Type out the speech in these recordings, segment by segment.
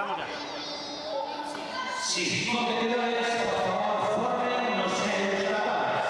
Empezamos ya. Sí, competidores, por favor, fórmennos en los tatamis.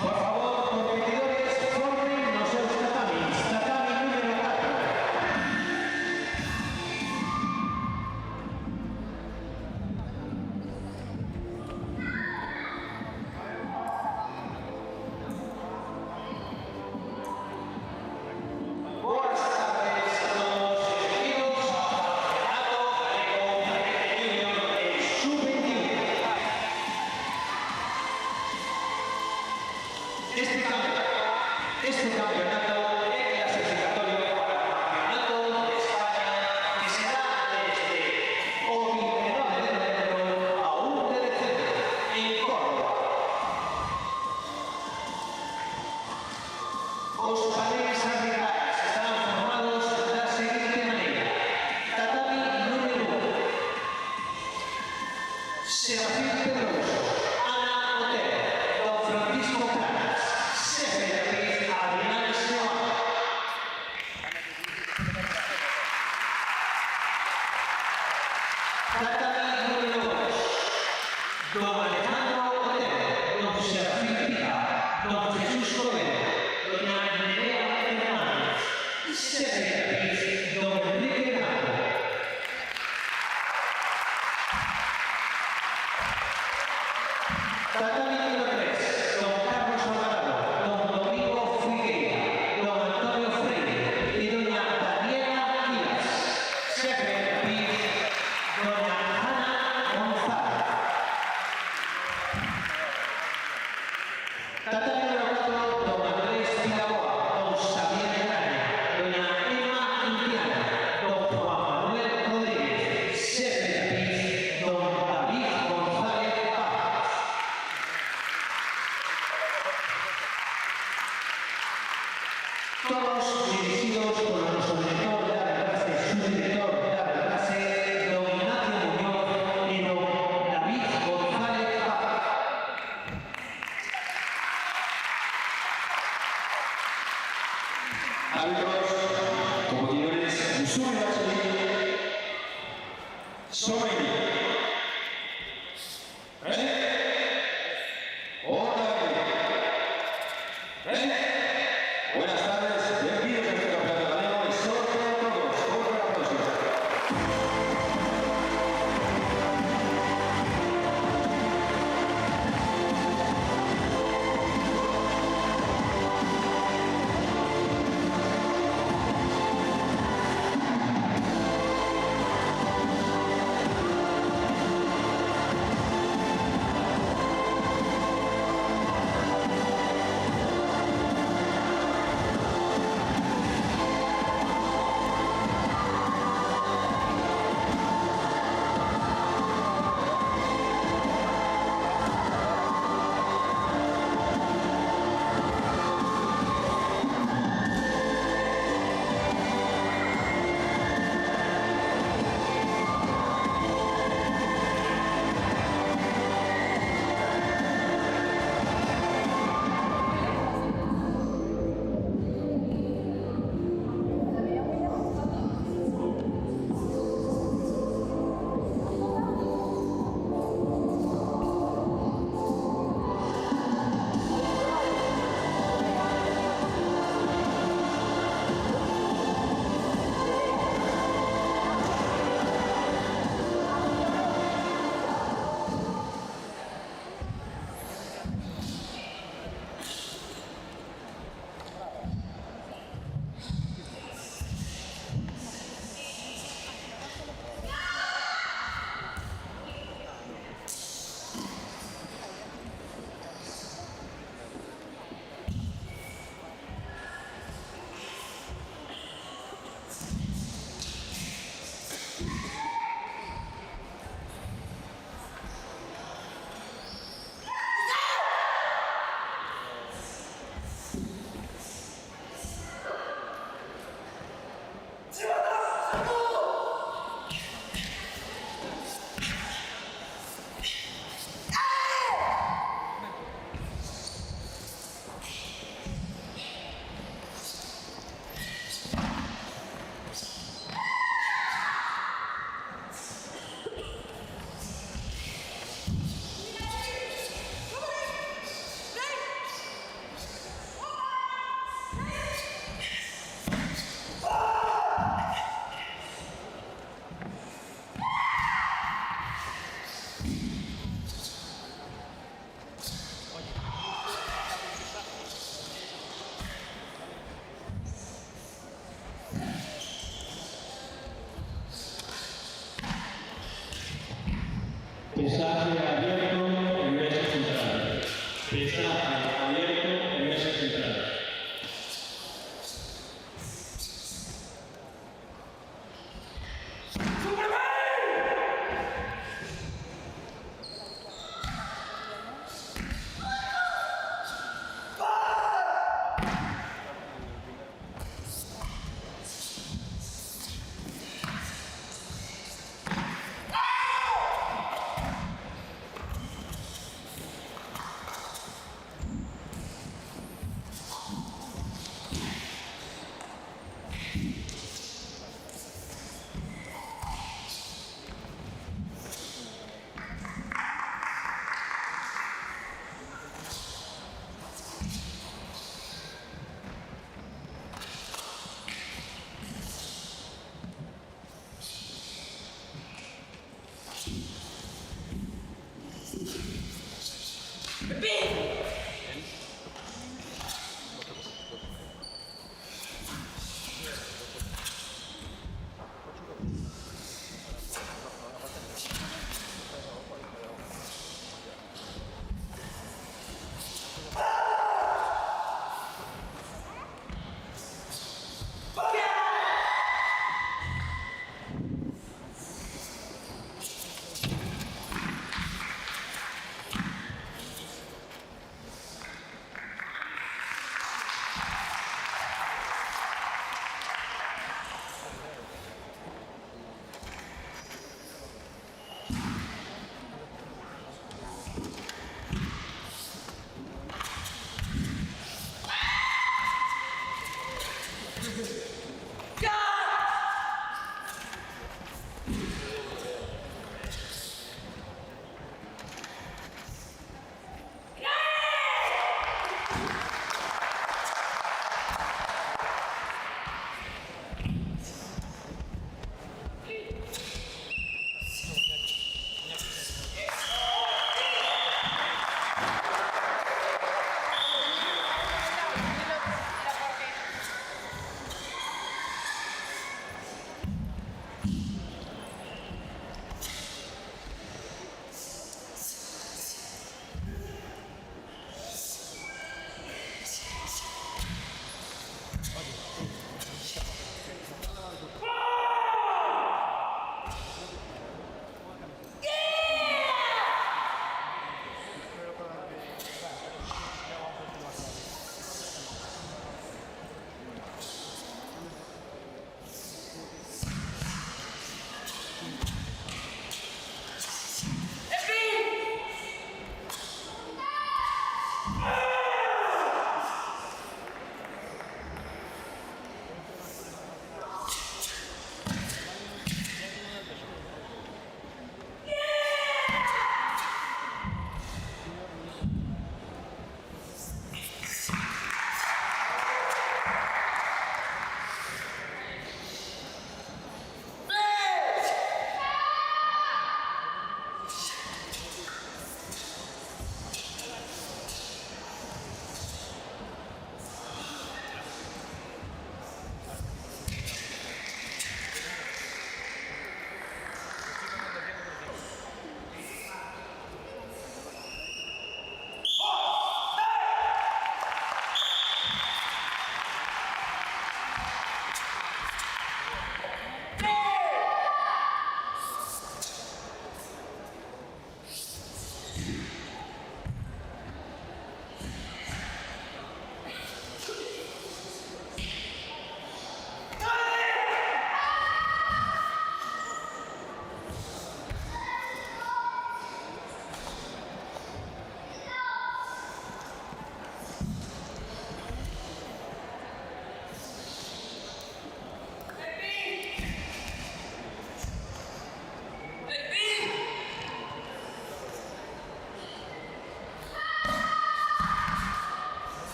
Por favor, competidores, fórmennos en los tatamis. Tatami número 4. Buenas tardes a todos bienvenidos al Campeonato Galego de Sub-21. Este campeonato es clasificatorio para el Campeonato de España que será desde o 29 de enero a 1 de diciembre en Córdoba. Os paneles arbitrales estarán formados de la siguiente manera. Tatami número 1. Serafín Pedroso, Ana Otero, Don Francisco Planas, Sefe David, Adrián Seoane. Tatami número 2. Don Alejandro Otero, Don Serafín Pica, Don Jesús Cordero, Doña Nerea Hernández, Sefe David, Don Enrique Blanco. Tatami número 3, Don Carlos Alvarado, Don Domingo Figueira, Don Antonio Freire y Doña Daniela Díaz. Sefe David, Doña Ana González. Tatami número 4, Don Andrés Vilaboa, Don Xavier Graña, Doña Emma Indiana, Don Juan Manuel Rodríguez, Sefe David, Don David González Paz. Todos dirigidos por nuestro director de la clase, subdirector de la clase, Don Ignacio Muñoz y Don David González Paz. Árbitros, competidores, Usuri Bacheli, Someni. Buenas tardes, bienvenidos a este campeonato galego y sorteo a todos. Vamos con la próxima.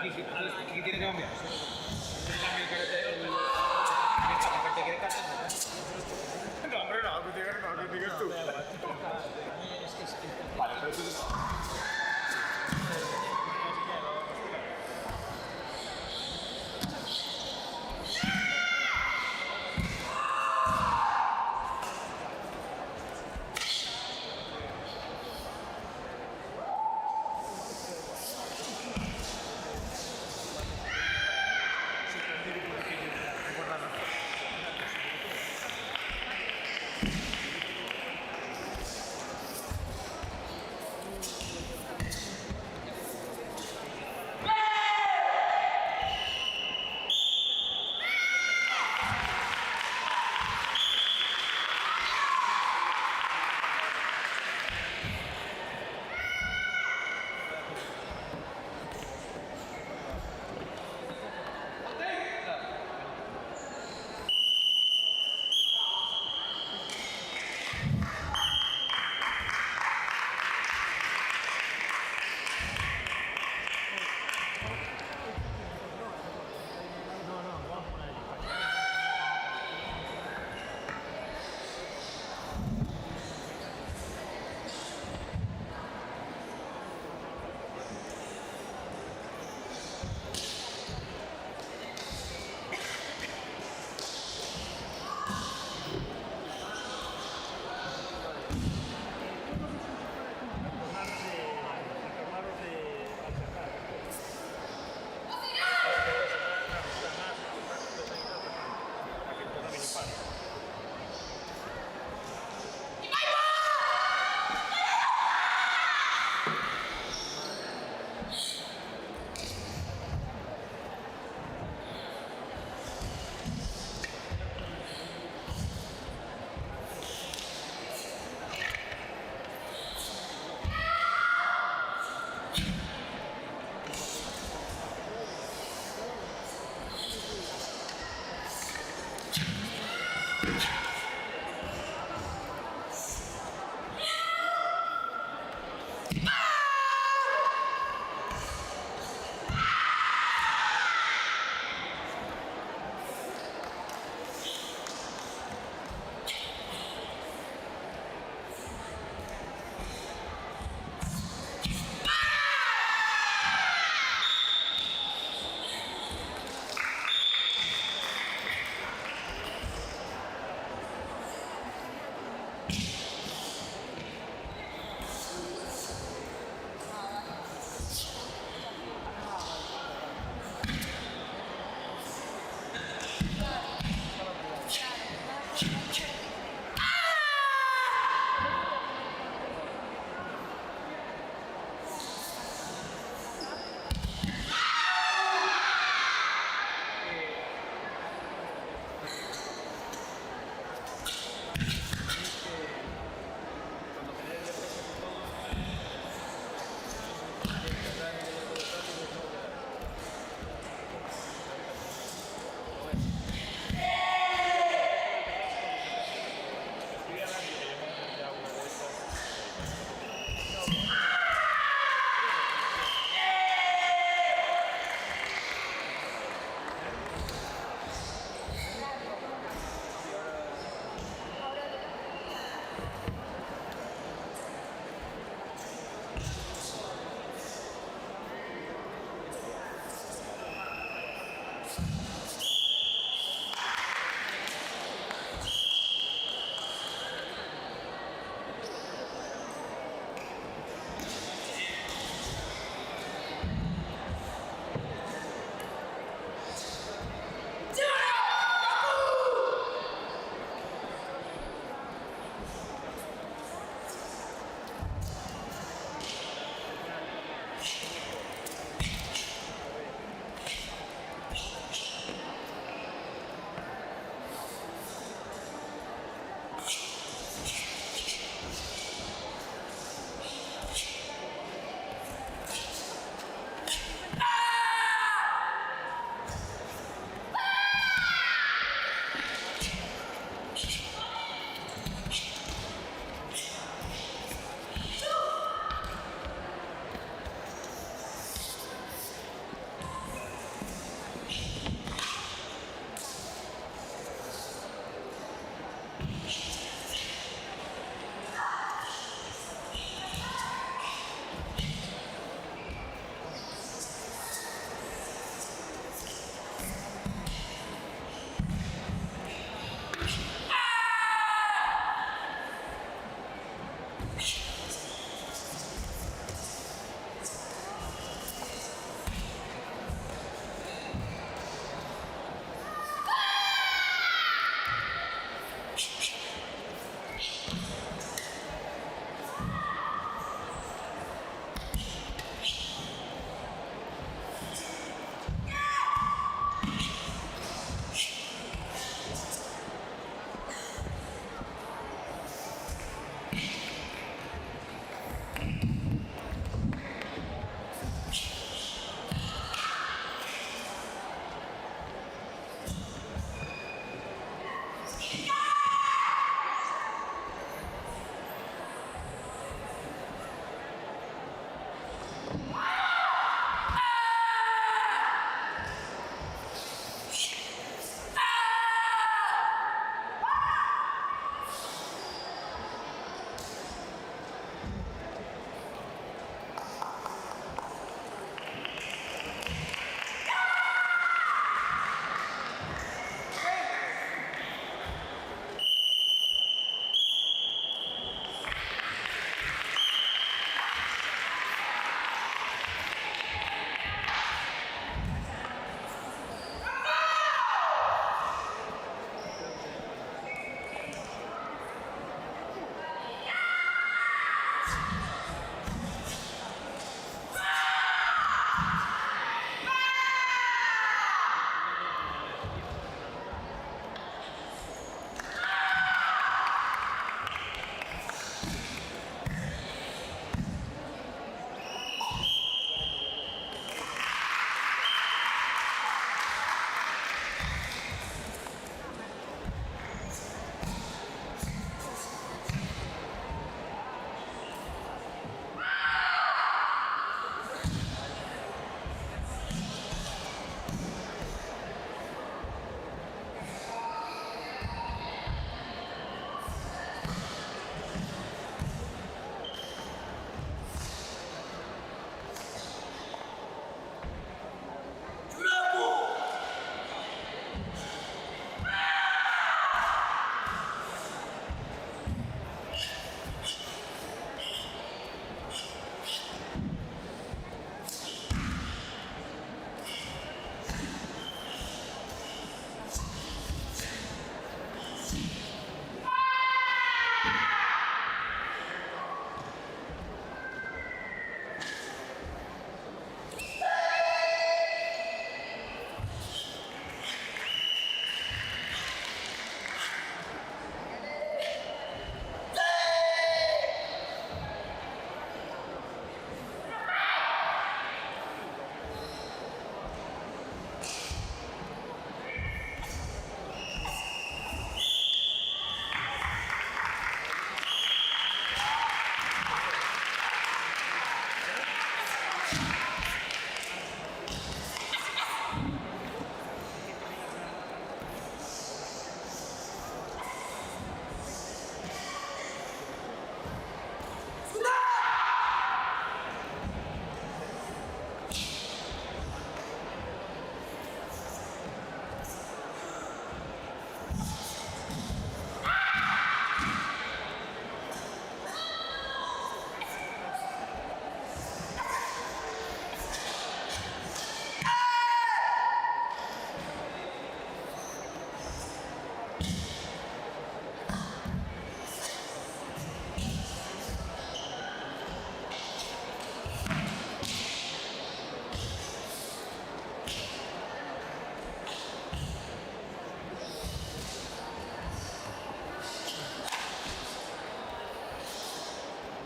¿Qué tiene que cambiar? El cambio que te quiere casar. No, hombre, no, que digas tú. Vale, pero tú...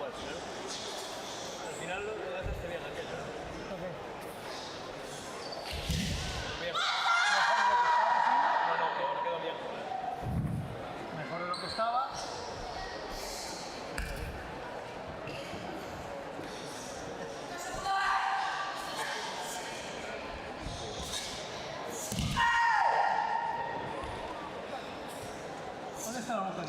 Al final lo haces bien aquello, ¿no? Bien. No, que ahora quedó bien. Mejor de lo que estaba. ¿Dónde está la boca?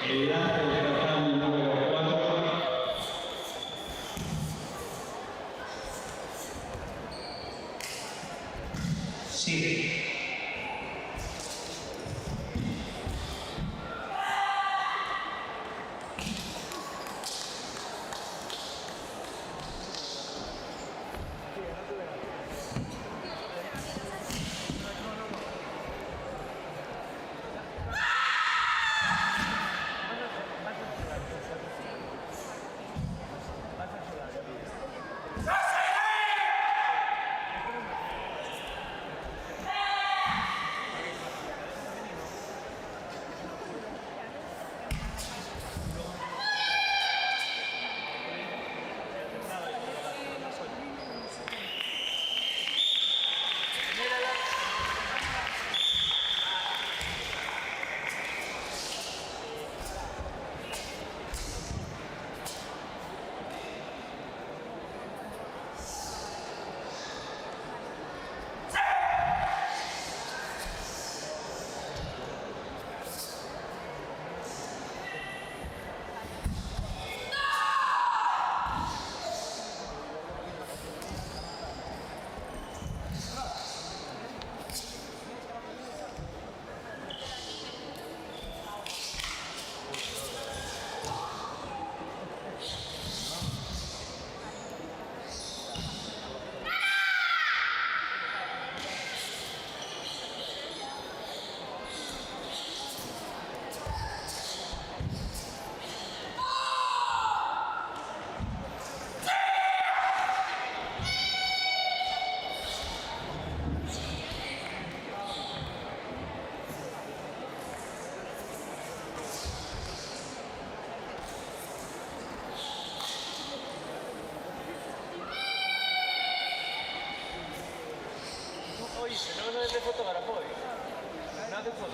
El lance de total número 4. Sí. Oye, tenemos a ver de fotógrafo hoy. No hace fotos.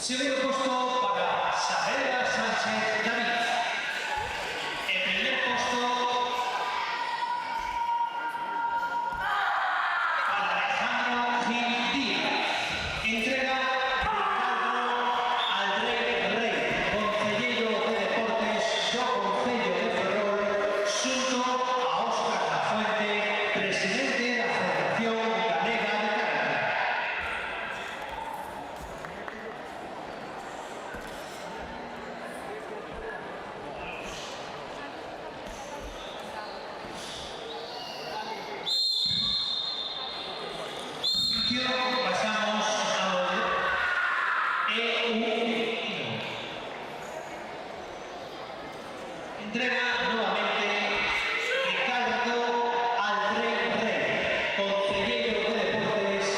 Segundo puesto para Sabela Sánchez David. El primer puesto para Alejandro Gil Díaz. Entrega Ricardo Aldrey Rey, concelleiro de Deportes do Concello de Ferrol, xunto a Óscar Lafuente, presidente da Federación Galega de Karate. Pasamos al E1. Entrega nuevamente Ricardo Aldrey Rey, concelleiro de Deportes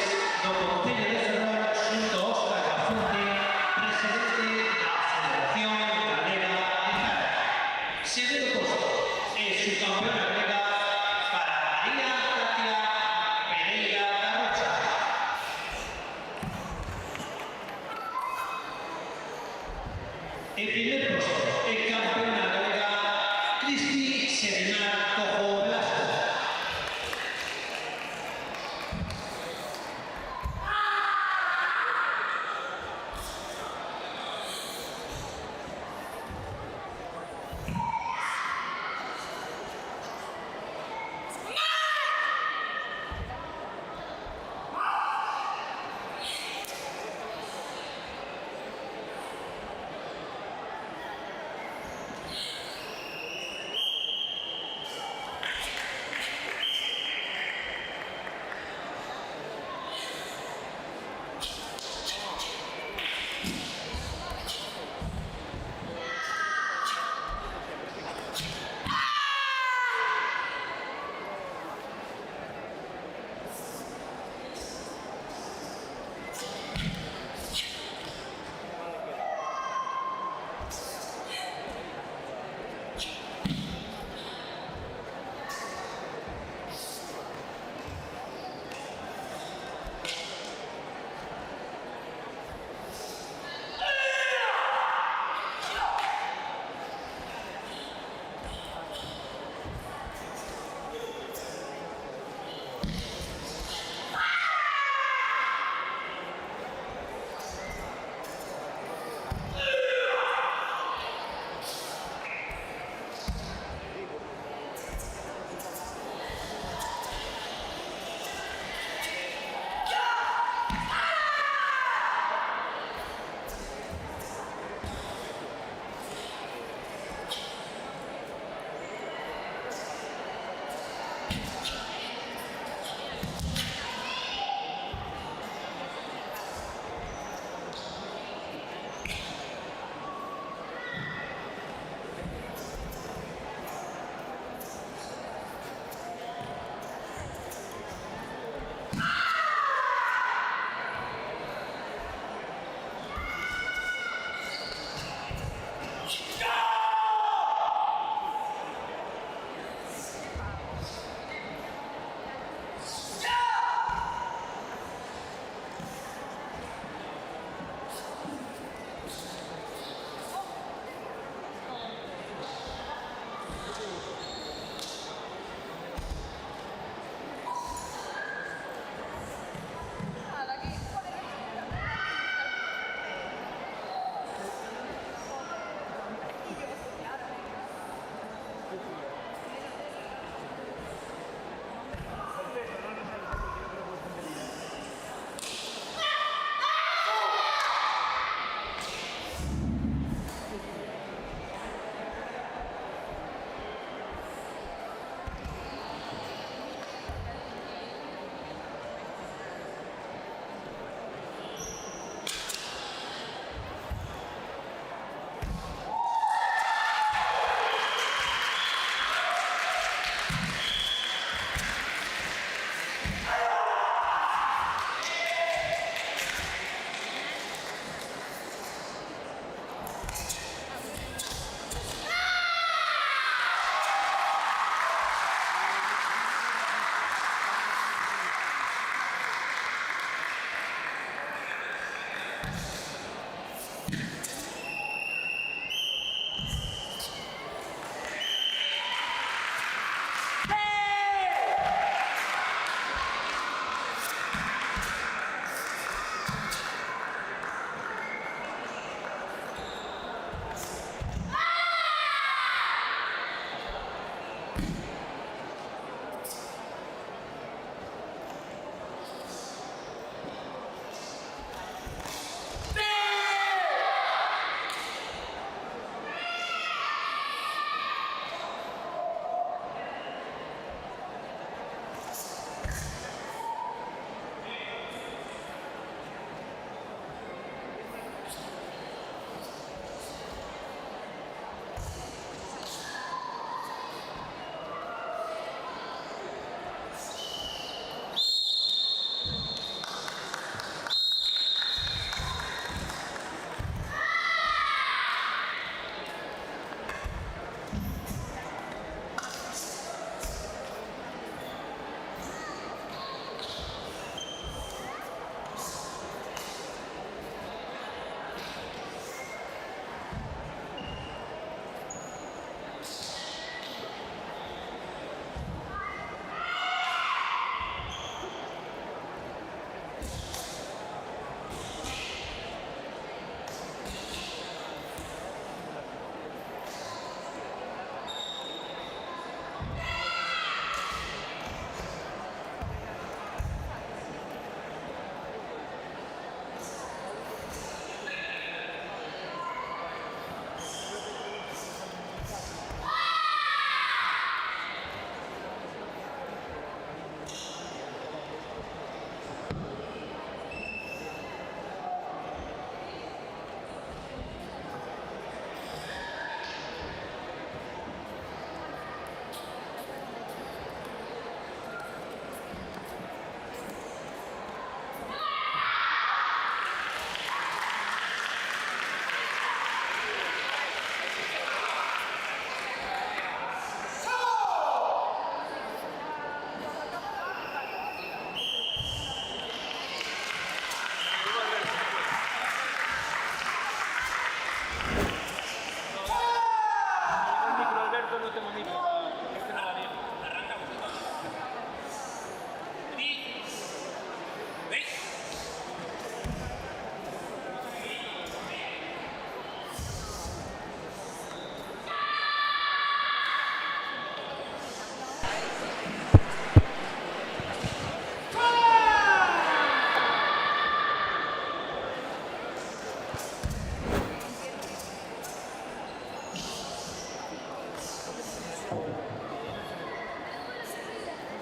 do Concello de Ferrol, xunto a Óscar Lafuente, presidente da Federación Galega de Karate. Segundo puesto es su campeona galega para María Katia Pereira da Rocha. El primer puesto, el campeona galega Cristi Serinar Cojo Velasco.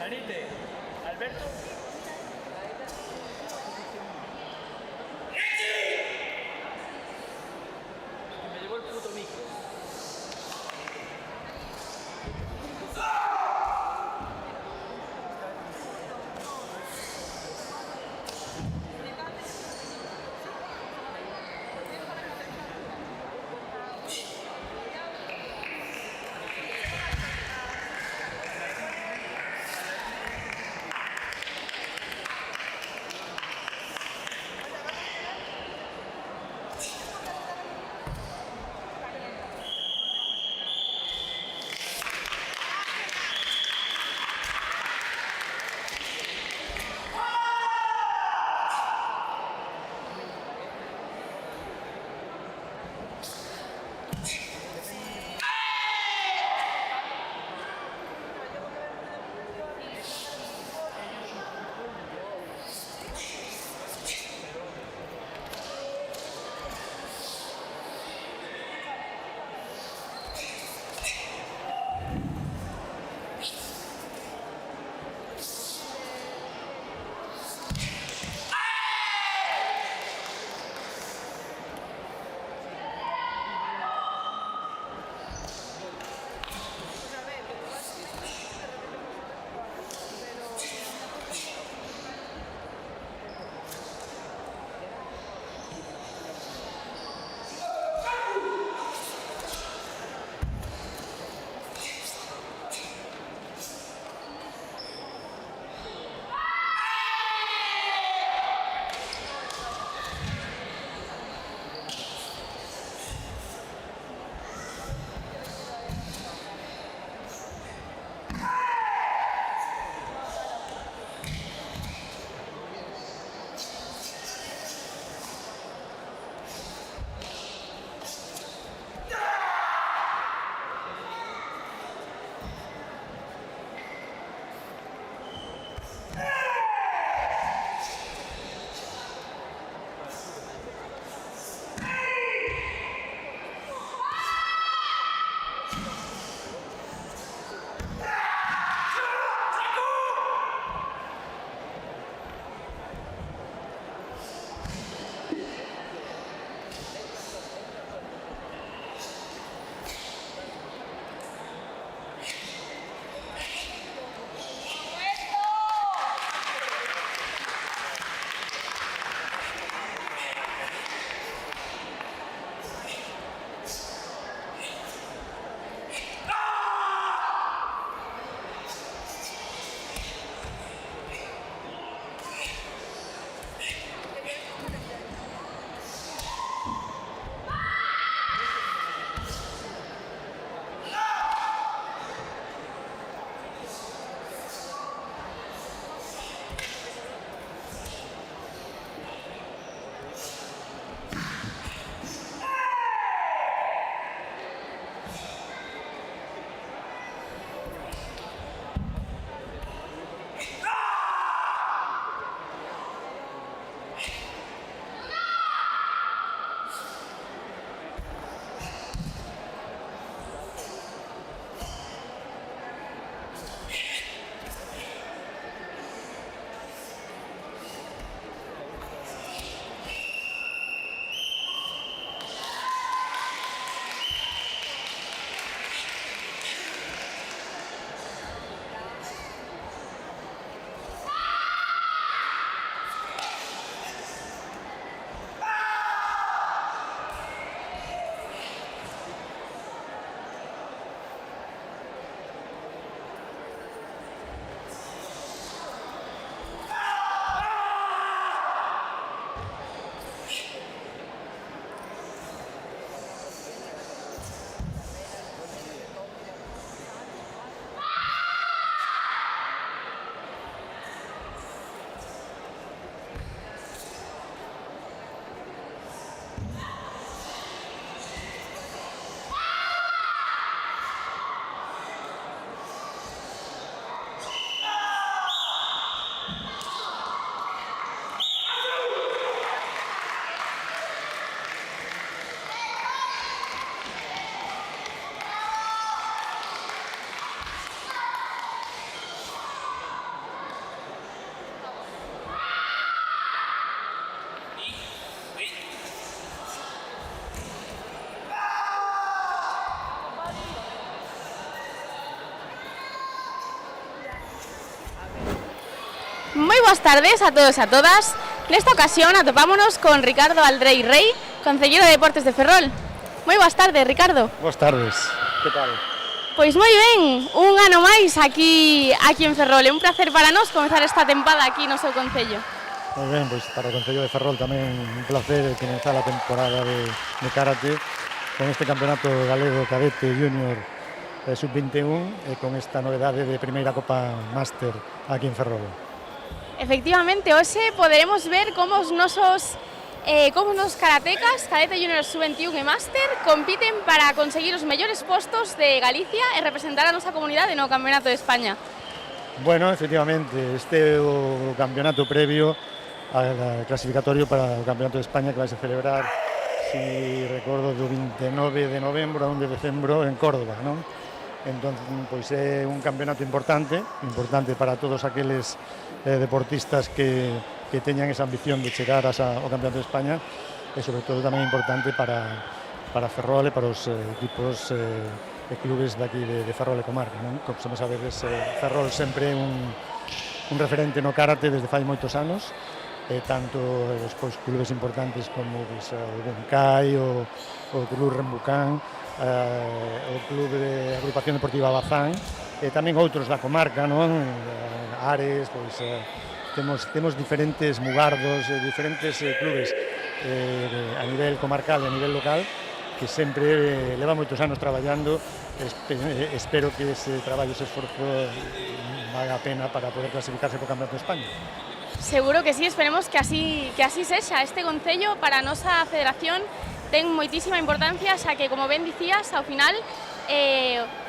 Anite, Alberto. Me llevó el puto micro. boas tardes a todos e a todas. Nesta ocasión atopámonos con Ricardo Aldrei Rey, concelleiro de Deportes de Ferrol. Moi boas tardes, Ricardo. Boas tardes, que tal? Pois moi ben, un ano máis aquí en Ferrol. É un placer para nós comezar esta tempada aquí no seu concello. Moi ben, pois para o Concello de Ferrol tamén un placer comenzar a temporada de karate con este campeonato galego cadete junior sub-21 e con esta novedade de primeira Copa Máster aquí en Ferrol. Efectivamente, hoxe poderemos ver como os nosos karatecas, cadete junior sub-21 e máster, compiten para conseguir os mellores postos de Galicia e representar a nosa comunidade no Campeonato de España. Bueno, efectivamente, este é o campeonato previo al clasificatorio para o Campeonato de España que vai se celebrar, si recordo, do 29 de novembro a 1 de decembro en Córdoba, non? Entón, pois é un campeonato importante para todos aqueles deportistas que teñan esa ambición de chegar ao Campeonato de España e sobre todo tamén importante para Ferrol e para os equipos e clubes daqui de Ferrol e comarca, non? Como sabedes, Ferrol sempre é un referente no karate desde fai moitos anos, tanto os clubes importantes como o Buncai, o Club Rembucán, o Club de Agrupación Deportiva Bazán e tamén outros da comarca, non? Ares, pois temos diferentes mugardos, diferentes clubes a nivel comarcal e a nivel local que sempre leva moitos anos traballando. Espero que ese traballo, ese esforzo valga a pena para poder clasificarse para o Campeonato de España. Seguro que sí, esperemos que así sexa. Este concello para a nosa federación ten moitísima importancia, xa que, como ben dicías, ao final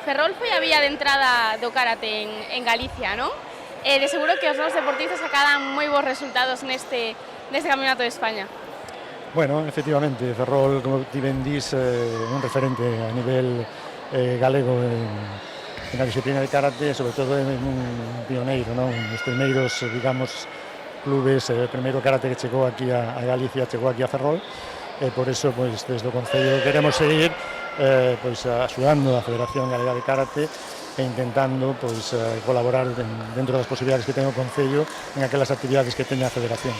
Ferrol foi a vía de entrada do karate en Galicia, non? De seguro que os nosos deportistas acadan moi bons resultados neste Campeonato de España. Bueno, efectivamente, Ferrol, como ti ben dís, un referente a nivel galego en a disciplina de karate, sobre todo en un pioneiro, non? Os primeiros, digamos, clubes, o primeiro karate que chegou aquí a Galicia, chegou aquí a Ferrol, e por eso, pois, desde o Concello queremos seguir pois, axudando a Federación Galega de Karate e intentando pois, colaborar dentro das posibilidades que ten o Concello en aquelas actividades que teña a Federación.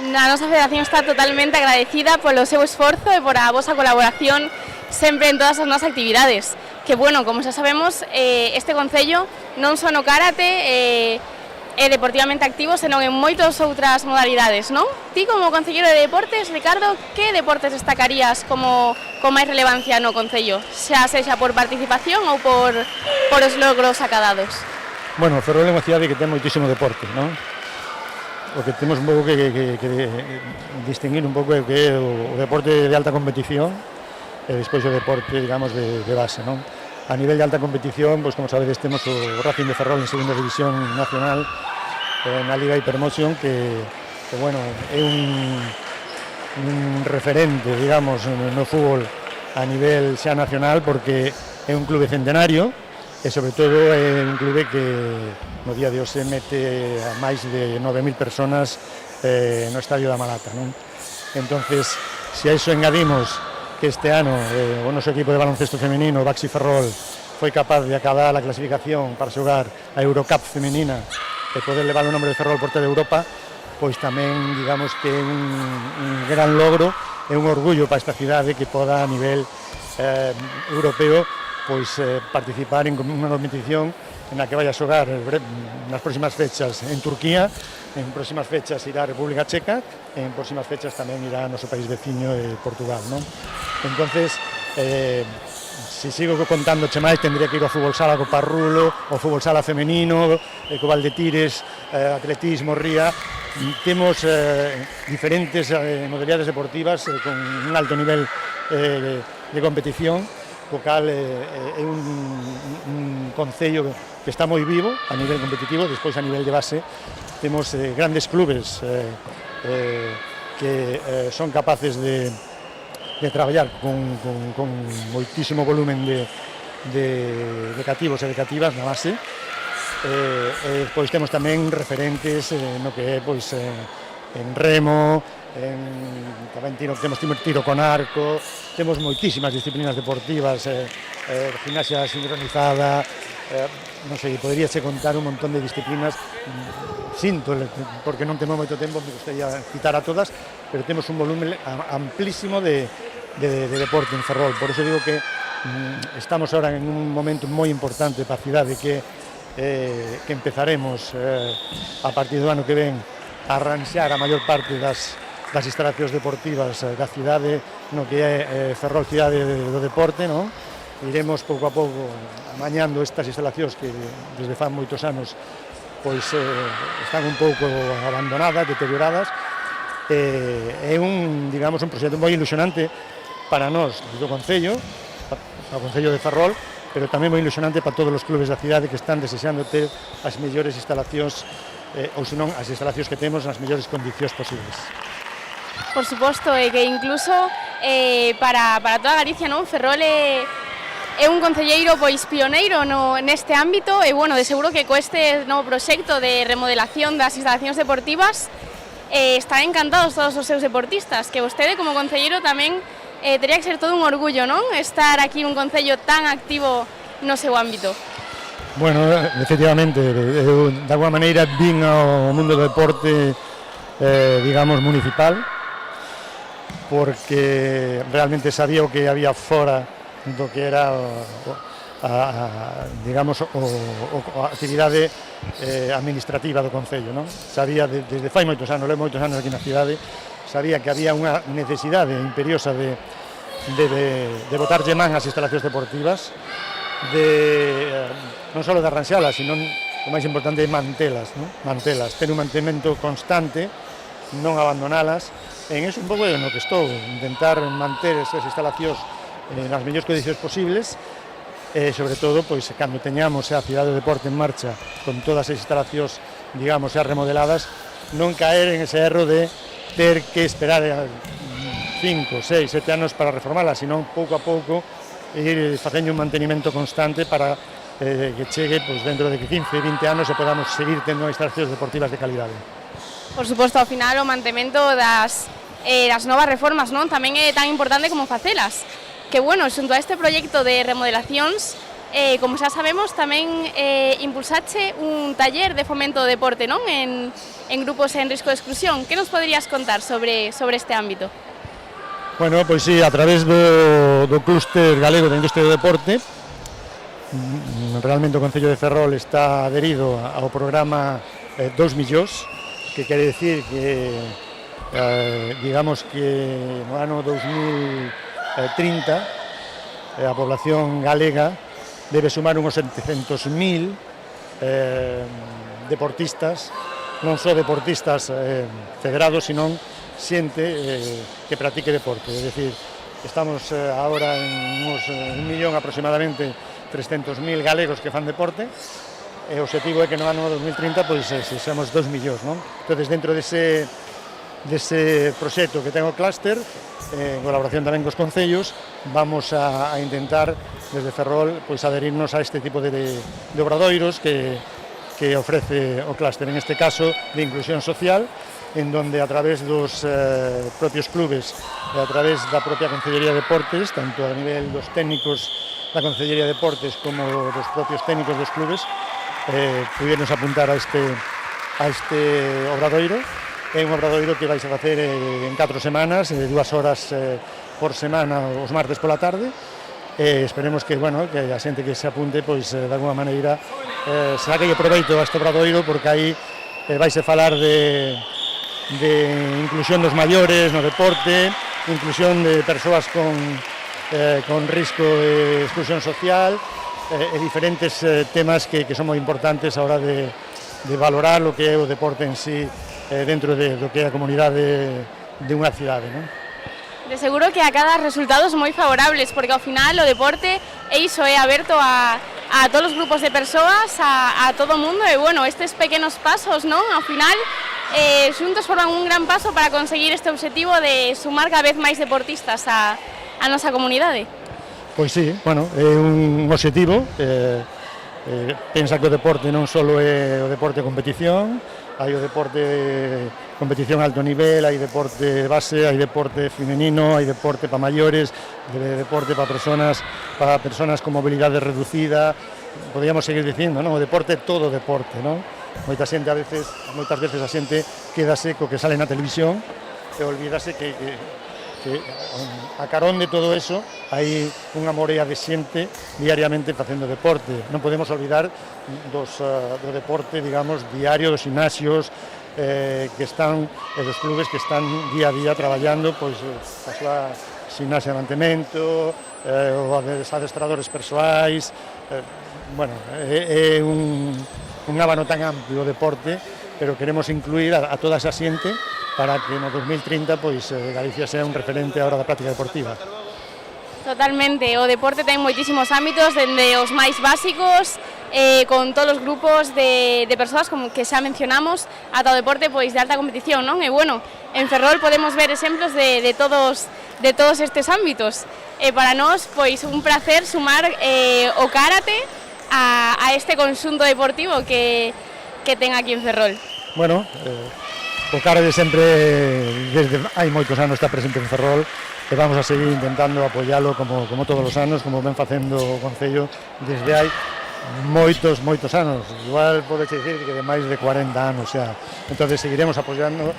A nosa federación está totalmente agradecida polo seu esforzo e por a vosa colaboración sempre en todas as nosas actividades. Que, bueno, como xa sabemos, este Concello non só no karate é deportivamente activo, senón en moitas outras modalidades, non? Ti, como concelleiro de deportes, Ricardo, que deportes destacarías con máis relevancia no Concello? Xa sexa por participación ou por os logros acadados? Bueno, Ferrol é unha cidade que ten moitísimo deporte, non? O que temos un pouco que distinguir un pouco é o que é o deporte de alta competición e despois o deporte, digamos, de base, non? A nivel de alta competición, pois, como sabedes, temos o Racing de Ferrol en segunda división nacional na Liga Hypermotion que bueno, é un referente, digamos, no fútbol a nivel xa nacional porque é un clube centenario e, sobre todo, é un clube que no día de hoxe mete a máis de 9.000 personas no Estadio da Malata, non? Entonces, se a iso engadimos que este ano o noso equipo de baloncesto femenino, o Baxi Ferrol, foi capaz de acadar a clasificación para xogar a Eurocup femenina e poder levar o nombre de Ferrol por toda Europa, pois tamén, digamos, que é un gran logro e un orgullo para esta cidade que poda a nivel europeo pois participar en unha competición na que vai a xogar nas próximas fechas en Turquía, en próximas fechas irá a República Checa e en próximas fechas tamén irá a noso país veciño Portugal, non? Entonces, se sigo contándoche máis, tendría que ir ao fútbol sala co Parrulo, ao fútbol sala femenino, co Valdetires, atletismo, ría. Temos diferentes modalidades deportivas con un alto nivel de competición, co cal é un concello que está moi vivo a nivel competitivo. Despois, a nivel de base, temos grandes clubes que son capaces de traballar con moitísimo volumen de cativos e de cativas na base. Pois temos tamén referentes no que é pois en remo, tamén temos tiro con arco, temos moitísimas disciplinas deportivas, gimnasia sincronizada, non sei, poderíase contar un montón de disciplinas cinto, porque non temos moito tempo, me gustaría citar a todas, pero temos un volumen amplísimo de deporte en Ferrol. Por eso digo que estamos ahora en un momento moi importante para a cidade que empezaremos a partir do ano que ven a arranxar a maior parte das instalacións deportivas da cidade no que é Ferrol cidade do deporte, non? Iremos pouco a pouco amañando estas instalacións que desde fan moitos anos pois están un pouco abandonadas, deterioradas. É un proxecto moi ilusionante para nós do Concello, para o Concello de Ferrol, pero tamén moi ilusionante para todos os clubes da cidade que están desexando ter as mellores instalacións ou senón as instalacións que temos nas mellores condicións posibles. Por suposto, que incluso para toda Galicia, non? Ferrol é un concelleiro pois pioneiro neste ámbito e, bueno, de seguro que co este novo proxecto de remodelación das instalacións deportivas estarán encantados todos os seus deportistas, que vostede como concelleiro tamén tería que ser todo un orgullo, non? Estar aquí nun concello tan activo no seu ámbito. Bueno, efectivamente, eu de alguma maneira vin ao mundo do deporte, digamos, municipal, porque realmente sabía o que había fora do que era a actividade administrativa do Concello, non? Sabía desde fai moitos anos, levo moitos anos aquí na cidade, sabía que había unha necesidade imperiosa de botarlle man as instalacións deportivas, non só de arranxalas, sino o máis importante é mantelas, ter un mantemento constante, non abandonalas. En eso un pouco no que estou, intentar manter esas instalacións nas mellores condicións posibles, sobre todo, pois, cando teñamos a cidade do deporte en marcha con todas as instalacións, digamos, xa remodeladas, non caer en ese erro de ter que esperar 5, 6, 7 anos para reformarla, senón pouco a pouco ir facendo un mantenimento constante para que chegue pois, dentro de 15, 20 anos e podamos seguir tendo instalacións deportivas de calidade. Por suposto, ao final o mantemento das novas reformas, non? Tamén é tan importante como facelas. Que, bueno, xunto a este proxecto de remodelacións, como xa sabemos, tamén impulsache un taller de fomento do deporte, non? En grupos en risco de exclusión. Que nos poderías contar sobre este ámbito? Bueno, pois sí, a través do Clúster Galego da Industria do Deporte, realmente o Concello de Ferrol está adherido ao programa 2 millóns, que quere decir que, digamos que no ano 2030 a población galega debe sumar uns 700.000 deportistas, non só deportistas federados, senón xente que practique deporte. É dicir, estamos agora en uns 1 millón aproximadamente 300.000 galegos que fan deporte, e o objetivo é que no ano 2030 pois sexamos 2 millóns, non? Entón, dentro dese proxecto que ten o clúster, en colaboración tamén cos concellos, vamos a intentar desde Ferrol pois adherirnos a este tipo de obradoiros que ofrece o clúster, en este caso de inclusión social, en donde a través dos propios clubes e a través da propia Concellería de Deportes, tanto a nivel dos técnicos da Concellería de Deportes como dos propios técnicos dos clubes, pudernos apuntar a este obradoiro. É un obradoiro que vais a facer en 4 semanas, 2 horas por semana os martes pola tarde. Esperemos que, bueno, que a xente que se apunte, pois, de alguma maneira, saque proveito a este obradoiro, porque aí vais a falar de inclusión dos maiores no deporte, inclusión de persoas con risco de exclusión social, e diferentes temas que son moi importantes a hora de valorar o que é o deporte en sí dentro do que é a comunidade de unha cidade, non? De seguro que a cada resultados moi favorables, porque ao final o deporte é iso, é aberto a todos os grupos de persoas, a todo o mundo, e, bueno, estes pequenos pasos, non? Ao final, xuntos forman un gran paso para conseguir este objetivo de sumar cada vez máis deportistas a nosa comunidade. Pois sí, bueno, é un objetivo. Pensa que o deporte non só é o deporte de competición, hai o deporte de competición alto nivel, hai deporte base, hai deporte femenino, hai deporte para maiores, deporte para personas con mobilidade reducida, podríamos seguir dicindo, non? O deporte é todo deporte, non? moitas veces a xente quédase co que sale na televisión e olvídase que a carón de todo eso hai unha morea de xente diariamente facendo deporte. Non podemos olvidar do deporte, digamos, diario, dos gimnasios que están, dos clubes que están día a día traballando pois a súa gimnasia de mantemento, os adestradores persoais, bueno, é un ábano tan amplio o deporte, pero queremos incluir a toda esa xente para que no 2030 pois Galicia sea un referente a hora da práctica deportiva. Totalmente, o deporte ten moitísimos ámbitos, dende os máis básicos, con todos os grupos de persoas como que xa mencionamos, ata o deporte pois de alta competición, non? E bueno, en Ferrol podemos ver exemplos de todos estes ámbitos. E para nós, pois un placer sumar o karate a este conxunto deportivo que ten aquí en Ferrol. Bueno, o karate sempre, desde hai moitos anos está presente en Ferrol, e vamos a seguir intentando apoialo como todos os anos, como ven facendo o Concello desde hai moitos anos, igual pode dicir que de máis de 40 anos xa. Entonces seguiremos apoiando,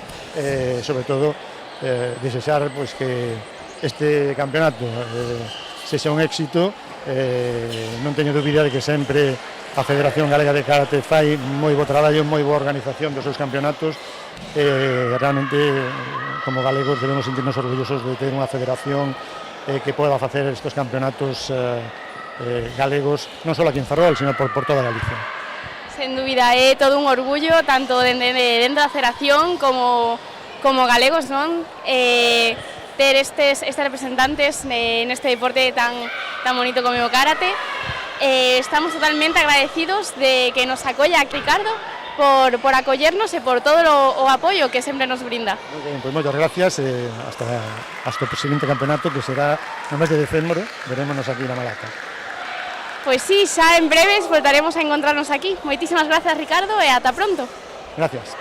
sobre todo desexar pois que este campeonato sexa un éxito. Non teño dúbida de que sempre a Federación Galega de Karate fai moi bo traballo, moi boa organización dos seus campeonatos. Realmente, como galegos, debemos sentirnos orgullosos de ter unha federación que poda facer estes campeonatos galegos, non só aquí en Ferrol, sino por toda Galicia. Sen dúbida, é todo un orgullo, tanto dentro da federación como galegos, non? Ter estes representantes neste deporte tan bonito como o karate. Estamos totalmente agradecidos de que nos acolla Ricardo por acollernos e por todo o apoio que sempre nos brinda. Muy bien, pues moitas gracias, hasta o seguinte campeonato que será no mes de decembro, verémonos aquí na Malaca. Pois sí, xa en breves voltaremos a encontrarnos aquí. Moitísimas gracias, Ricardo, e ata pronto. Gracias.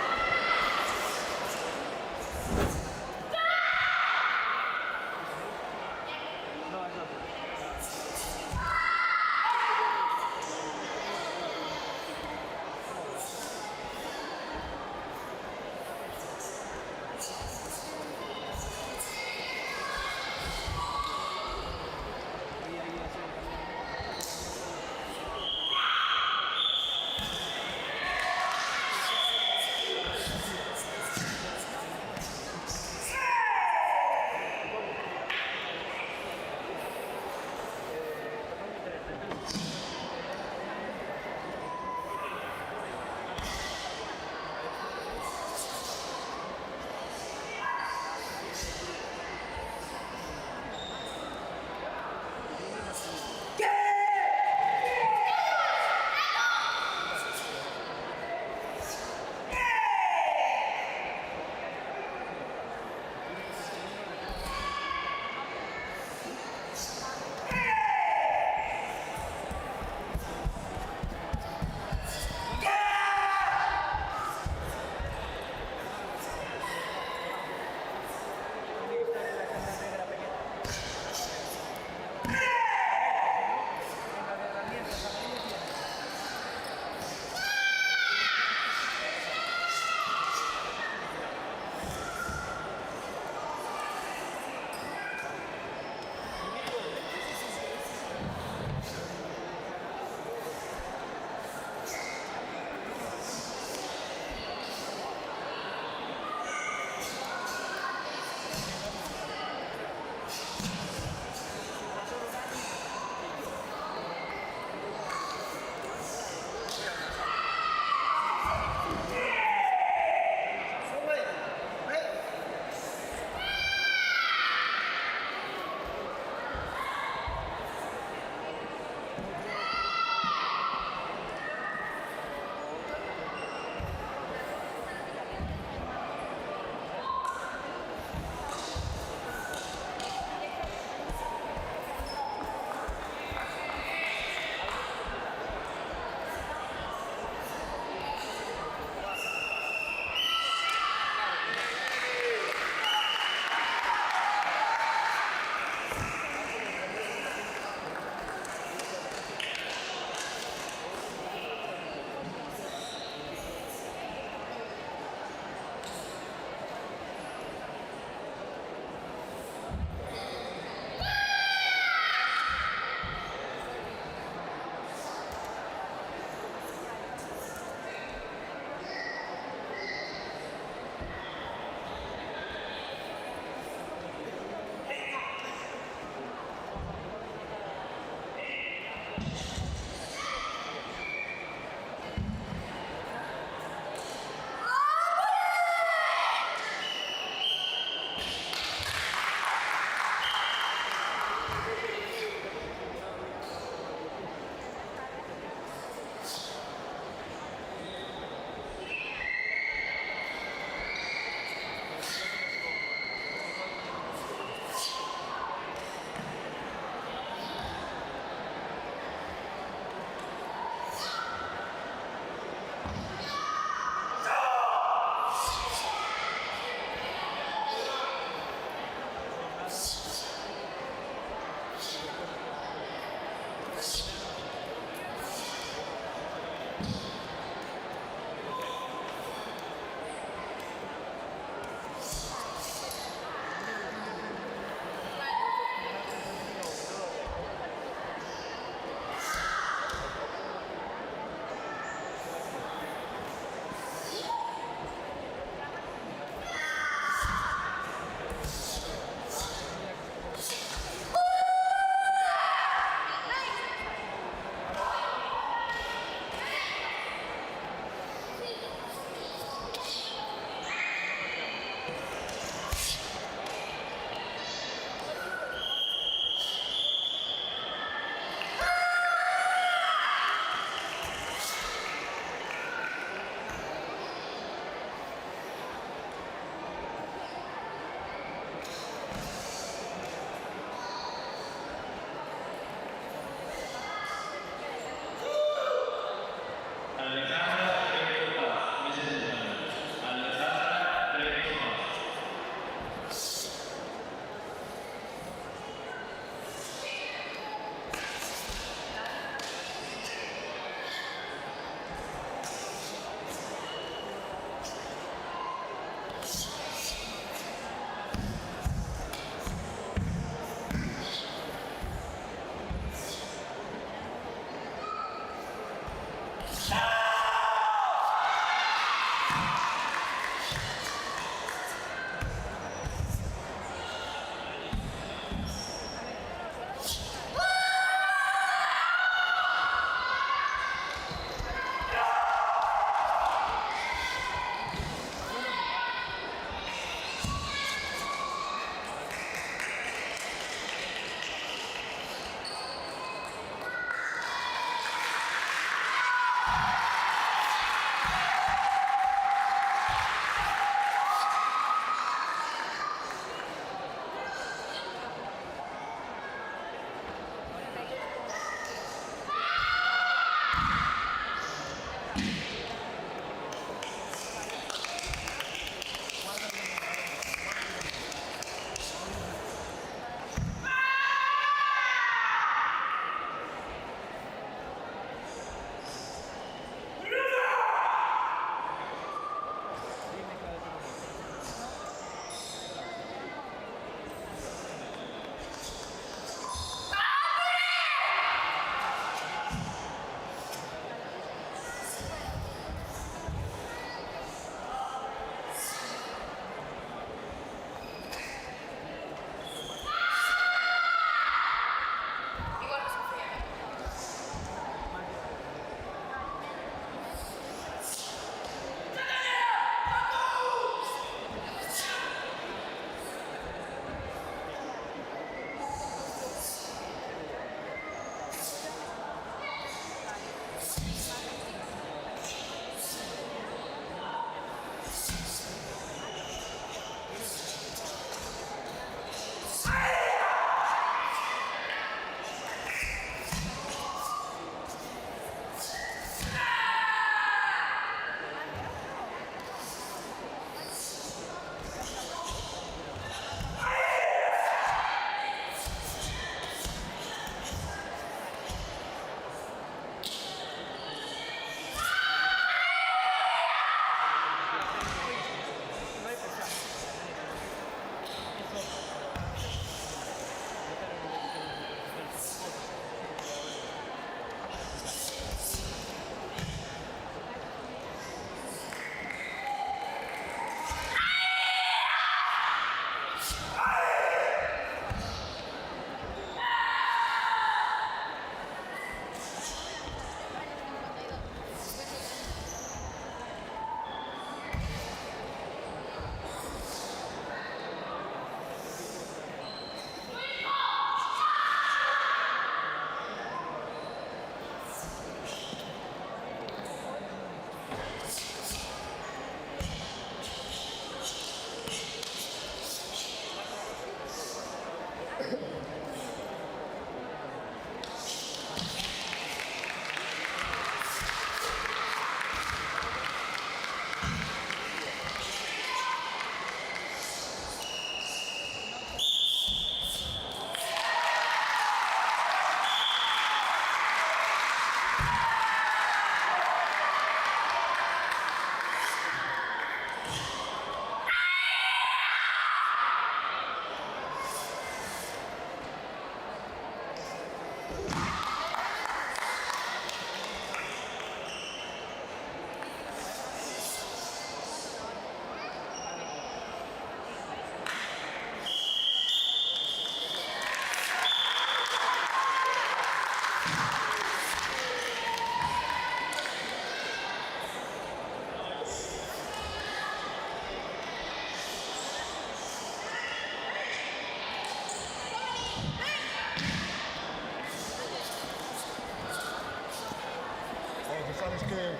Bueno, sabes que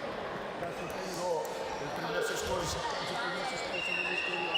casi tengo el primer esfuerzo en la historia.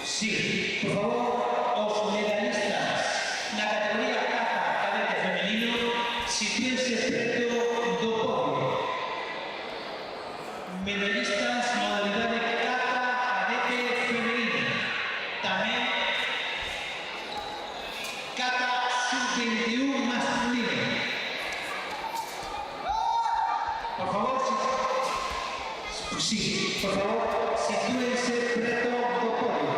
Sí, por favor, os medallistas na categoría kata cadete femenino sitúense preto do podio. Medallistas modalidade kata cadete femenino. Tamén kata sub-21 masculino. Por favor, sí, por favor, sitúense preto do podio.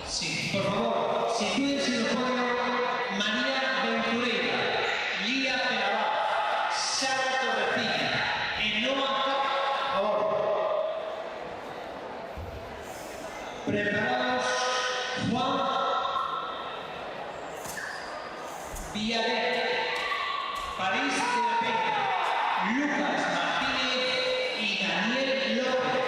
Sí, por favor, sitúense en el podio María Ventureira, Lía Penabá, Sara Torrecilla, Enoa Ahora. Preparados, Juan Villaret, París de la Peña, Lucas Martínez y Daniel López.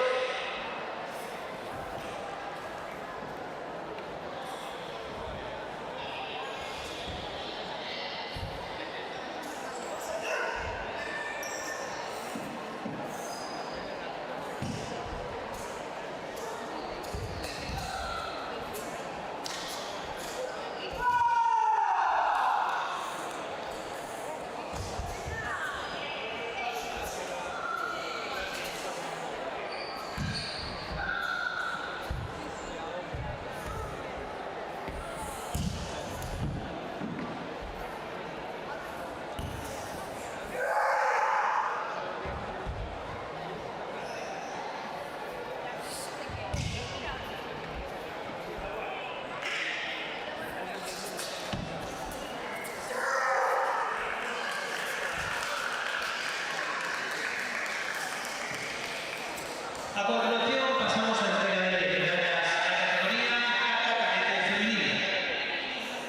A continuación pasamos a la entrega de medallas a la categoría cadete femenina.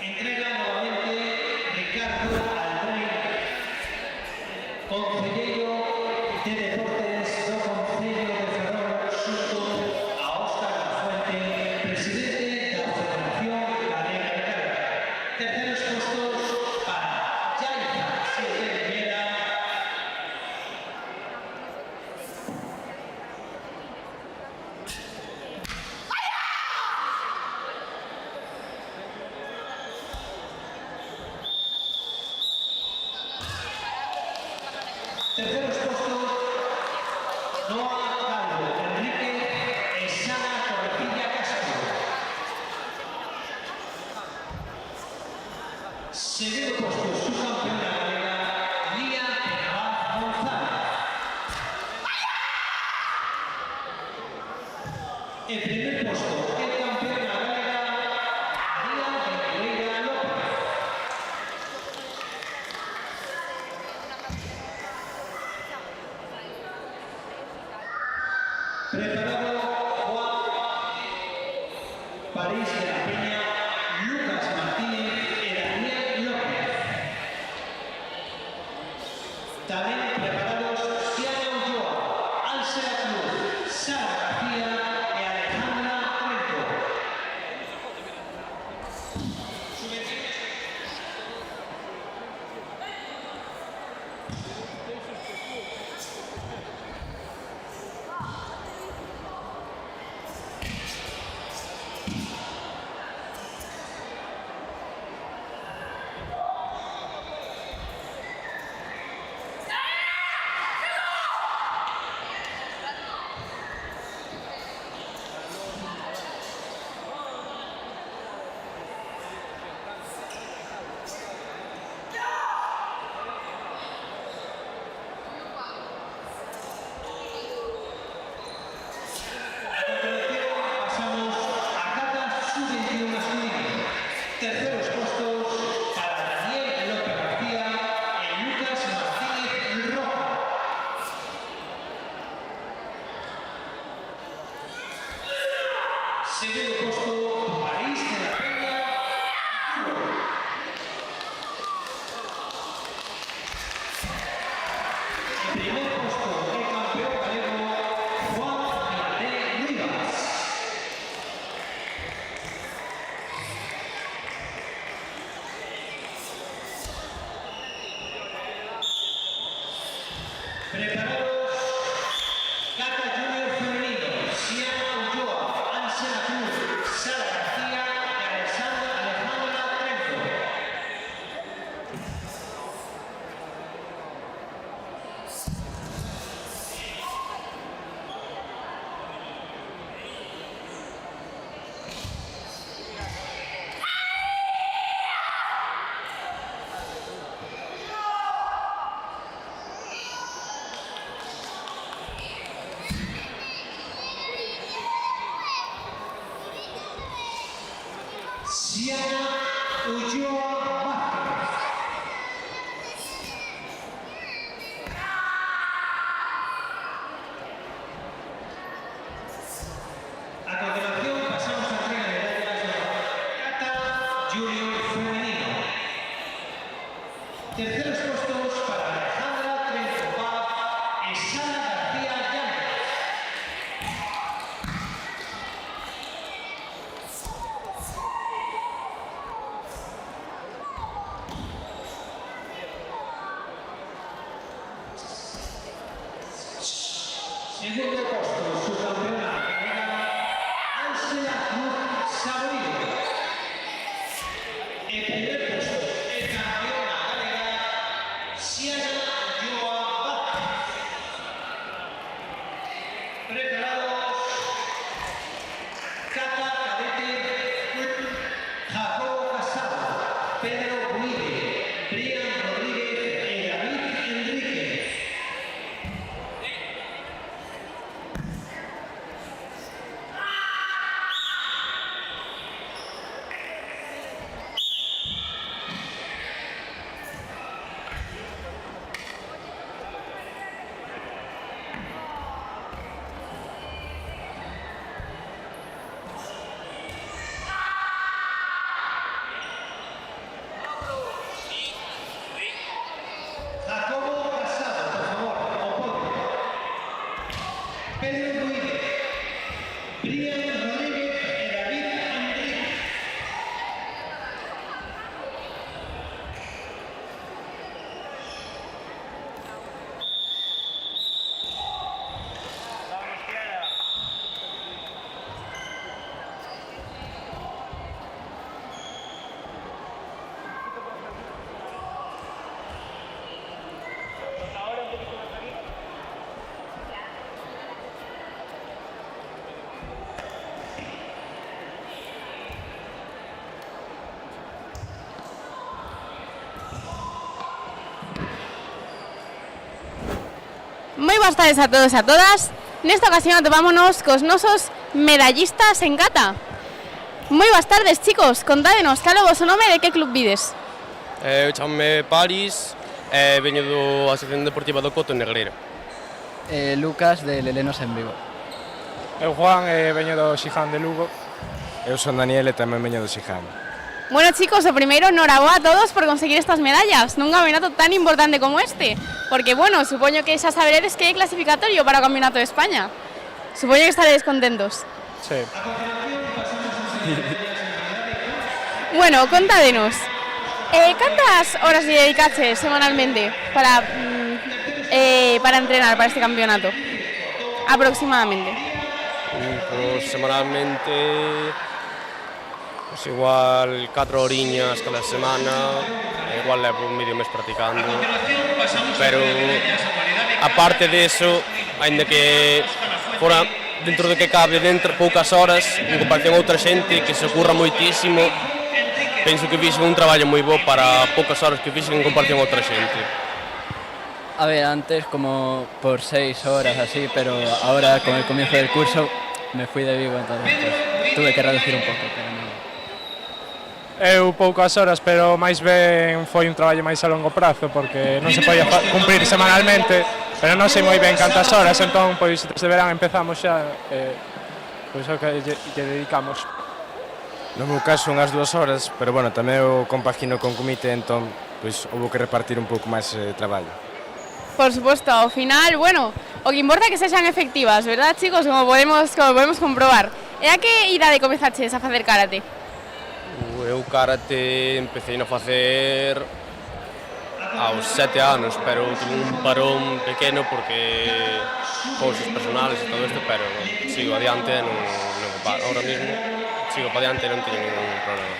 Entrega nuevamente Ricardo Aldrey, concelleiro de Deportes do Concello de Ferrol, xunto a Óscar Lafuente, presidente da Federación Galega de Carga. Terceros postos para Yaiza Siete de Miera, terceros postos Noa Calvo Enrique e Sana Torrecilla Castro. Segundo puesto subcampeona galega Lía Pegabaz González. En primer puesto el campeona galega María Ventureira López. Preparado Juan París de la Peña, Lucas Martínez y Daniel López. También preparados Siana Ulloa, Ángela Cruz, Sara García y Alejandra Trento. Pasamos a Cata Sub-21 masculino. Terceros postos para Daniel López García y Lucas Martínez Roja. Segundo puesto París de la Peña. Primer puesto el campeón galego Juan Miralé Rivas. Preparados Cata Junior femenino, Siana Ulloa, Ángela Cruz, Sara García y Alejandra Trento. Siana Ulloa Vázquez. A continuación pasamos a entrega de medallas de Cata Junior femenino. Terceros puestos para Alejandra Trento Paz y Sara García Llanes. Segundo puesto, subcampeona galega Ángela Cruz Saborío. En primer puesto, el campeona galega Siana Ulloa Vázquez. Preparados Cata Cadete Jacobo Casado, Pedro Buide, Brian Rodríguez y David Enríquez. Moi boas tardes a todos e a todas. Nesta ocasión atopámonos cos nosos medallistas en cata. Moi boas tardes, chicos. Contádenos, cal é o vosso nome e de que club vides? Eu chamo-me Paris e veño da Asociación Deportiva do Coto en Negreira. Lucas, de Lelenos en Vigo. Eu Juan e veño do Xiján de Lugo. Eu son Daniel e tamén veño do Xiján. Bueno, chicos, o primeiro, enhoraboa a todos por conseguir estas medallas nun campeonato tan importante como este. Porque, bueno, supoño que xa saberedes que é clasificatorio para o Campeonato de España. Supoño que estaredes contentos. Sí. Bueno, contádenos. Cantas horas lle dedicaches semanalmente para entrenar para este campeonato? Aproximadamente. Pues semanalmente, pues igual 4 horiñas cada semana, igual levo un medio mes practicando, pero aparte de eso, ainda que fora dentro de que cabe dentro poucas horas, en comparación a outra xente que se ocurra moitísimo, penso que fixen un traballo moi bo para poucas horas que fixen en comparación a outra xente. A ver, antes como por 6 horas así, pero ahora con el comienzo del curso me fui de Vigo, entonces pues, tuve que reducir un pouco. Pero no. Eu poucas horas, pero máis ben foi un traballo máis a longo prazo, porque non se podía cumprir semanalmente, pero non sei moi ben cantas horas, entón, pois, desde verán empezamos xa, pois, o que lle dedicamos. No meu caso, unhas 2 horas, pero, bueno, tamén eu compagino con comité, entón, pois, houve que repartir un pouco máis traballo. Por suposto, ao final, bueno, o que importa é que sexan efectivas, verdad, chicos? Como podemos comprobar. E a que idade comezaches a facer karate? Eu karate empecé a facer aos 7 anos, pero tuve un parón pequeno porque cousas personales e todo isto, pero sigo adiante, non ahora mismo sigo para adiante e non teño ningún problema.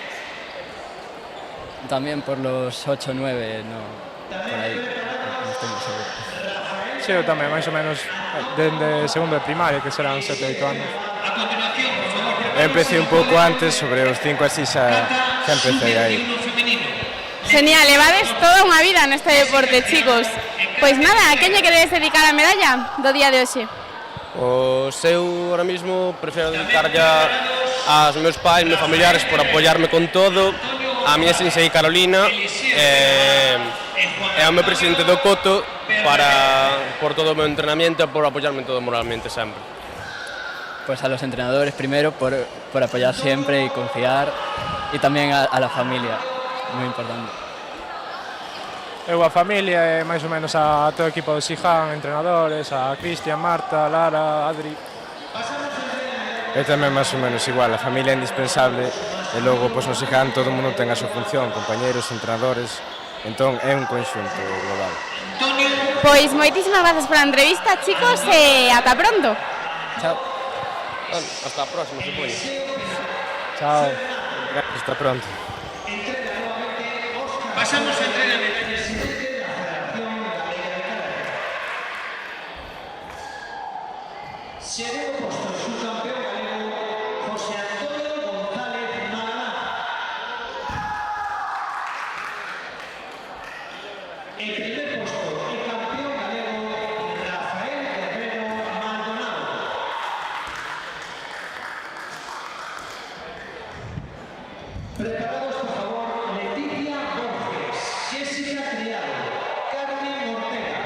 También por los 8 o 9, no, por aí, non estou moi seguro. Sí, eu tamén, máis ou menos, dende segundo de primaria, que serán 7 ou 8 anos. Eu empecé un pouco antes, sobre os 5 así xa empecé aí. Genial, levades toda unha vida neste deporte, chicos. Pois nada, a quen lle queredes dedicar a medalla do día de hoxe? Pois eu, ahora mismo, prefiro dedicarlle aos meus pais, meus familiares, por apoiarme con todo, a miña sensei Carolina, e ao meu presidente do Coto, por todo o meu entrenamiento e por apoiarme en todo moralmente sempre. Pues a los entrenadores primero por apoyar siempre y confiar, y también a la familia, muy importante. Eu a familia e máis ou menos a todo o equipo do Xiján, entrenadores, a Cristian, Marta, Lara, Adri. Eu tamén máis ou menos igual, a familia é indispensable e logo pois, no Xiján todo o mundo ten a súa función, compañeros, entrenadores, entón é un conxunto global. Pois moitísimas grazas pola entrevista, chicos, e ata pronto. Chao. Hasta a próxima, supoño. Chao. Gracias, hasta pronto. Pasamos a entrenar medallas. Segundo puesto, subcampeón galego, José Antonio González Malaná. El primer puesto, el campeón galego, Rafael Guerrero Maldonado. Preparados, por favor, Leticia Borges, Jessica Criado, Carmen Ortega.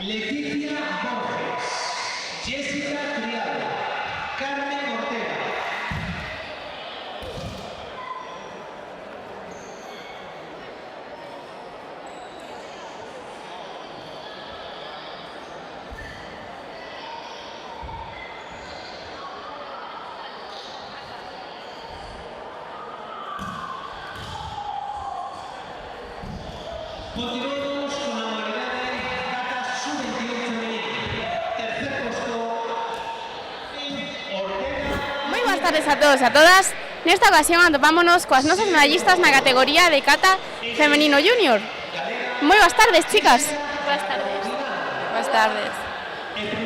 Leticia Borges, Jessica Criado, Carmen Ortega. Continuamos con la modalidad de kata sub-21 femenino. Tercer puesto, tardes a todos e a todas. Nesta ocasión atopámonos coas nosas medallistas na categoría de kata femenino junior. Moi boas tardes, chicas. Boas tardes. Boas tardes.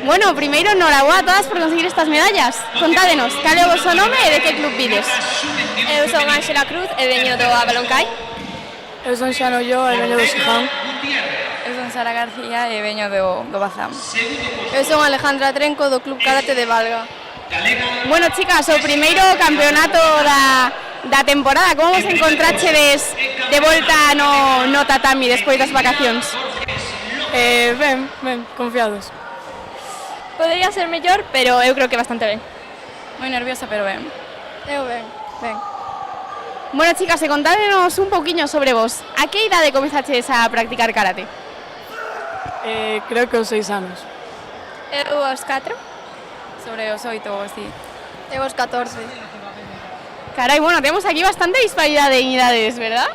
Bueno, primeiro, enhoraboa a todas por conseguir estas medallas. Contádenos, cal é o vosso nome e de que club vides? Eu son Ángela Cruz e veño do Abaloncai. Eu son Xano Yo e veño do Xiján. Eu son Sara García e veño do Bazán. Eu son Alejandra Trenco do Club Karate de Valga. Bueno, chicas, o primeiro campeonato da temporada, como vos encontrachedes de volta no tatami despois das vacacións? Ben, confiados. Podería ser mellor, pero eu creo que bastante ben. Moi nerviosa, pero ben. Eu ben. Bueno, chicas, contádenos un pouquiño sobre vos. A que idade comezachedes a practicar karate? Creo que aos 6 anos. Eu aos 4. Sobre os 8 ou así. Eu aos 14. Carai, bueno, temos aquí bastante disparidade en idades, verdad?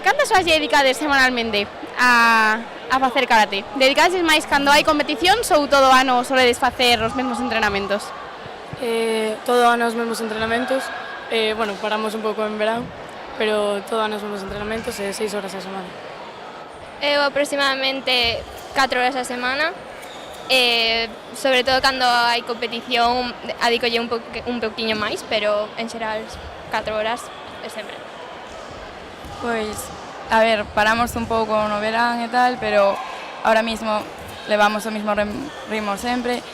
Cantas horas lle dedicades semanalmente a facer karate? Dedicades máis cando hai competicións ou todo o ano soledes facer os mesmos entrenamentos? Todo o ano os mesmos entrenamentos. Bueno, paramos un pouco en verán, pero todo o ano os mesmos entrenamentos e 6 horas a semana. Eu aproximadamente 4 horas a semana. Sobre todo cando hai competición adícolle un pouquiño máis, pero en xeral 4 horas é sempre. Pois, a ver, paramos un pouco no verán e tal, pero ahora mismo levamos o mismo ritmo sempre,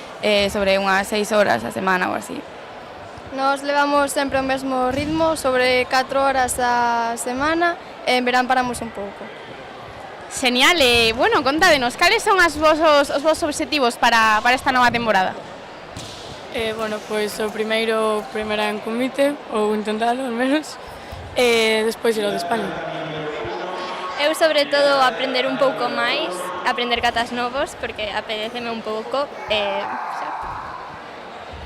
sobre unhas 6 horas a semana ou así. Nos levamos sempre o mesmo ritmo, sobre 4 horas a semana, e en verán paramos un pouco. Genial, bueno, contádenos, cales son os vosos obxectivos para esta nova temporada? Bueno, pois o primeiro en comité, ou intentalo al menos, e despois ir ao de España. Eu sobre todo aprender un pouco máis, aprender katas novos, porque apeteceme un pouco,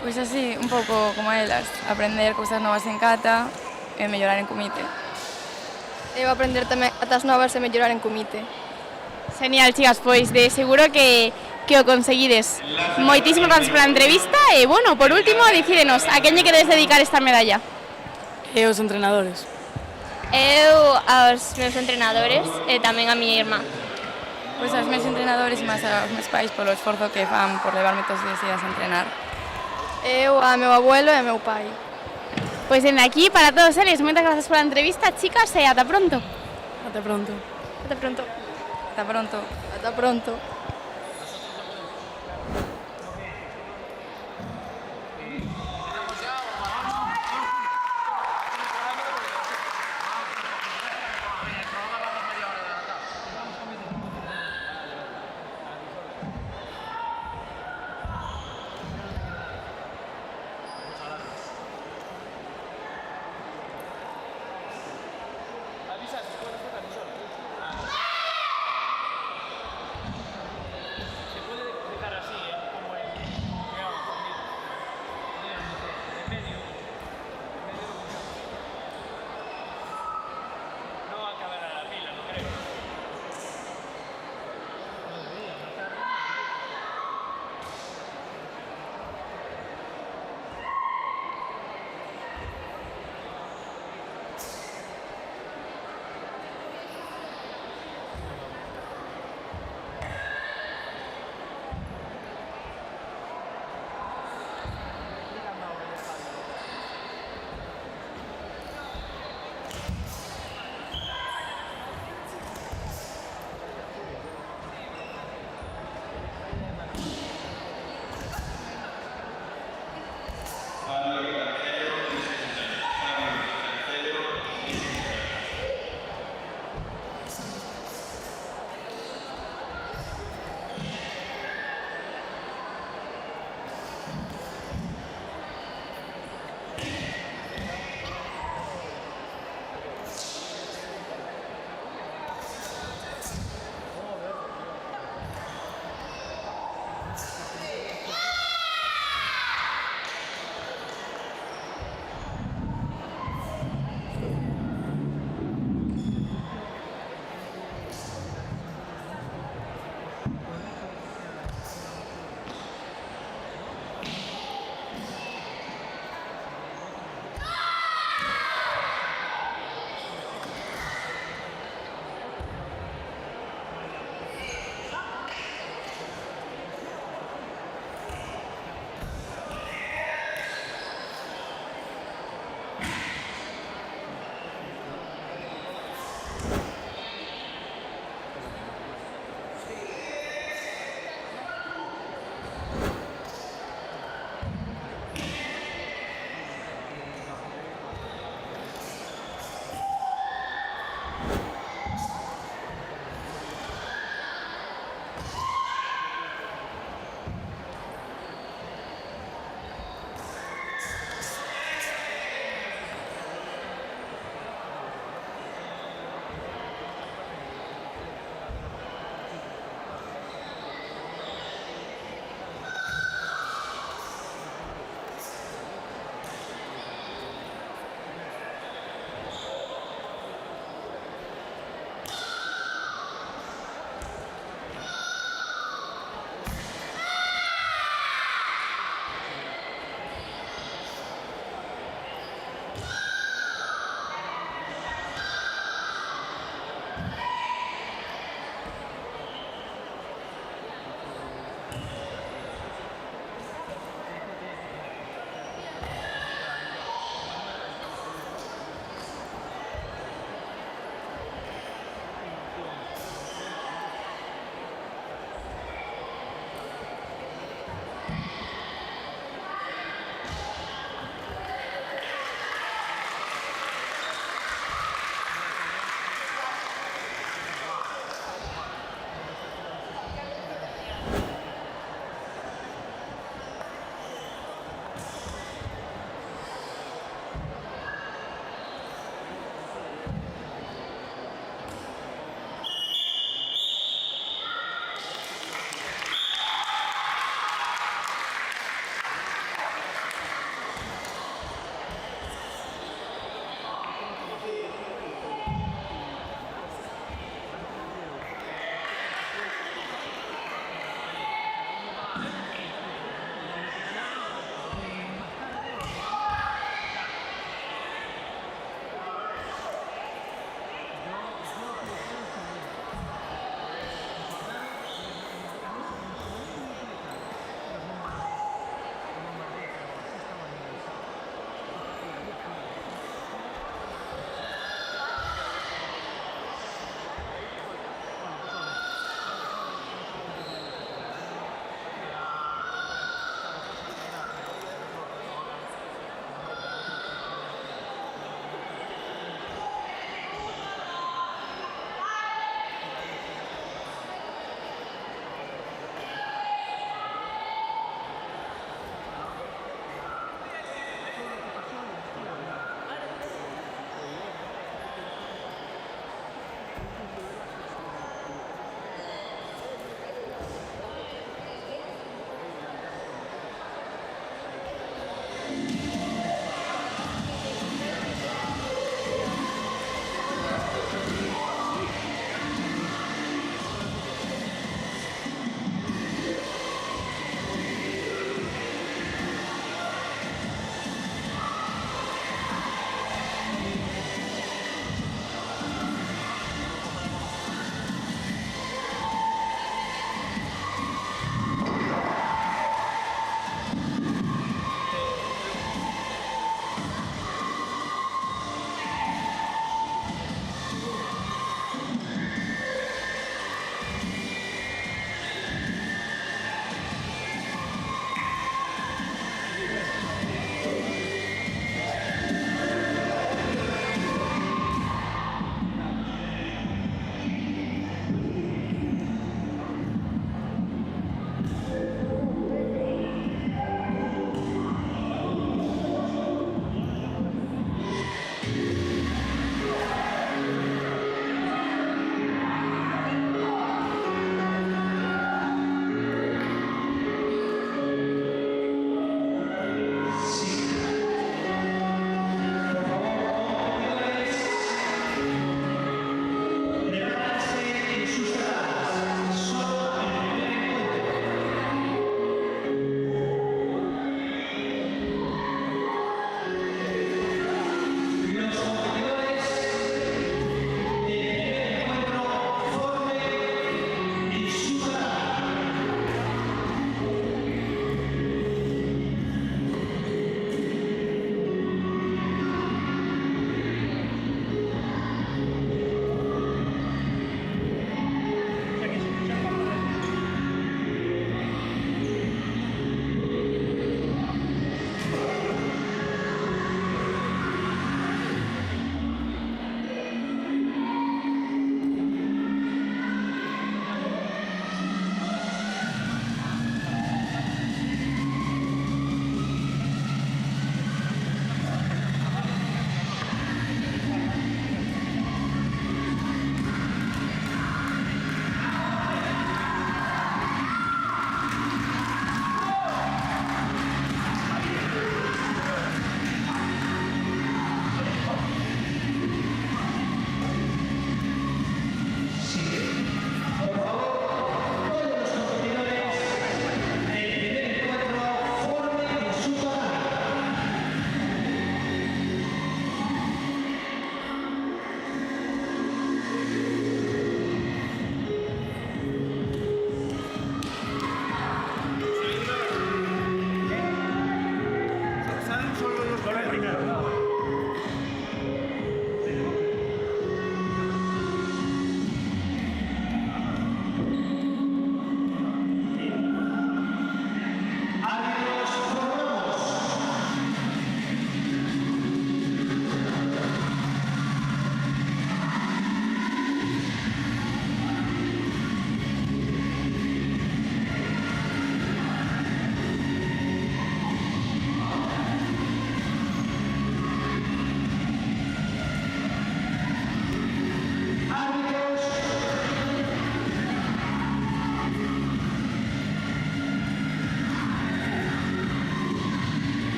Pois así, un pouco como elas, aprender cousas novas en kata e mellorar en kumite. Eu aprender tamén katas novas e mellorar en kumite. Genial, chicas, pois de seguro que o conseguides. Moitísimas gracias pola entrevista e, bueno, por último, dicídenos, a quen lle queredes dedicar esta medalla? E os entrenadores. Eu aos meus entrenadores e tamén a miña irmá. Pois aos meus entrenadores e máis aos meus pais polo esforzo que fan por levarme todos os días a entrenar. Eu a meu abuelo e a meu pai. Pois dende aquí, para todos eles, moitas gracias pola entrevista, chicas, e ata pronto. Ata pronto. Ata pronto. Ata pronto. Ata pronto.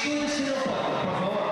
Sitúense en el podio, por favor.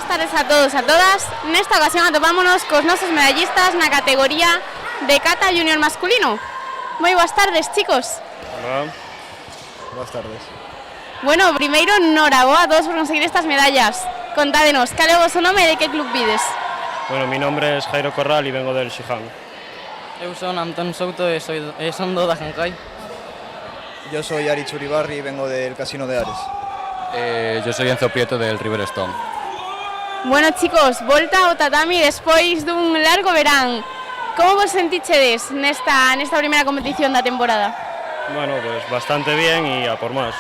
tardes a todos e a todas. Nesta ocasión atopámonos cos nosos medallistas na categoría de kata junior masculino. Moi boas tardes, chicos. Hola. Boas tardes. Bueno, primeiro, noraboa a todos por conseguir estas medallas. Contádenos, cal é o vosso nome e de que club vides? Bueno, mi nombre es Jairo Corral y vengo del Shihan. Eu son Antón Souto e son do Dajancay. Yo soy Ari Churibarri y vengo del Casino de Ares. Yo soy Enzo Prieto del River Stone. Bueno, chicos, volta ao tatami despois dun largo verán. Como vos sentichedes nesta primeira competición da temporada? Bueno, pues bastante bien y a por más.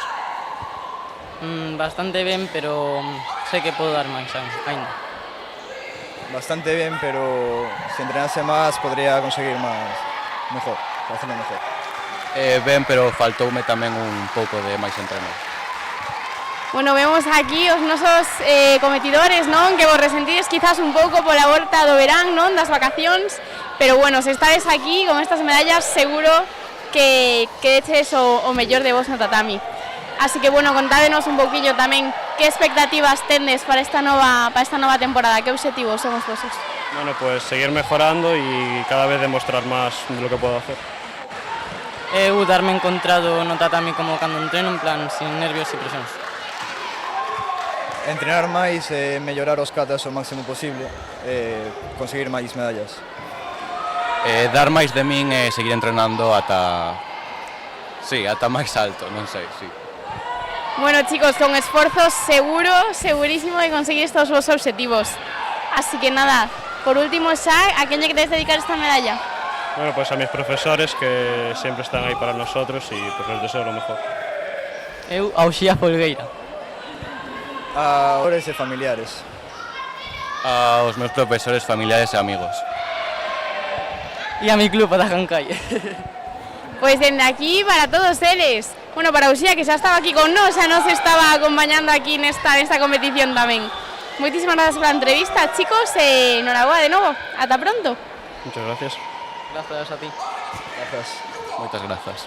Bastante bien, pero sé que puedo dar máis ainda. Bastante bien, pero si entrenase más podría conseguir más, mejor, hacerlo mejor. Ben, pero faltoume tamén un pouco de máis entreno. Bueno, vemos aquí os nosos competidores, non? Que vos resentides quizás un pouco pola volta do verán, non? Das vacacións, pero bueno, se estades aquí con estas medallas seguro que eches o mellor de vos no tatami. Así que bueno, contádenos un poquillo tamén que expectativas tendes para esta nova temporada, que obxectivos son os vosos? Bueno, pues seguir mejorando y cada vez demostrar más de lo que puedo hacer. Eu darme encontrado no tatami como cando entreno, en plan, sin nervios e presións. Entrenar máis, mellorar os katas o máximo posible, conseguir máis medallas. Dar máis de min e seguir entrenando ata máis alto, non sei, sí. Bueno, chicos, con esforzos segurísimo de conseguir estos vos objetivos. Así que nada, por último, xa, ¿a quién le queréis dedicar esta medalla? Bueno, pues a mis profesores que siempre están ahí para nosotros y pues les deseo lo mejor. Eu ao Xía Folgueira. A profesores e familiares. Aos meus profesores, familiares e amigos. E a mi club, a Dajancay. Pois dende aquí para todos eles. Bueno, para Uxía, que xa estaba aquí con nós, xa nos estaba acompañando aquí nesta competición tamén. Moitísimas gracias pola entrevista, chicos, e noraboa de novo. Ata pronto. Muchas gracias. Gracias a ti. Gracias. Moitas grazas.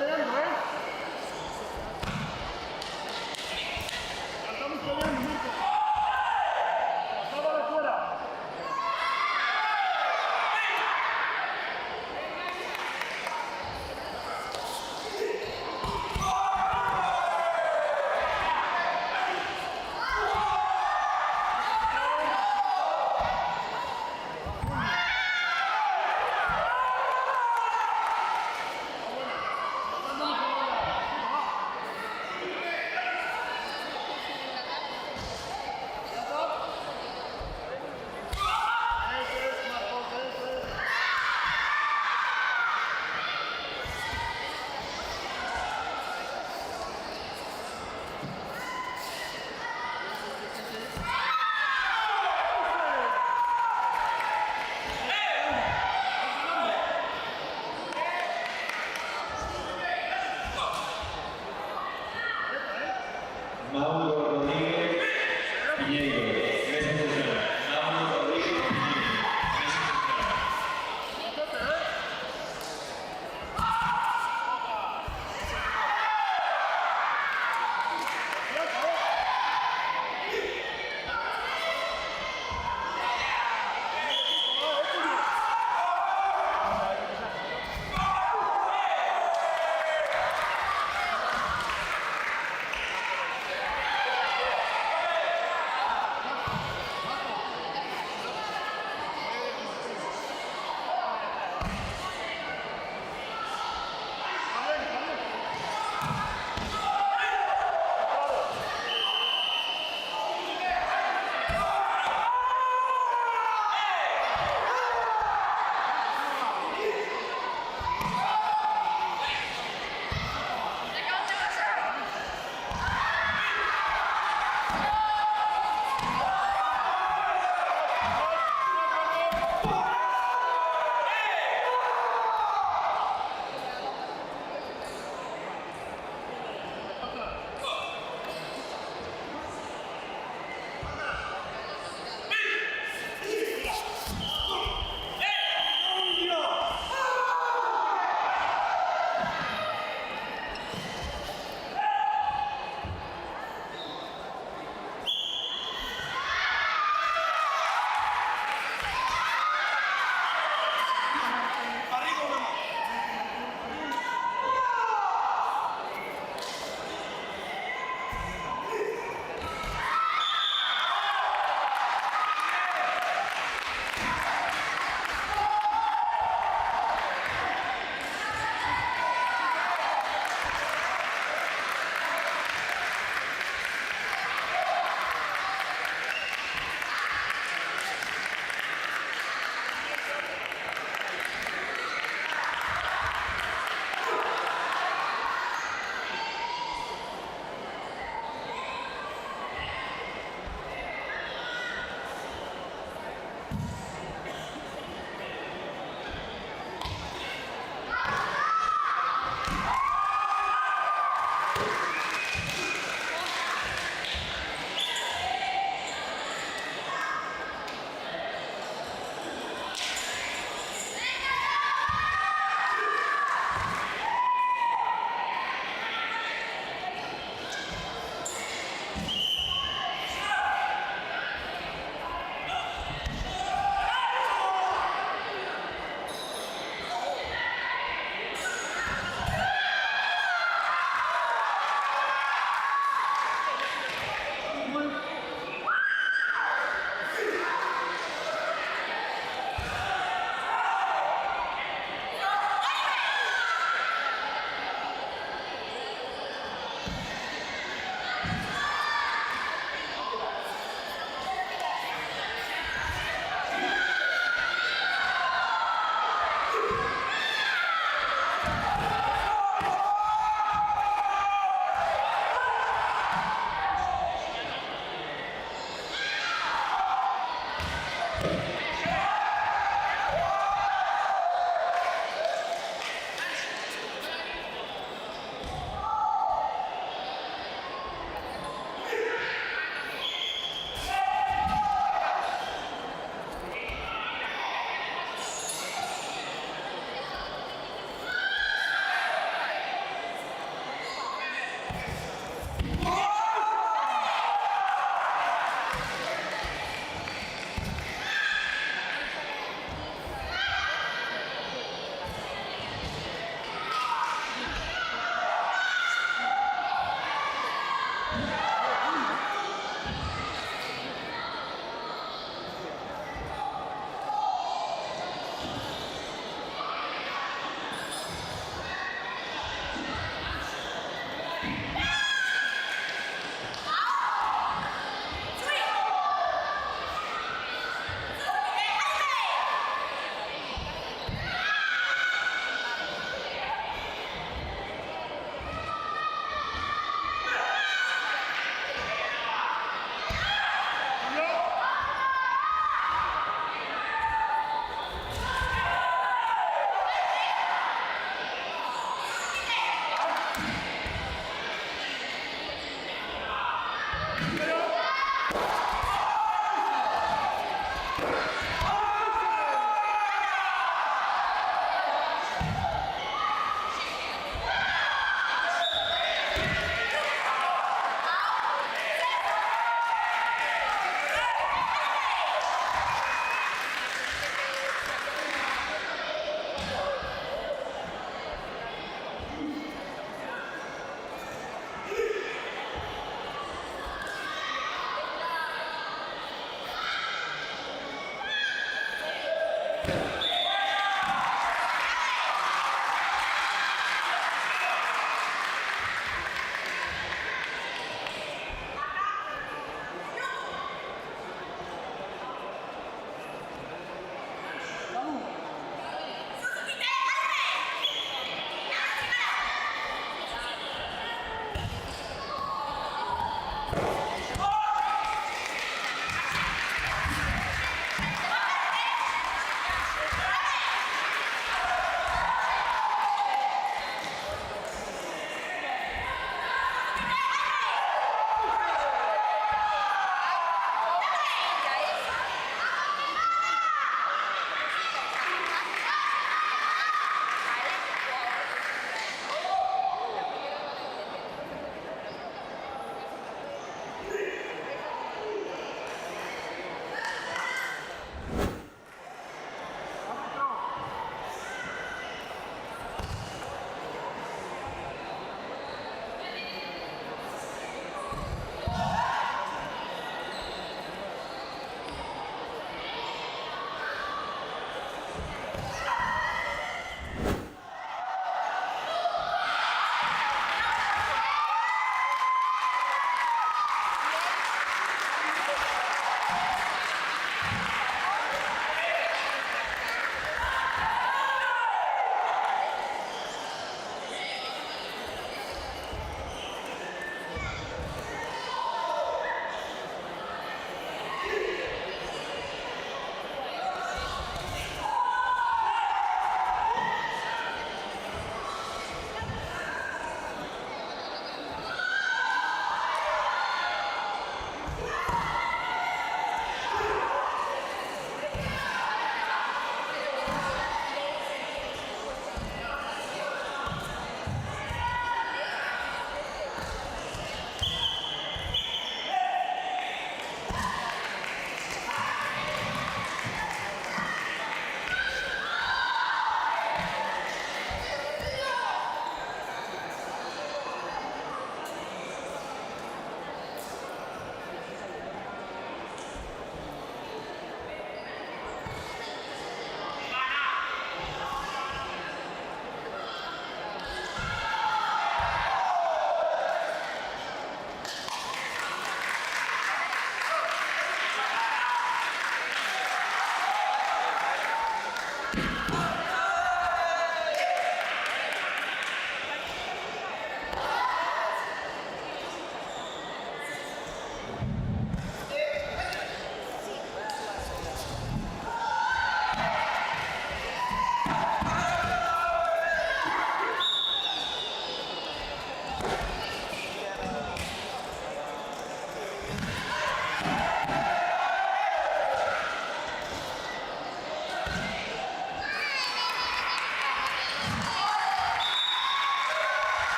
peleando, ¿eh? Estamos peleando, Mirko. Acaba de fuera. Mauro Rodríguez Piñeiro, mesa central. Mauro Rodríguez Piñeiro, mesa central.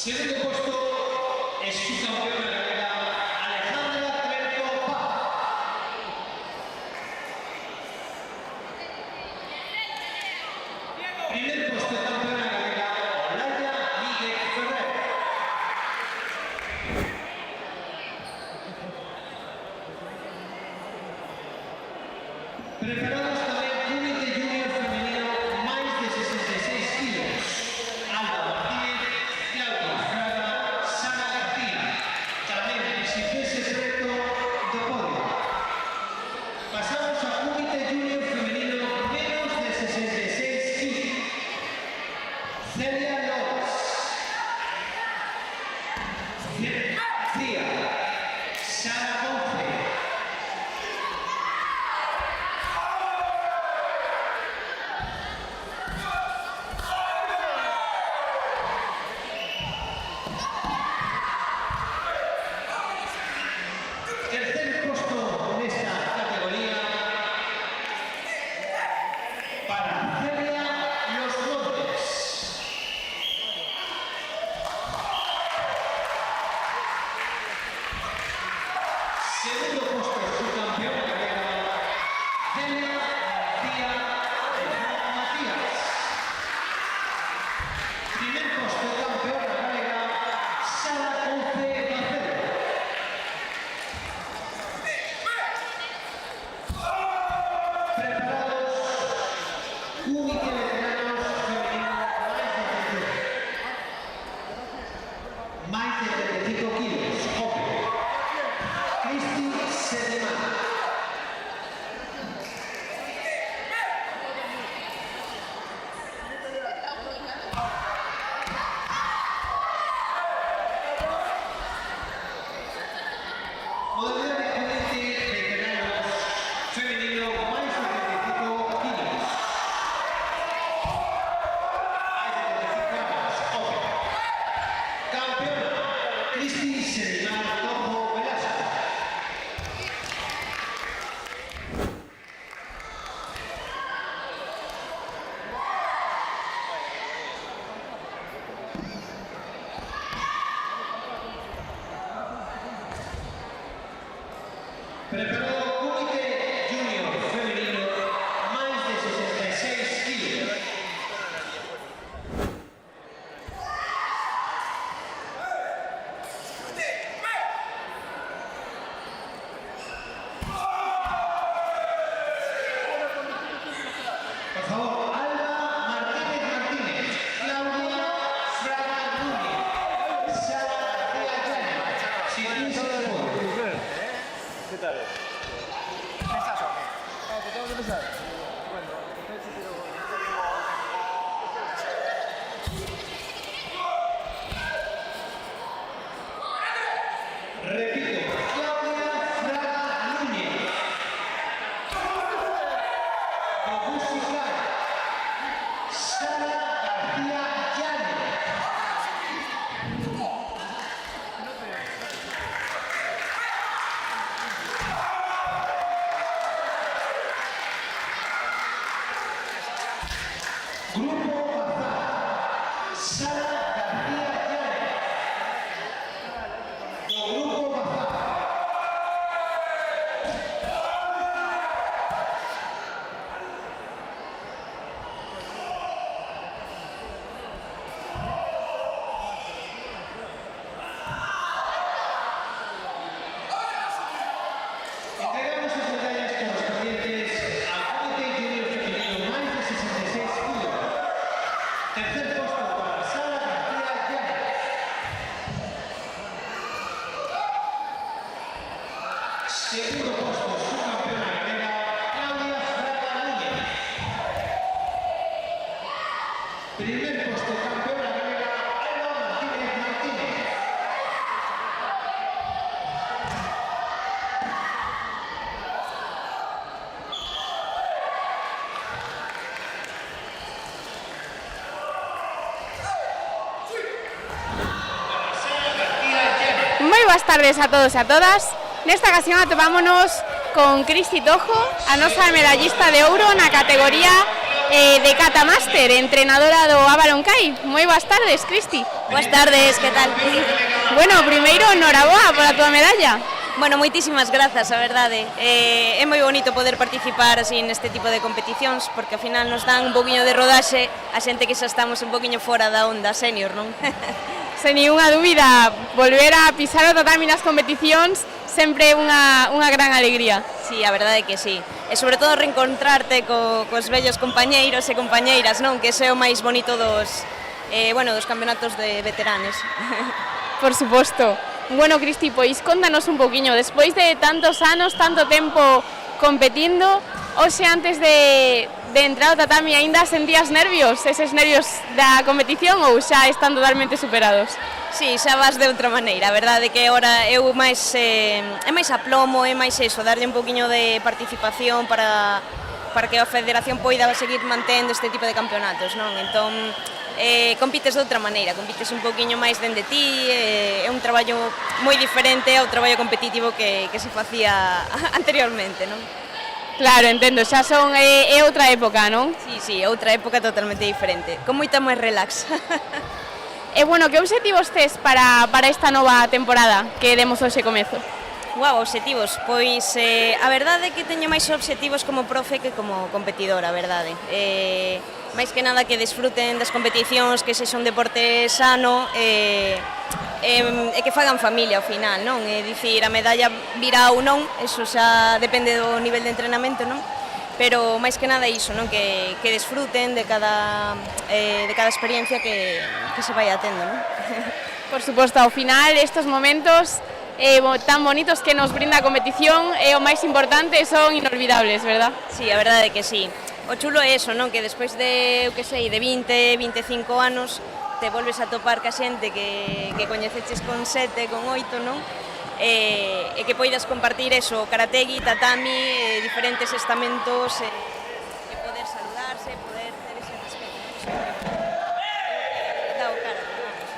Segundo puesto es su campeona galega, Alejandra Trento Paz. Primer puesto de campeona galega, Olaya Miguel Ferrer. Preparados tamén Cúbite Junior femenino, máis de 66 kilos. Alba Martínez, Claudia Fraga, Sara García. Boas tardes a todos e a todas. Nesta ocasión atopámonos con Cristi Tojo, a nosa medallista de ouro na categoría de Kata Master, entrenadora do Avalon Kai. Moi boas tardes, Cristi. Boas tardes, que tal? Bueno, primeiro, enhoraboa pola tua medalla. Bueno, moitísimas grazas, a verdade. É moi bonito poder participar así neste tipo de competicións, porque ao final nos dan un poquinho de rodaxe a xente que xa estamos un poquinho fora da onda senior, non? Sen ninguna dúbida, volver a pisar o tatami nas competicións sempre é unha gran alegría. Sí, a verdade é que sí. E sobre todo reencontrarte cos vellos compañeiros e compañeiras, non? Que ese é o máis bonito dos campeonatos de veteranes. Por suposto. Bueno, Cristi, pois contanos un poquinho, despois de tantos anos, tanto tempo competindo, hoxe antes de entrar ao tatami aínda sentías nervios, eses nervios da competición, ou xa están totalmente superados? Sí, xa vas de outra maneira, a verdade que agora eu máis é máis aplomo, é máis eso, darlle un poquinho de participación para que a federación poida seguir mantendo este tipo de campeonatos, non? Entón, compites de outra maneira, compites un poquinho máis dende ti, é un traballo moi diferente ao traballo competitivo que se facía anteriormente, non? Claro, entendo, xa é outra época, non? Sí, outra época totalmente diferente, con moita máis relax. E bueno, que obxectivos tes para esta nova temporada que demos hoxe comezo? Guau, obxectivos, pois a verdade é que teño máis obxectivos como profe que como competidora, a verdade. máis que nada que desfruten das competicións, que sexa un deporte sano e que fagan familia ao final, non? É dicir, a medalla virá ou non, eso xa depende do nivel de entrenamento, non? Pero máis que nada iso, non? Que desfruten de cada experiencia que se vai atendo, non? Por suposto, ao final estes momentos tan bonitos que nos brinda a competición é o máis importante, son inolvidables, verdad? Sí, a verdade é que sí. O chulo é eso, non? Que despois de, que sei, de 20, 25 anos te volves a topar ca xente que coñeceches con 7, con 8, non? E que poidas compartir eso, karategi, tatami, diferentes estamentos, e poder saludarse, poder ter ese respeto. Dá o cara, vamos.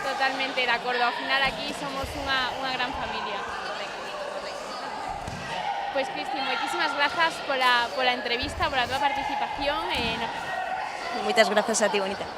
Totalmente de acordo, ao final aquí somos unha gran familia. Pois Cristi, moitísimas grazas pola entrevista, pola tua participación. Moitas grazas a ti, bonita.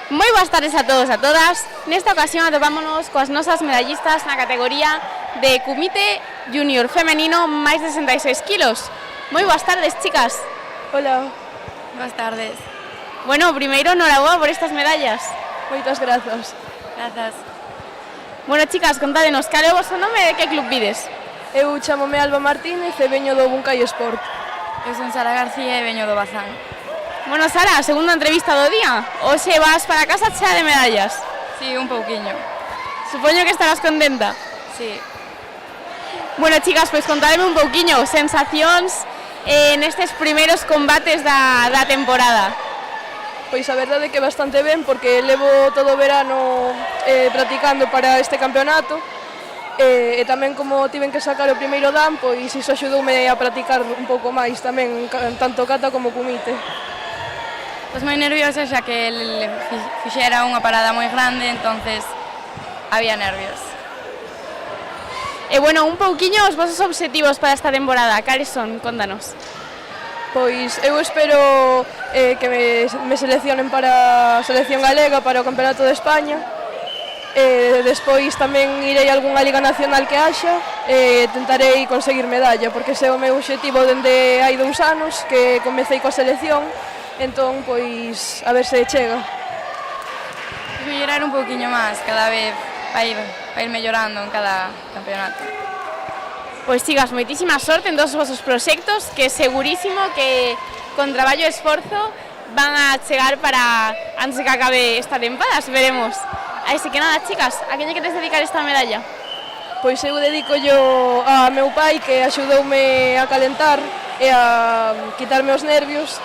Moi boas tardes a todos e a todas. Nesta ocasión atopámonos coas nosas medallistas na categoría de Kumite Junior femenino máis de 66 kilos. Moi boas tardes, chicas. Hola. Boas tardes. Bueno, primeiro, noraboa por estas medallas. Moitas grazas. Grazas. Bueno, chicas, contádenos, cal é o vosso nome e de que club vides? Eu chamome Alba Martínez e veño do Buncai Sport. Eu son Sara García e veño do Bazán. Bueno, Sara, segunda entrevista do día. Hoxe vas para casa chea de medallas. Sí, un pouquiño. Supoño que estarás contenta. Sí. Bueno, chicas, pois contádeme un pouquiño, sensacións nestes primeiros combates da temporada. Pois a verdade é que bastante ben, porque levo todo o verano practicando para este campeonato, e tamén como tiven que sacar o primeiro dan, pois iso axudoume a practicar un pouco máis tamén, tanto kata como kumite. Pois moi nerviosa, xa que fixera unha parada moi grande, entonces había nervios. E bueno, un pouquiño os vosos obxectivos para esta temporada, cales son? Contanos. Pois eu espero que me seleccionen para a selección galega, para o Campeonato de España. Despois tamén irei a algunha liga nacional que haxa e tentarei conseguir medalla, porque ese é o meu obxectivo dende hai 2 anos que comecei coa selección, entón, pois, a ver se chega. Mellorar un pouquiño máis cada vez, para ir mellorando en cada campeonato. Pois chicas, moitísima sorte en todos os vosos proxectos, que segurísimo que con traballo e esforzo van a chegar para antes de que acabe esta tempada, veremos. Así que nada, chicas, a que lle queres dedicar esta medalla? Pois eu dedico yo a meu pai, que axudoume a calentar e a quitarme os nervios,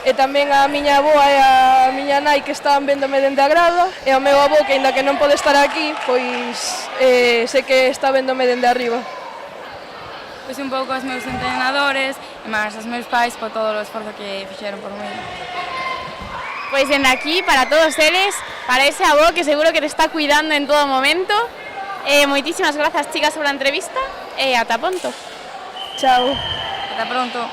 e tamén a miña avoa e a miña nai, que están vendome dende a grada, e ao meu avó, que aínda que non pode estar aquí, pois sei que está vendome dende arriba. Pois un pouco aos meus entrenadores e máis aos meus pais por todo o esforzo que fixeron por mí. Pois dende aquí, para todos eles, para ese avó que seguro que te está cuidando en todo momento, moitísimas grazas, chicas, por a entrevista e ata pronto. Chao. Ata pronto.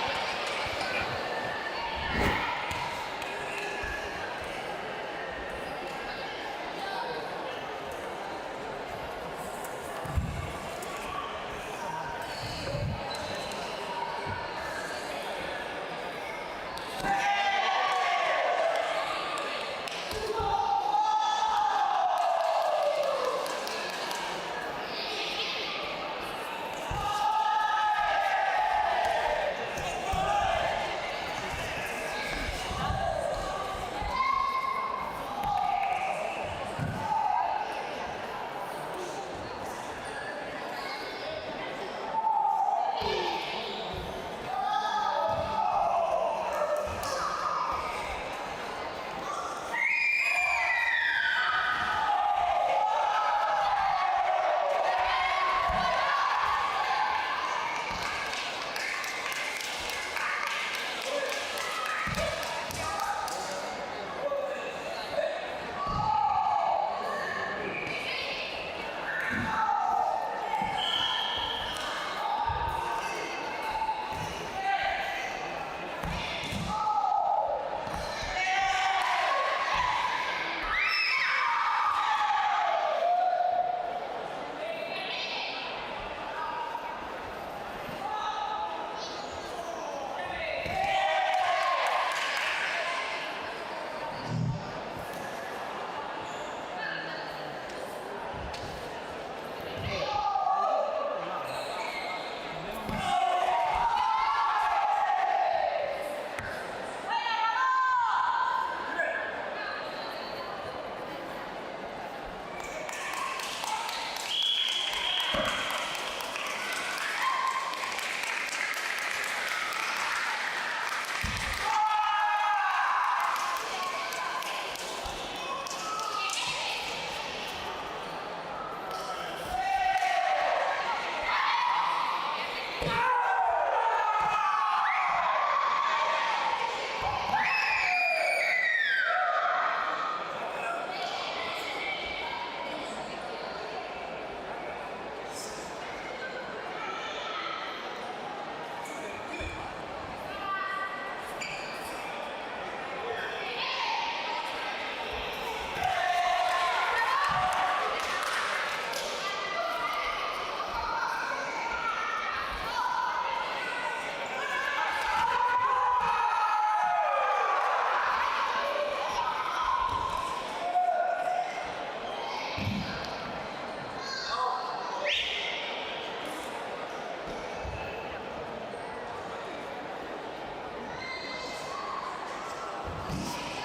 Gracias.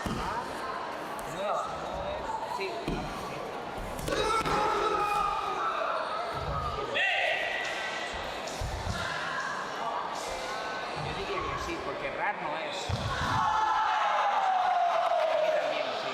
Sí. Yo diría que sí, porque RAR no es. A mí también, sí.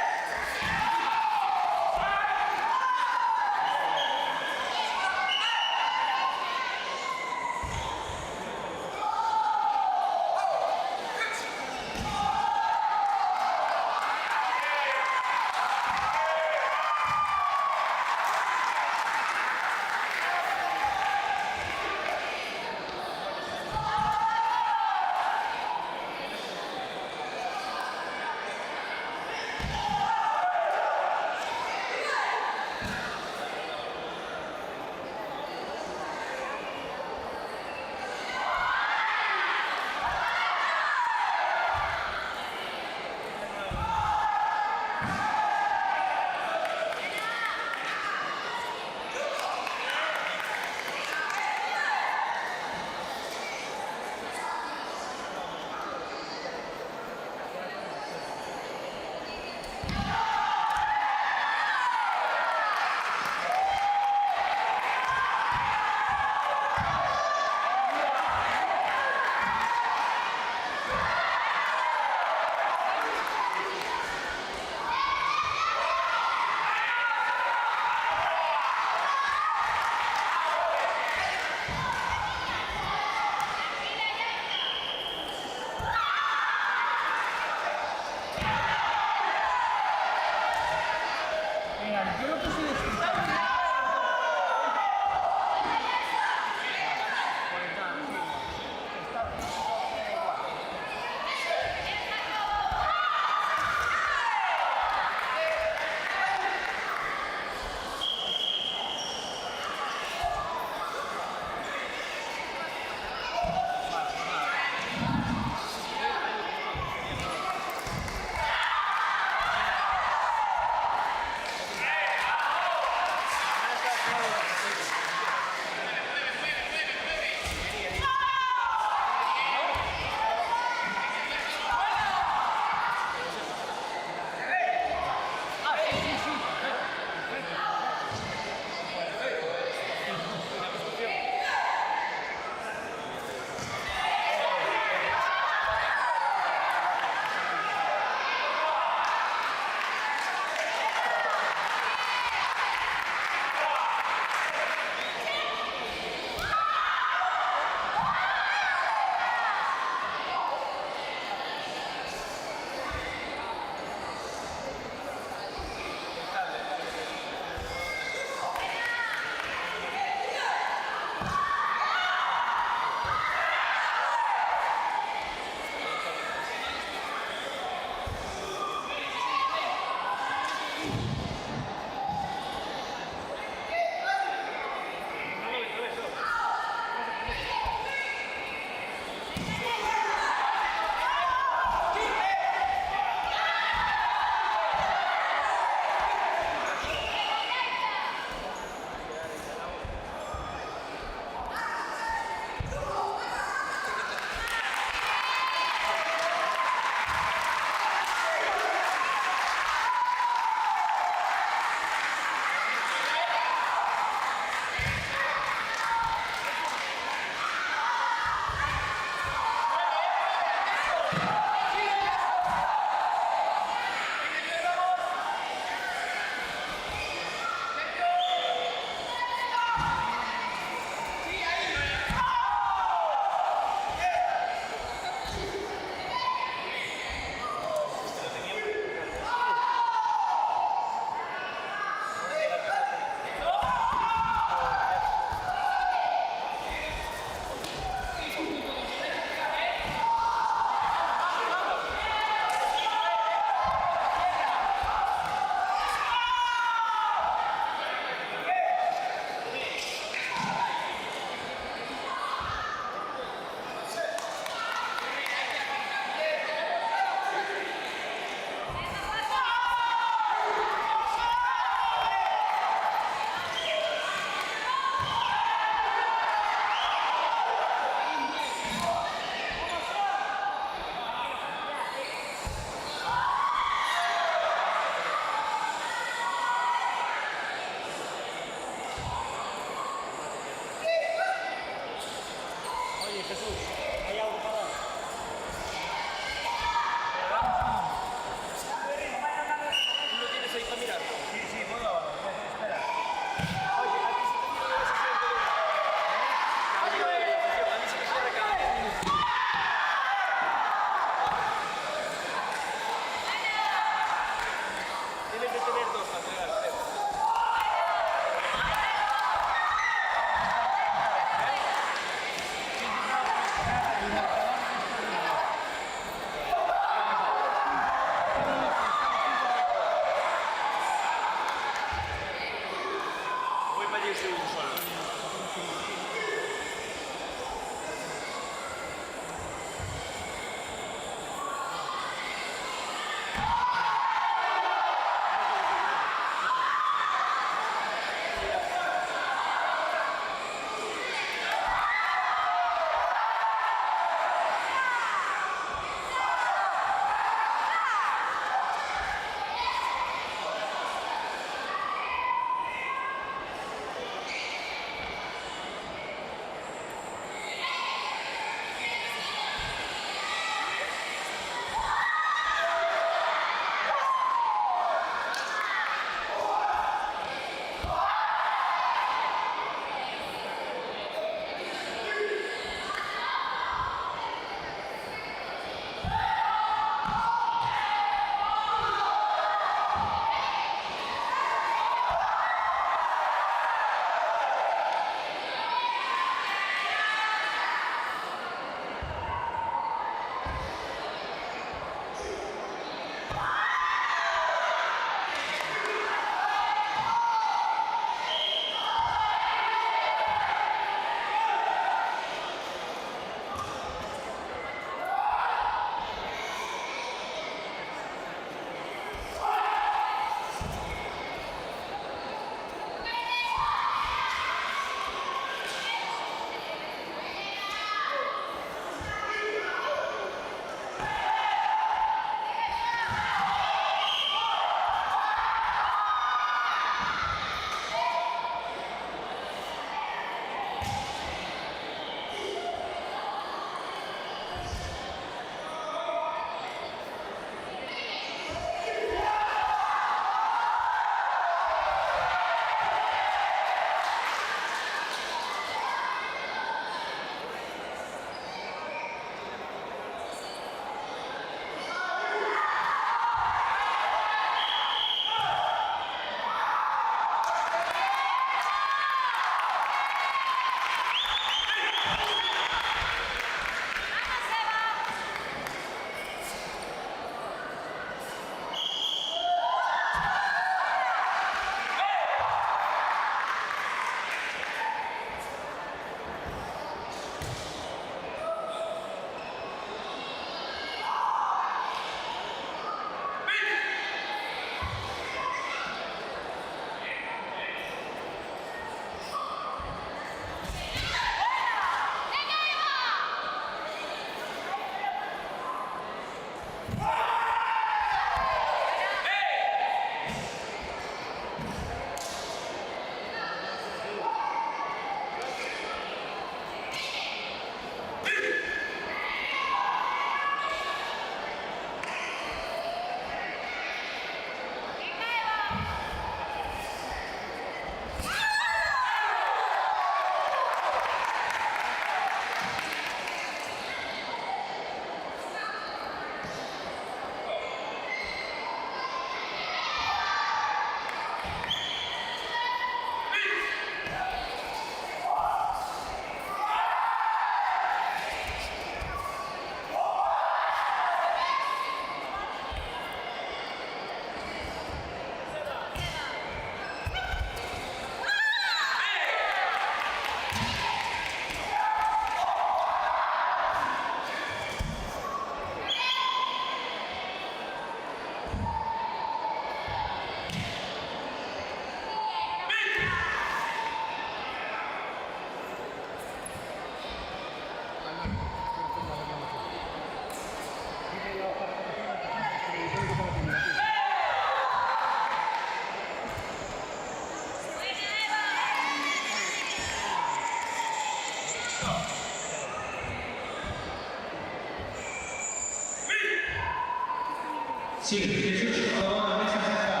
Sí, Jesús, por favor, a la mesa central.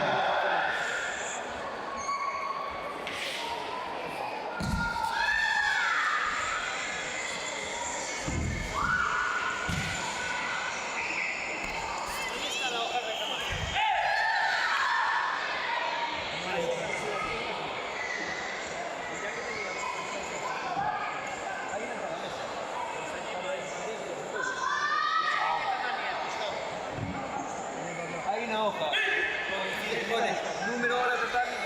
Hay una hoja. Pones número hora total.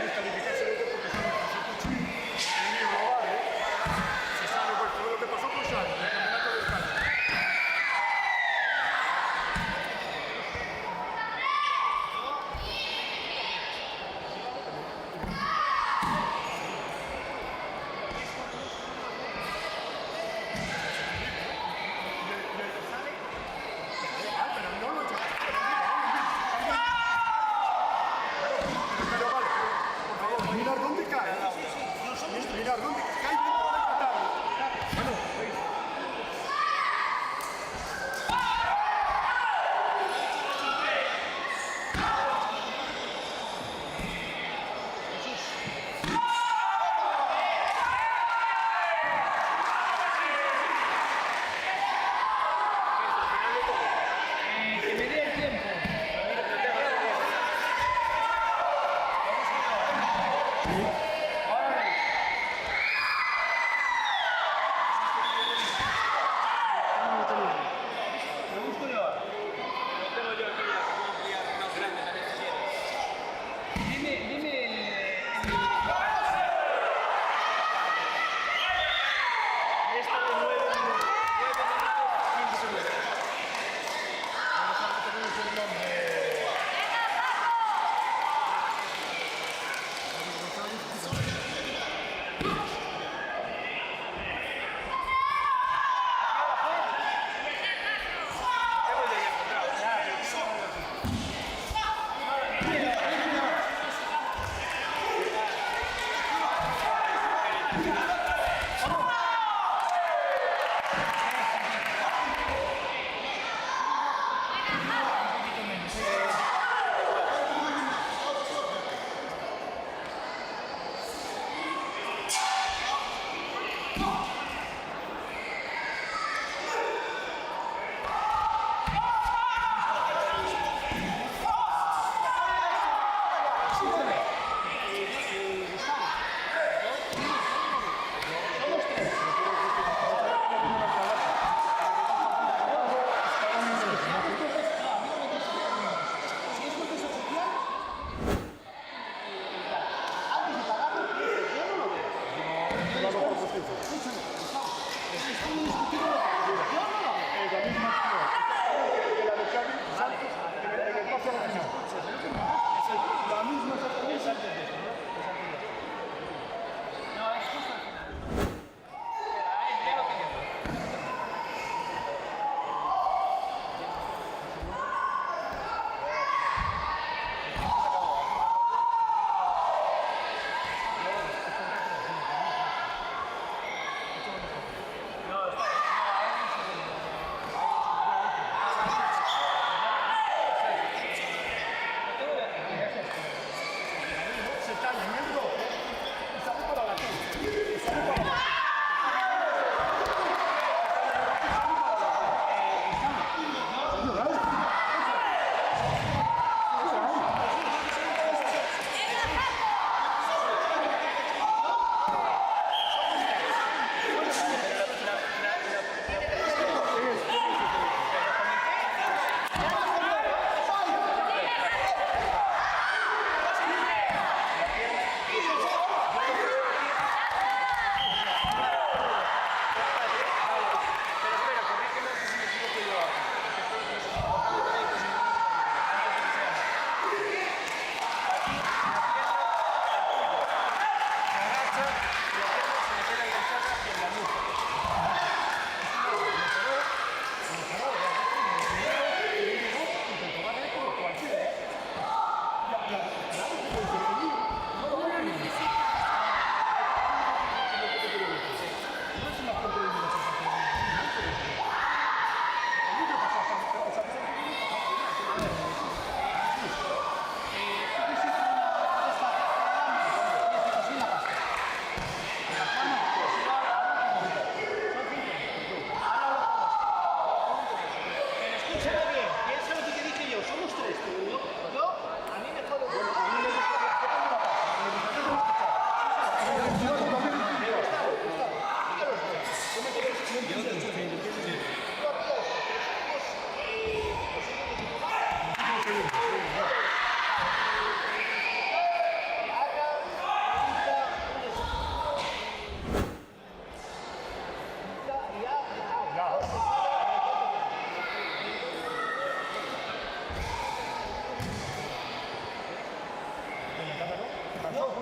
descalificarse de porque son el libro, ¿vale? Se sabe pues, todo lo que pasó con Xavi, en el campeonato de España. Mirar dónde cae. Mirar dónde cae dentro del patado. Bueno, Que me dé el tiempo.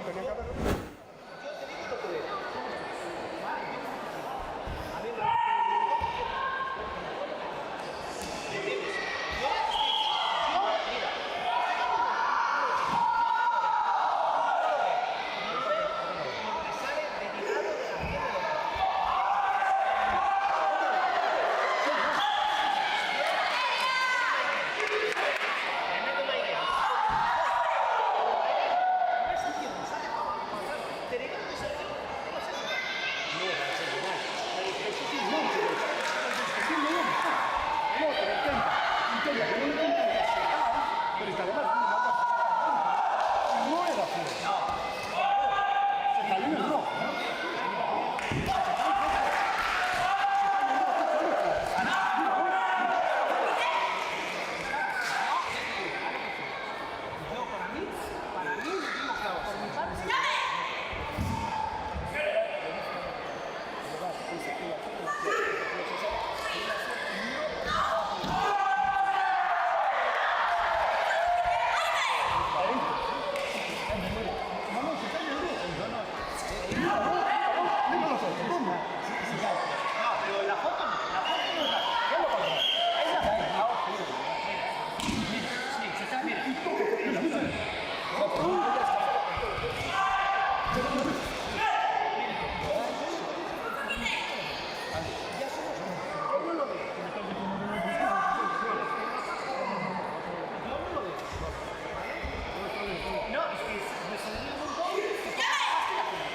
tenía que haber...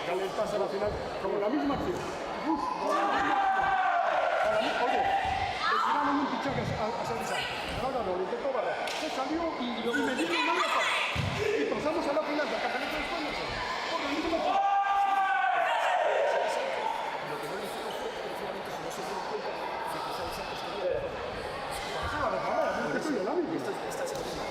Calentarse a la final con la misma acción. Oye, le tiraron un pichaje a Servizal. No, lo intentó barrar. Se salió y me dio una mano. Y pasamos a la final del campeonato de España. Por la misma acción. Lo que no le hicimos fue, precisamente, si no se dio cuenta, de que Servizal que se dio. Eso va a reclamar, es que soy el árbitro. Esta es la misma.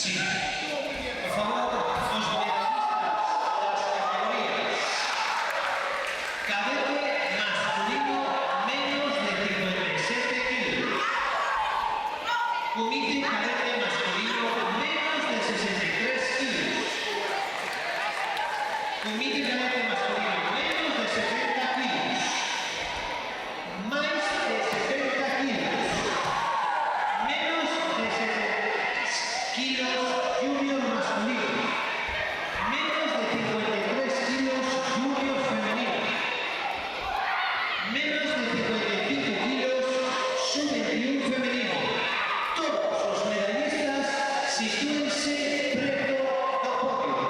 Sí. Por favor, os medallistas de las categorías cadete masculino menos de 57 kilos. Comité cadete masculino menos de 63 kilos. Comité cadete masculino menos de 70 kilos. Más de 70 kilos. Menos de 70 kilos junior masculino. Menos de 53 kilos junior femenino. Menos de 55 kilos sub-21 femenino. Todos os medallistas sitúense preto do podio.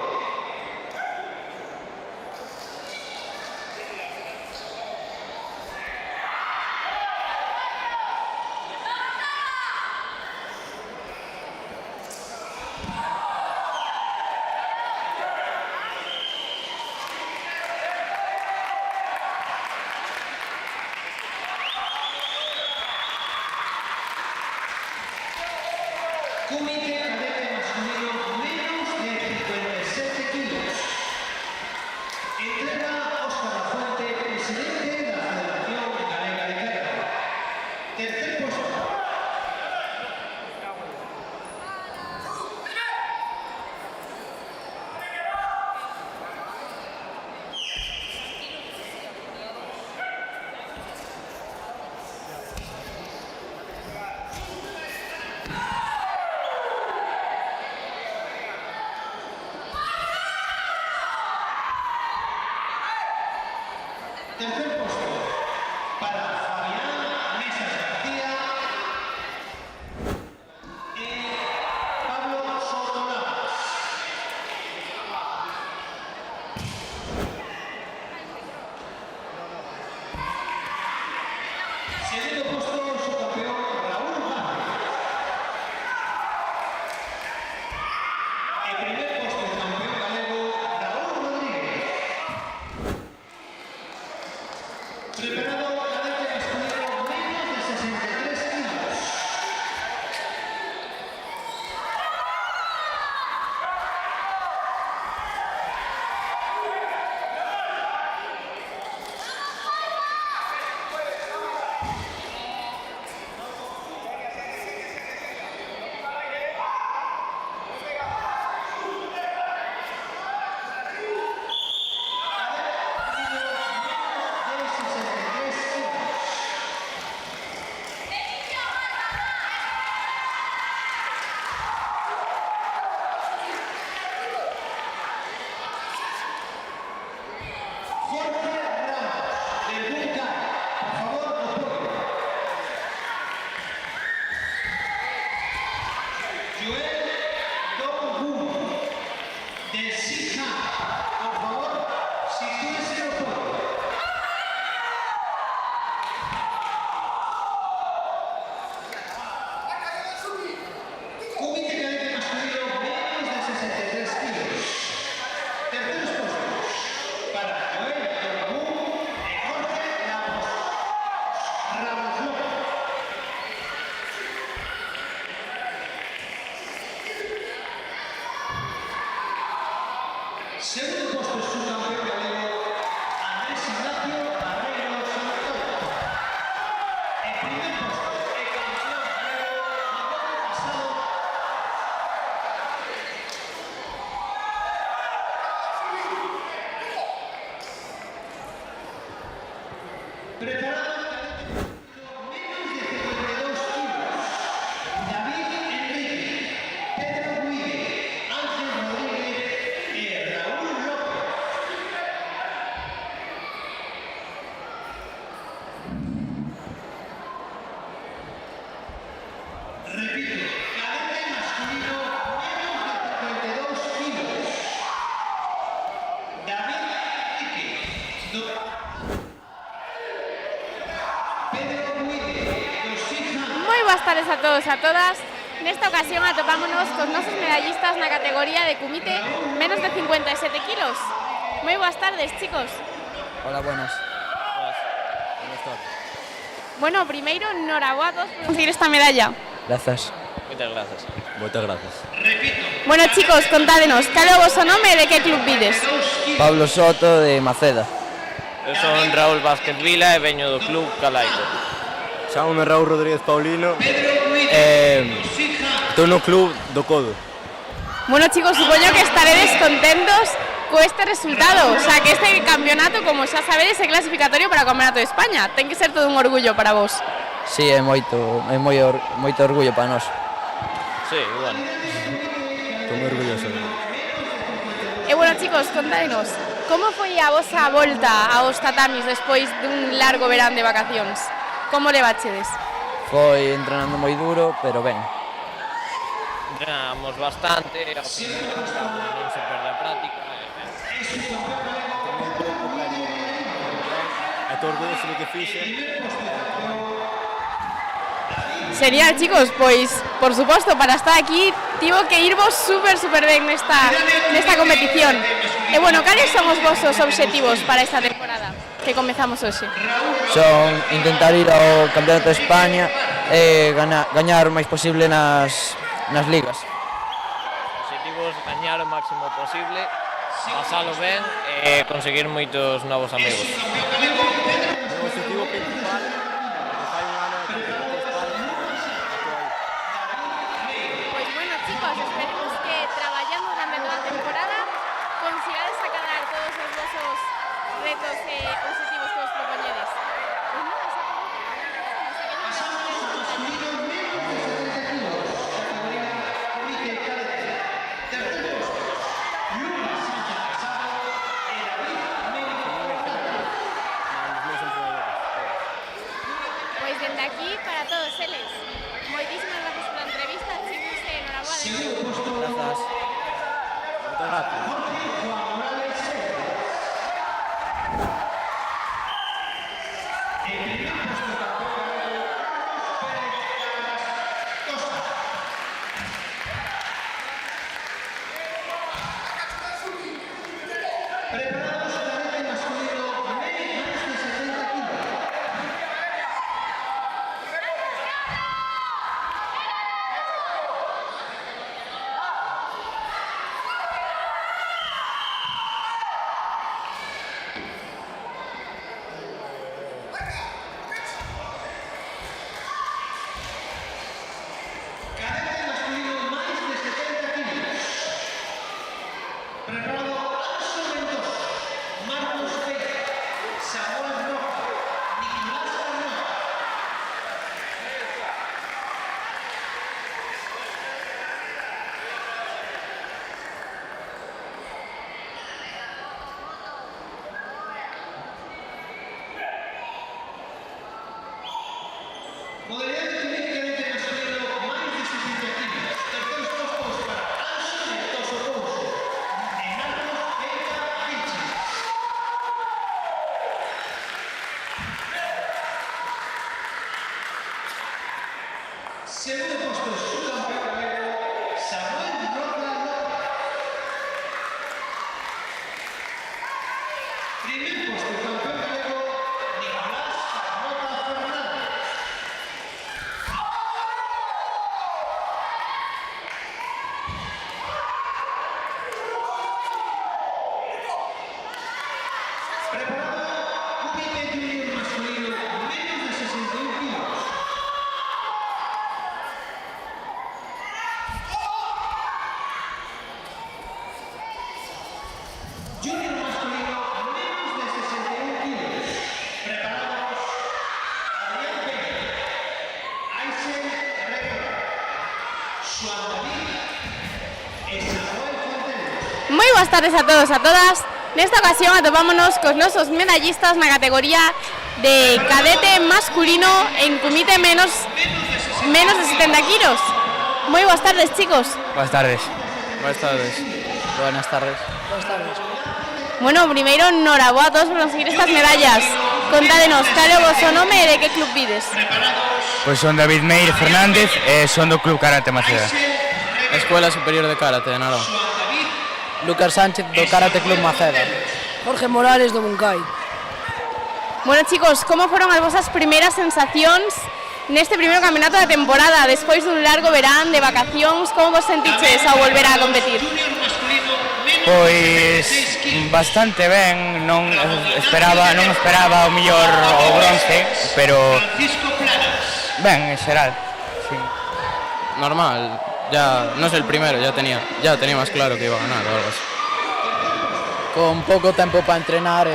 Comité cadete masculino menos de 57 kilos. Entrega Óscar Lafuente, presidente de la Federación Galega de Kayak. Tercer puesto. Tercer puesto para Fabián Mesas García y Pablo Sotolavas. Segundo puesto, su campeón Raúl Vázquez. El primer puesto, el campeón galego Raúl Rodríguez. Preparado cadete masculino menos de 63 kilos. Jorge Ramos, del Bunca, por favor, al podio. Joel Dongu, del Sija, por favor, sitúese al podio. Comité cadete masculino menos de 63 kilos. Terceros puestos para Joel Dongu y Jorge Ramos. Segundo puesto es su campeón galego Andrés Ignacio Barreiro Santoyo. El primer puesto el campeón galego Manuel Casado. Preparado menos de 52 kilos. David Enrique, Pedro Guide, Ángel Rodríguez y Raúl López. Repito, cadete masculino menos de 52 kilos. David Enrique, Pedro Guide, Moi boas tardes a todos e a todas. Nesta ocasión atopámonos cos nosos medallistas na categoría de Kumite menos de 57 kilos. Moi boas tardes, chicos. Hola, buenas. Buenas tardes. Bueno, primeiro, noraboa a todos por conseguir esta medalla. Gracias. Muchas gracias. Moitas gracias. Bueno, chicos, contádenos, cal é o vosso nome e de que club vides? Pablo Soto, de Maceda. Eu son Raúl Vázquez Vila e veño do club Calaico. Chámome Raúl Rodríguez Paulino. Estou no club do Codo. Bueno, chicos, supoño que estaredes contentos con este resultado, o sea, que este campeonato, como xa sabedes, é clasificatorio para o Campeonato de España. Ten que ser todo un orgullo para vos. Sí, é moito orgullo para nós. Sí, igual. Estou moi orgulloso. E bueno, chicos, contádenos, como foi a vosa volta aos tatamis despois dun largo verán de vacacións? Como levachedes? Foi entrenando moi duro, pero ben. Entrenamos bastante, ao principio non se perde a práctica. Estou orgulloso do que fixe. Genial, chicos, pois, por suposto, para estar aquí tivo que irvos super ben nesta competición. E bueno, cales son os vosos obxectivos para esta temporada que comezamos hoxe? Son intentar ir ao Campeonato de España e gañar o máis posible nas ligas. Obxectivos, gañar o máximo posible, pasalo ben e conseguir moitos novos amigos. O objetivo principal é fai un ano de Campeonato de España. Pois bueno, chicos, esperemos que traballando durante toda a temporada consigades acadar todos os vosos retos e objetivos que vos propoñedes. Pois nada, xa Pois dende aquí, para todos eles, moitísimas gracias pola entrevista, chicos, e enhorabuena. Grazas. Moitas gracias. Segundo posto, subcampeón galego, Samuel Roca López. Primer posto, campeón galego, Nicolás Rota Fernández. Preparado, un junior masculino, menos de 61 kilos. Junior masculino, menos de 61 kilos. Preparados, Adrián Pérez, Aysen Herrera, Juan David e Samuel Fonteles. Moi boas tardes a todos e a todas. Nesta ocasión atopámonos cos nosos medallistas na categoría de cadete masculino en comité menos de 70 kilos. Moi boas tardes, chicos. Buenas tardes. Buenas tardes. Buenas tardes. Buenas tardes. Bueno, primeiro, noraboa a todos por conseguir estas medallas. Contádenos, cal é o vosso nome e de que club vides? Pois son David Meir Fernández e son do Club Karate Maceda. Escuela Superior de Karate de Narón. Lucas Sánchez do Karate Club Maceda. Jorge Morales do Muncai. Bueno, chicos, como foron as vosas primeiras sensacións neste primeiro campeonato da temporada, despois dun largo verán de vacacións, como vos sentiches ao volver a competir? Pois bastante ben, non esperaba o mellor o bronce, pero ben, en xeral, sí. Normal, ya no es el primero, ya tenía más claro que iba a ganar o algo así. Con pouco tempo para entrenar,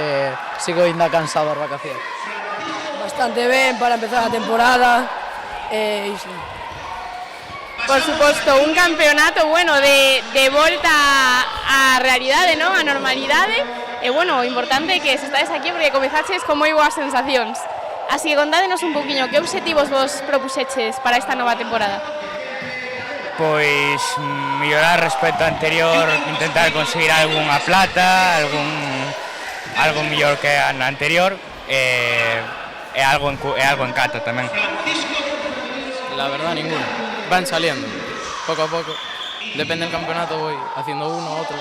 sigo ainda cansado das vacacións. Bastante ben para empezar a temporada, iso. Por suposto, un campeonato, bueno, de volta á realidade, non? A normalidade. E, bueno, o importante é que se estades aquí porque comezaches con moi boas sensacións. Así que contádenos un poquinho, que obxectivos vos propuxeches para esta nova temporada? Pois mellorar respecto ao anterior, intentar conseguir algunha plata, algo mellor que a na anterior, e algo en kata tamén. La verdad, ninguno. Van saliendo, poco a poco. Depende del campeonato, voy haciendo uno, otro,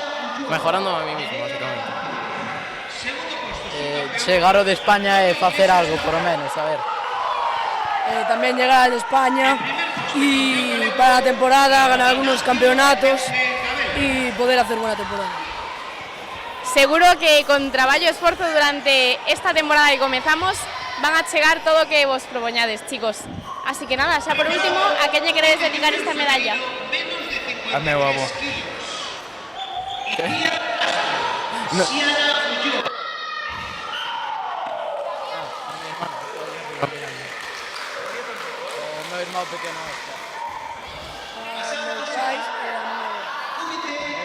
mejorando a mí mismo, básicamente. Chegar ao de España e facer algo, por lo menos, a ver. Tamén llegar a España y para la temporada ganar algunos campeonatos y poder hacer buena temporada. Seguro que con traballo e esforzo durante esta temporada que comezamos van a chegar todo o que vos propoñades, chicos. Así que nada, xa por último, a quen lle queredes dedicar esta medalla? A meu avó. No. O meu irmão pequeno está.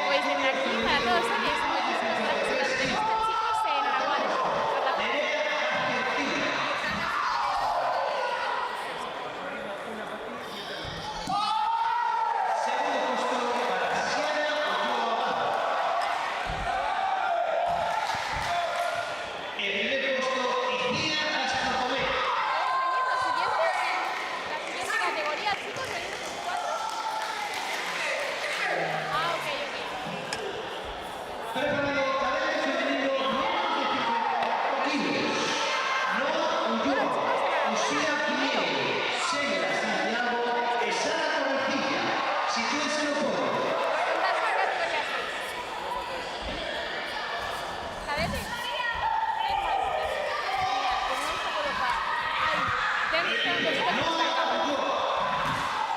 Pois desde aquí para todos eles, moitísimas gracias pola entrevista, chicos, e enhorabuena por la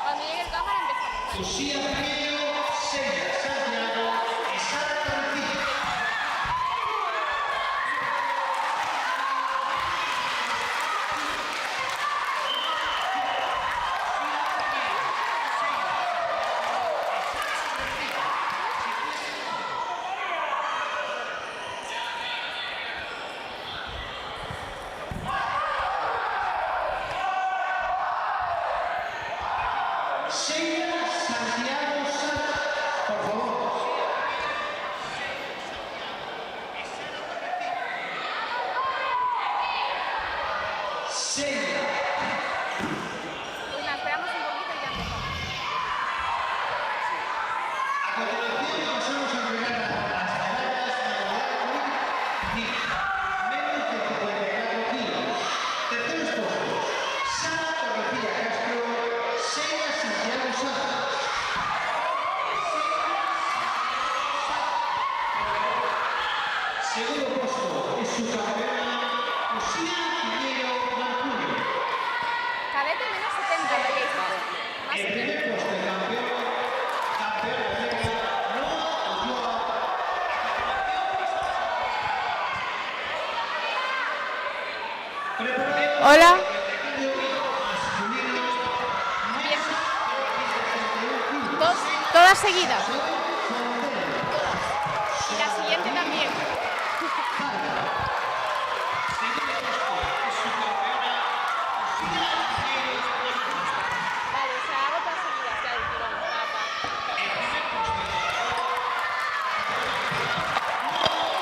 Cuando llegue el cámara empezamos. Cadete menos 70, más 70. Hola. Bien. Todas seguidas. Y la siguiente también. Vale, o sea, hago todas seguidas ya del tirón.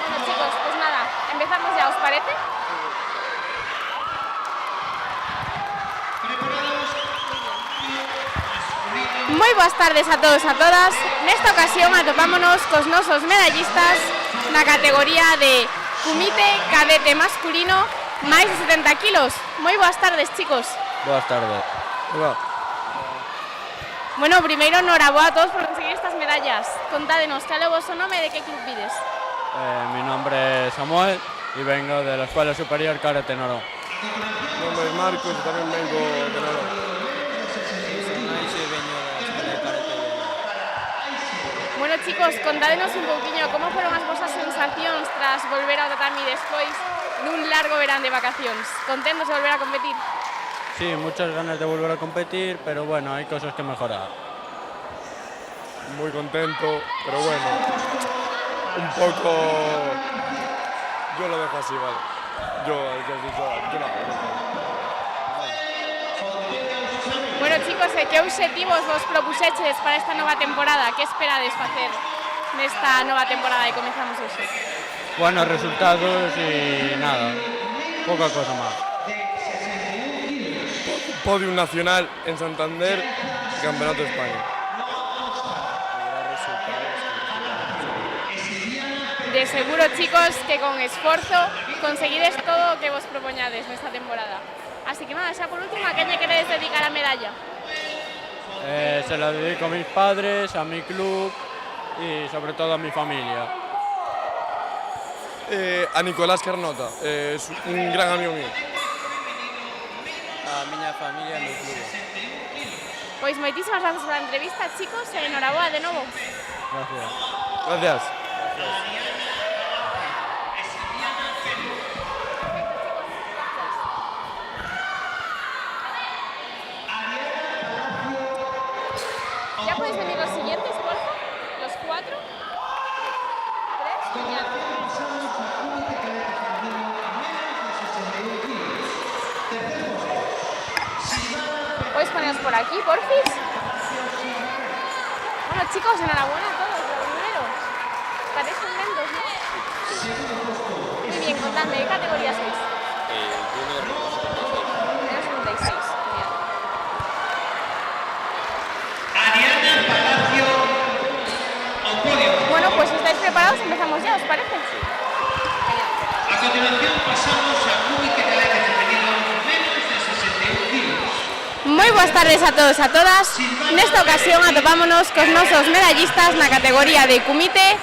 Bueno, chicos, pues nada, empezamos ya, ¿os parece? Moi boas tardes a todos e a todas. Nesta ocasión atopámonos cos nosos medallistas na categoría de Kumite cadete masculino máis de 70 kilos. Moi boas tardes, chicos. Boas tardes. Bueno, primeiro, noraboa a todos por conseguir estas medallas. Contádenos, cal é o vosso nome e de que club vides? Mi nombre es Samuel y vengo de la Escuela Superior Karate Norón. Mi nombre es Marcos y también vengo de Norón. Bueno, chicos, contádenos un pouquiño como foron as vosas sensacións tras volver ao tatami despois dun largo verán de vacacións. Contentos de volver a competir? Sí, muchas ganas de volver a competir, pero bueno, hay cosas que mejorar. Muy contento, pero bueno, un poco... Yo lo dejo así, vale. Yo no. Bueno, chicos, que obxectivos vos propuxeches para esta nova temporada? Que esperades facer nesta nova temporada que comezamos hoxe? Buenos resultados y nada, poca cosa más. Podium nacional en Santander, Campeonato de España. De seguro, chicos, que con esforzo conseguides todo o que vos propoñades nesta temporada. Así que nada, xa por último, a quen lle queredes dedicar a medalla? Se la dedico a mis padres, a mi club y sobre todo a mi familia. A Nicolás Carnota, es un gran amigo mío. A miña familia e meu club. Pois moitísimas gracias pola entrevista, chicos, e enhoraboa de novo. Gracias. Gracias. ¿Ya podéis venir los siguientes, por favor? ¿Los 4? 3, genial. ¿Podéis poneros por aquí, porfis? Bueno, chicos, enhorabuena a todos, lo primero. Estaréis contentos, ¿no? Muy bien, contadme, ¿qué categoría sois? Junior 76. Genial. Bueno, pues si estáis preparados, empezamos ya, ¿os parece? Genial. A continuación pasamos a cúbica de aire femenino menos de 61 kilos. Moi boas tardes a todos e a todas. Nesta ocasión atopámonos cos nosos medallistas na categoría de kumite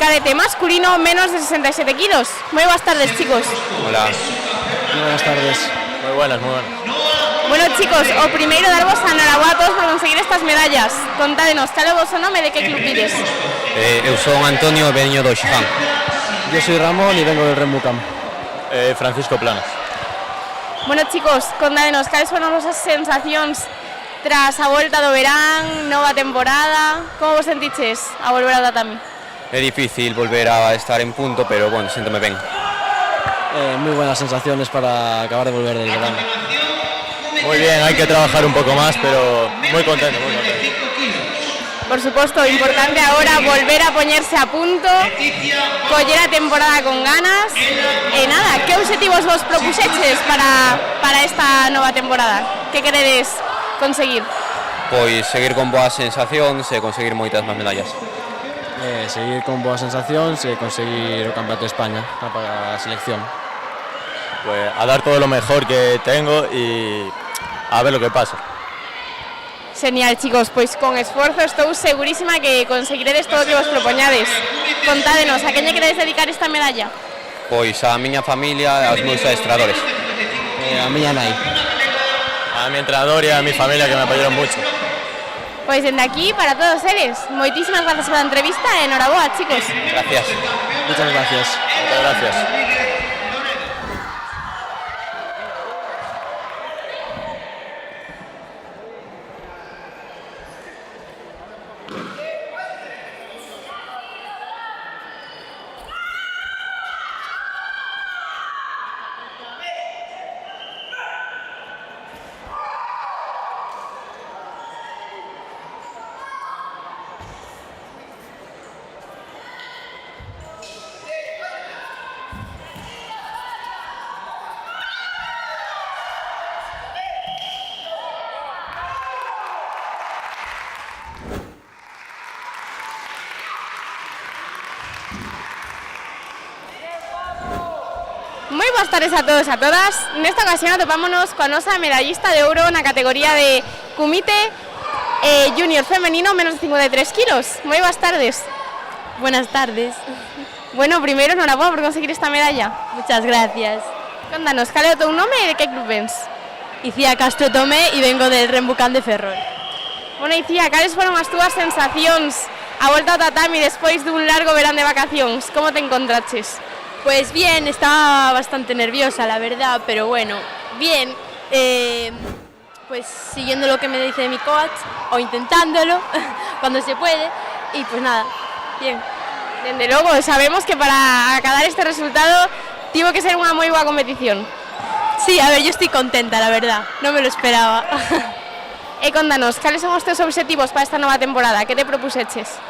cadete masculino menos de 67 kilos. Moi boas tardes, chicos. Hola. Muy buenas tardes. Muy buenas, muy buenas. Bueno, chicos, o primeiro darvos a enhoraboa a todos por conseguir estas medallas. Contádenos, cal é o vosso nome e de que club vides? Eu son Antonio e veño do Xiján. Yo soy Ramón y vengo del Remucam. Francisco Planas. Bueno, chicos, contádenos, cales foron as vosas sensacións tras a volta do verán, nova temporada? Como vos sentiches a volver ao tatami? É difícil volver a estar en punto, pero bueno, siéntome ben. Muy buenas sensaciones para acabar de volver del verano. Muy bien, hay que trabajar un poco más, pero muy contento, muy contento. Por suposto, importante ahora volver a poñerse a punto, coller a temporada con ganas. E nada, que obxectivos vos propuxeches para esta nova temporada? Que queredes conseguir? Pois seguir con boas sensacións e conseguir moitas máis medallas. Seguir con boas sensacións e conseguir o Campeonato de España para a selección. Pues a dar todo lo mejor que tengo y a ver lo que pasa. Genial, chicos, pois con esforzo estou segurísima que conseguiredes todo o que vos propoñades. Contádenos, a quen lle queredes dedicar esta medalla? Pois a miña familia e aos meus adestradores. A miña nai. A mi entrenador e a mi familia que me apoyaron mucho. Pois dende aquí, para todos eles, moitísimas gracias pola entrevista e enhoraboa, chicos. Gracias. Muchas gracias. Muchas gracias. boas tardes a todos e a todas. Nesta ocasión atopámonos coa nosa medallista de ouro na categoría de Kumite Junior femenino menos de 53 kilos. Moi boas tardes. Buenas tardes. Bueno, primeiro, enhorabuena por conseguir esta medalla. Muchas gracias. Contanos, cal é o teu nome e de que club vens? Icía Castro Tomé e vengo del Rembucán de Ferrol. Bueno, Icía, cales foron as túas sensacións a volta ao tatami despois dun largo verán de vacacións? Como te encontraches? Pues bien, estaba bastante nerviosa, la verdad, pero bueno, bien. Pues siguiendo lo que me dice mi coach, o intentándolo, cuando se puede, y pues nada, bien. Dende logo, sabemos que para acabar este resultado tivo que ser unha moi boa competición. Sí, a ver, yo estoy contenta, la verdad, no me lo esperaba. E contanos, cales son os teus obxectivos para esta nova temporada? Que te propuseches?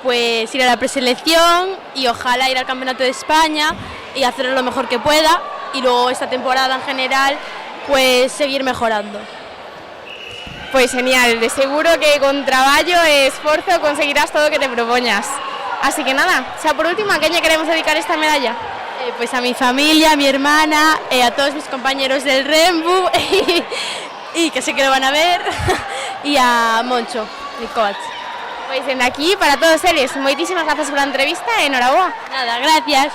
Pues ir a la preselección y ojalá ir al Campeonato de España y hacerlo lo mejor que pueda, y luego esta temporada en general pues seguir mejorando. Pois genial, de seguro que con traballo e esforzo conseguirás todo o que te propoñas. Así que nada, xa por último, a quen lle queremos dedicar esta medalla? Pues a mi familia, a mi hermana, a todos mis compañeros del Rembu y que sé que lo van a ver, y a Moncho, mi coach. Pois dende aquí, para todos eles, moitísimas grazas pola entrevista e enhoraboa. Nada, gracias.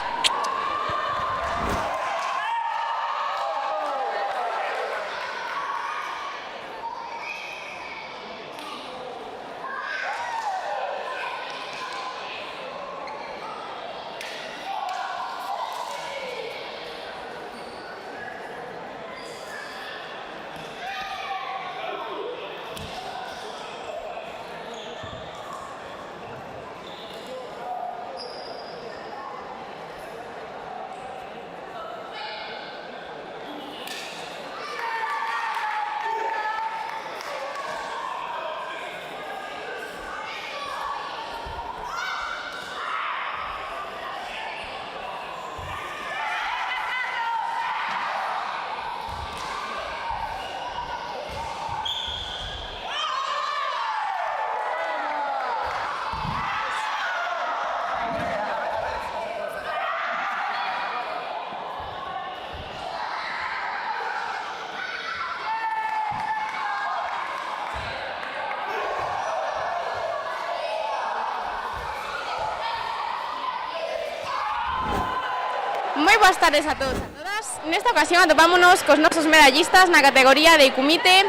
Moi boas tardes a todos e a todas. Nesta ocasión atopámonos cos nosos medallistas na categoría de Kumite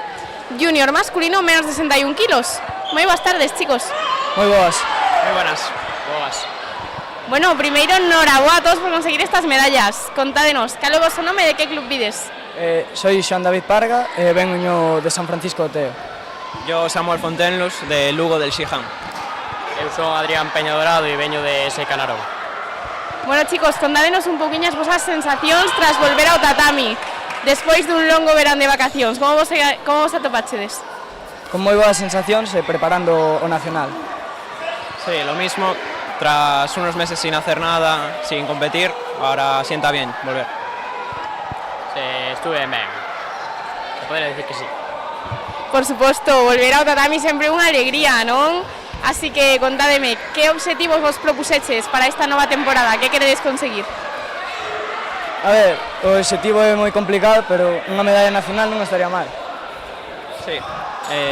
Junior masculino menos de 61 kilos. Moi boas tardes, chicos. Moi boas. Moi buenas. Boas. Bueno, primeiro, enhoraboa a todos por conseguir estas medallas. Contádenos, cal é o vosso nome e de que club vides? Soy Xoan David Parga e vengo de San Francisco de Teo. Yo, Samuel Fontenlos, de Lugo del Xijan. Eu son Adrián Peña Dorado e veño de Secanarón. Bueno, chicos, contádenos un poquinho as vosas sensacións tras volver ao tatami despois dun longo verán de vacacións. Como vos atopachedes? Con moi boas sensacións preparando o nacional. Sí, lo mismo. Tras unos meses sin hacer nada, sin competir, ahora sienta bien volver. Sí, estuve ben. Se podría decir que sí. Por suposto, volver ao tatami sempre unha alegría, non? Así que contádeme, que obxectivos vos propuseches para esta nova temporada? Que queredes conseguir? A ver, o obxectivo é moi complicado, pero unha medalla nacional non estaría mal. Sí,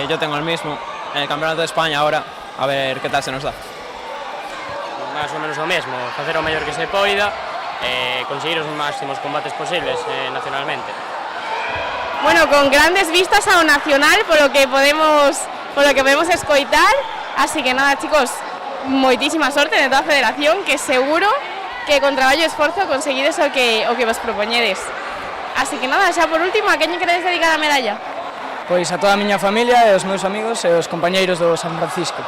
yo tengo el mismo. En el Campeonato de España ahora, a ver qué tal se nos da. Más ou menos o mesmo, facer o mellor que se poida e conseguir os máximos combates posibles nacionalmente. Bueno, con grandes vistas ao nacional, polo que podemos escoitar. Así que nada, chicos, moitísima sorte de toda a federación, que seguro que con traballo e esforzo conseguides o que vos propoñedes. Así que nada, xa por último, a quen lle queredes dedicar a medalla? Pois a toda a miña familia e os meus amigos e os compañeiros do San Francisco.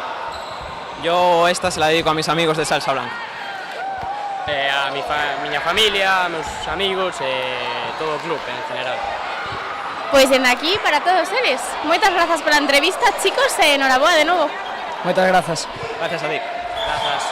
Yo esta se la dedico a mis amigos de Salsa Blanca. A miña familia, a meus amigos e todo o club en general. Pois dende aquí para todos eles. Moitas grazas pola entrevista, chicos, e enhoraboa de novo. Moitas grazas. Gracias a ti. Grazas.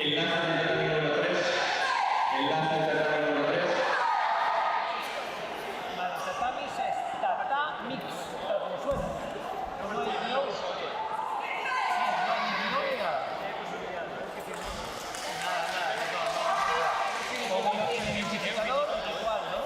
Enlace del terreno número 3. Enlace del terreno número 3. Vale, tatamis es tatamix, pero como suena. No hay guión. No hay nada. Como no tiene identificador, igual, ¿no?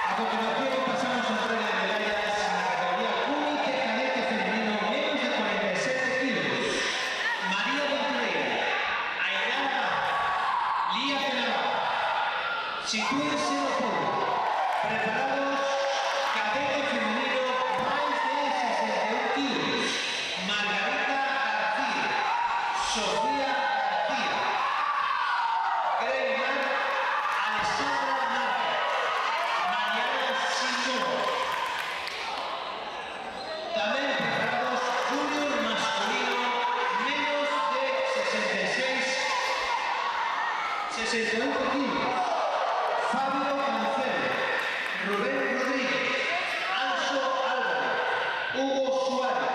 A continuación pasamos a entrega de medallas en la categoría Cúnic cadete femenino menos de 47 kilos. María Venturera, Ainara, Lía Penabá. Sitúense no podio. Preparados, cadete femenino más de 61 kilos. Margarita García, Sofía García, Greymar, Alessandra Márquez, Mariana Simón. También preparados junior masculino menos de 61 kilos. Fabio Cancelo, Rubén Rodríguez, Anso Álvarez, Hugo Suárez.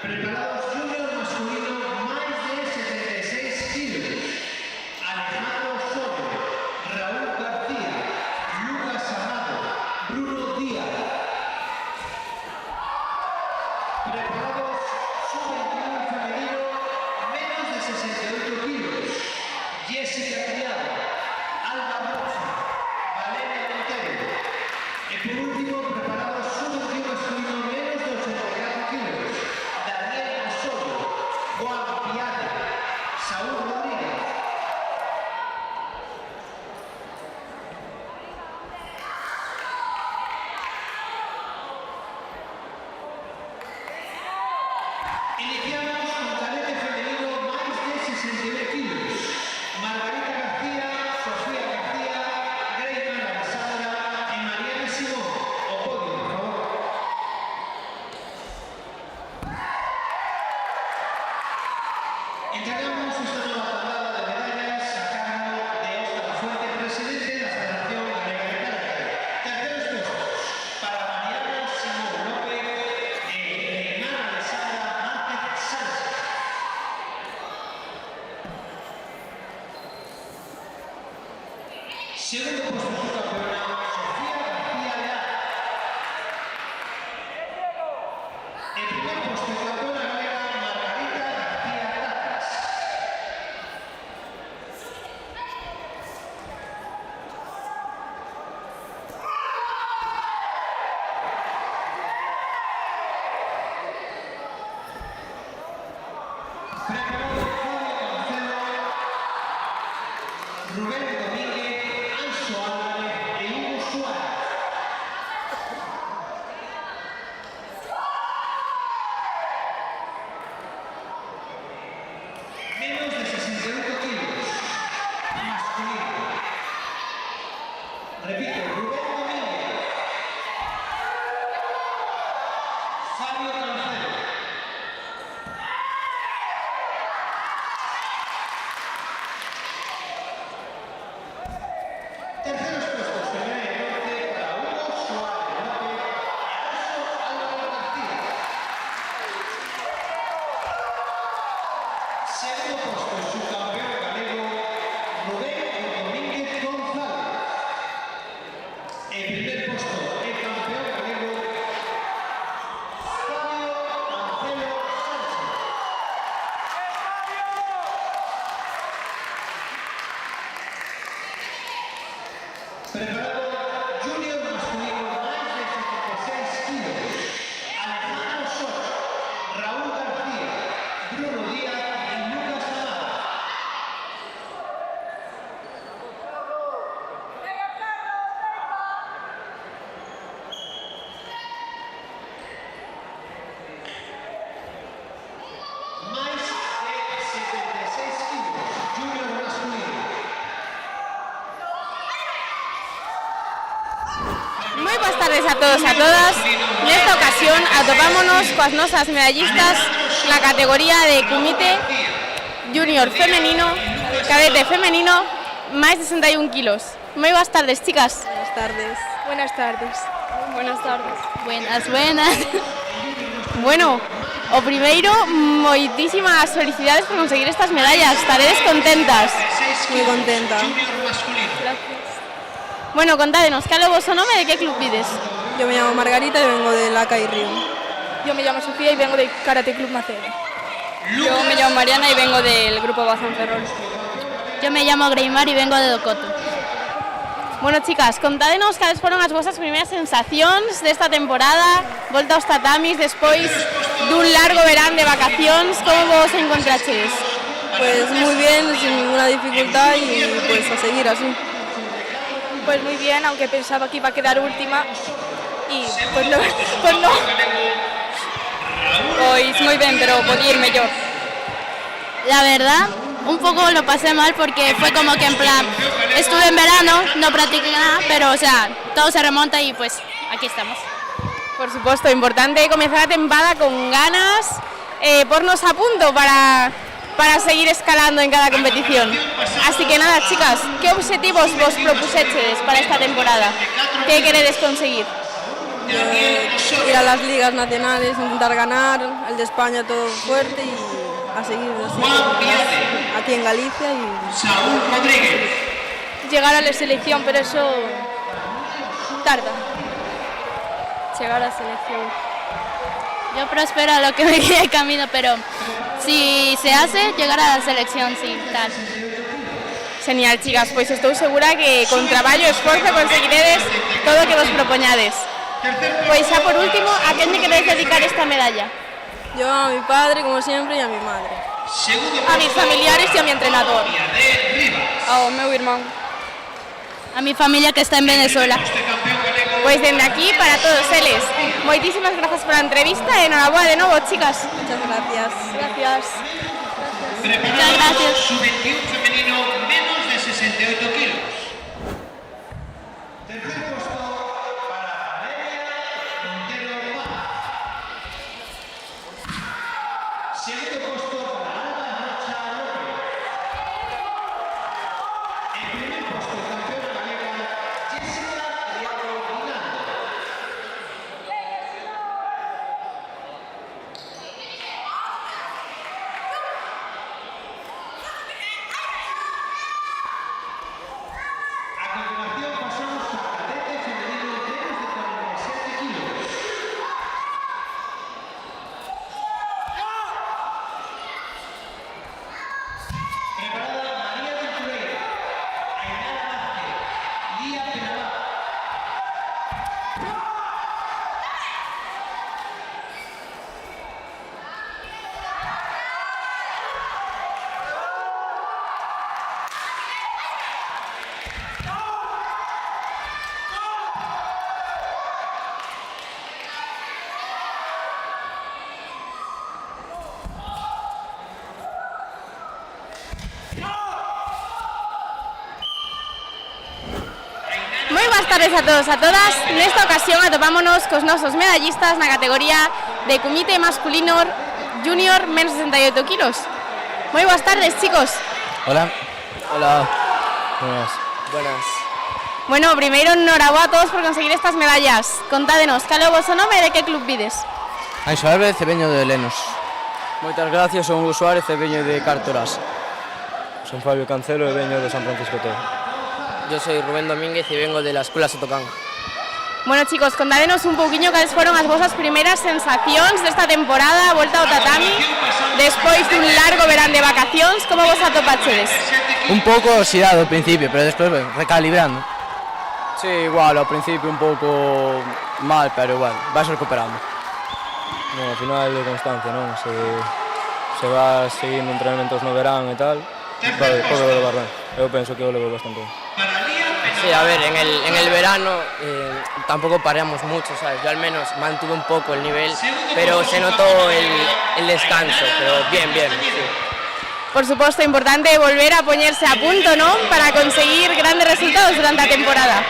Preparados junior masculino más de 76 kilos. Alejandro Soto, Raúl García, Lucas Amado, Bruno Díaz. Preparados sub-21 femenino menos de 68 kilos. Jessica Criado, Alba Rocha, Valeria Montero. Y por último, preparados sub-21 masculino menos de 84 kilos. Daniel Osorio, Juan Piade, Saúl Rodríguez. Iniciamos con cadete femenino más de 69 kilos. Margarita García, Sofía García, Greymar Alessandra y Mariana Simón. O podio, por favor. Entregamos esta nueva tabla de medallas a cargo de Óscar Fuente, presidente de la Federación Galega de Karate. Terceros puestos para Mariana Simón López y Greymar Alessandra Márquez Sánchez. Segundo puesto en su campeona, Sofía García Leal. En primer puesto en campeona galega, Margarita García Tatas. Preparado Fabio Cancelo, Rubén Domínguez, Anso Álvarez y Hugo Suárez. Menos de 68 kilos. Masculino. Repito, Rubén Domínguez, Fabio Cancelo, terceros puestos primera y norte para Hugo Suárez López y Anso Álvarez García. Segundo puesto subcampeón galego Rubén Domínguez González. Moi boas tardes a todos e a todas. Nesta ocasión atopámonos coas nosas medallistas na categoría de Kumite Junior femenino, cadete femenino, máis de 61 kilos. Moi boas tardes, chicas. Buenas tardes. Buenas tardes. Buenas tardes. Buenas, buenas. Bueno, o primeiro, moitísimas felicidades por conseguir estas medallas. Estaredes contentas. Moi contenta. Gracias. Bueno, contádenos, cal é o voso nome e de que club vides? Yo me llamo Margarita y vengo de Laca y Río. Yo me llamo Sofía y vengo del Karate Club Macedo. Yo me llamo Mariana y vengo del grupo Bazán Ferrol. Yo me llamo Greimar y vengo de Docoto. Bueno, chicas, contádenos cales foron as vosas primeiras sensacións desta temporada, volta aos tatamis despois dun largo verán de vacacións, como vos encontraches? Pues muy bien, sin ninguna dificultad y pues a seguir así. Pues muy bien, aunque pensaba que iba a quedar última y pues no. Pues muy bien, pero podía ir mejor. La verdad, un poco lo pasé mal porque fue como que en plan, estuve en verano, no practiqué nada, pero o sea, todo se remonta y pues aquí estamos. Por supuesto, importante comenzar la temporada con ganas, pornos a punto para seguir escalando en cada competición. Así que nada, chicas, ¿qué objetivos vos propuseches para esta temporada? ¿Qué queréis conseguir? Ir a las ligas nacionales, intentar ganar, el de España todo fuerte y a seguir así, aquí en Galicia y llegar a la selección, pero eso tarda. Llegar a la selección. Yo prospero a lo que me quede camino, pero si se hace, llegar a la selección, sí, tal. Genial, chicas, pois estou segura que con traballo e esforzo conseguiredes todo o que vos propoñades. Pois xa por último, a quen lle queréis dedicar esta medalla? yo a mi padre, como siempre, y a mi madre. A mis familiares y a mi entrenador. A meu irmán. A mi familia que está en Venezuela. Pois dende aquí, para todos eles, moitísimas grazas pola entrevista e enhoraboa de novo, chicas. Muchas gracias. Gracias. Muchas gracias. Sub-21 femenino, menos de 68 kilos. Tercer puesto para Valeria Montero Paz. Segundo puesto para Alba Rocha López. En primer puesto, campeona galega, Jessica Diablo Rinaldo. A continuación pasamos a cadete femenino menos de 47 kilos. Preparada María Ventureira, Ainara Vázquez, Lía Penabá. Moi boas tardes a todos e a todas. Nesta ocasión atopámonos cos nosos medallistas na categoría de Kumite masculino junior menos 68 kilos. Moi boas tardes, chicos. Hola. Hola. Buenas. Buenas. Bueno, primeiro, enhoraboa a todos por conseguir estas medallas. Contádenos, cal é o voso nome e de que club vides? Anxo Álvarez e veño de Lenos. Moitas gracias, son Hugo Suárez e veño de Cartoras. Son Fabio Cancelo e veño de San Francisco Teo. Yo soy Rubén Domínguez y vengo de la Escuela Sotocán. Bueno, chicos, contádenos un pouquiño cales foron as vosas primeiras sensacións desta temporada, volta ao tatami, despois dun largo verán de vacacións, como vos atopachedes? Un pouco oxidado ao principio, pero despois recalibrando. Sí, igual, ao principio un pouco mal, pero bueno, vas recuperando. No, ao final de constancia, non? Se vas seguindo entrenamentos no verán e tal, pode levar ben. Eu penso que o levo bastante ben. Sí, a ver, en el verano tampoco paramos mucho, ¿sabes? Yo al menos mantuve un poco el nivel, pero se notó el descanso, pero bien, sí. Por suposto, importante volver a poñerse a punto, ¿no? Para conseguir grandes resultados durante a temporada.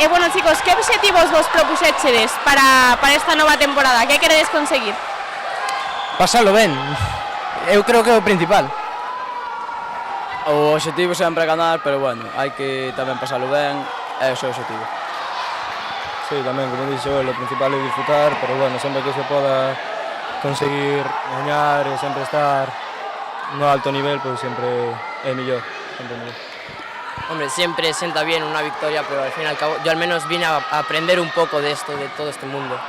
Bueno, chicos, que obxectivos vos propuxéchedes para esta nova temporada? Que queredes conseguir? Pasalo ben, eu creo que é o principal. O objetivo sempre é ganar, pero bueno, hai que tamén pasalo ben, é o seu objetivo. Sí, tamén, como dixo, o principal é disfrutar, pero bueno, sempre que se poda conseguir gañar e sempre estar no alto nivel, pues sempre é mellor, sempre é mellor. Hombre, siempre sienta bien una victoria, pero al fin y al cabo yo al menos vine a aprender un poco de esto, de todo este mundo.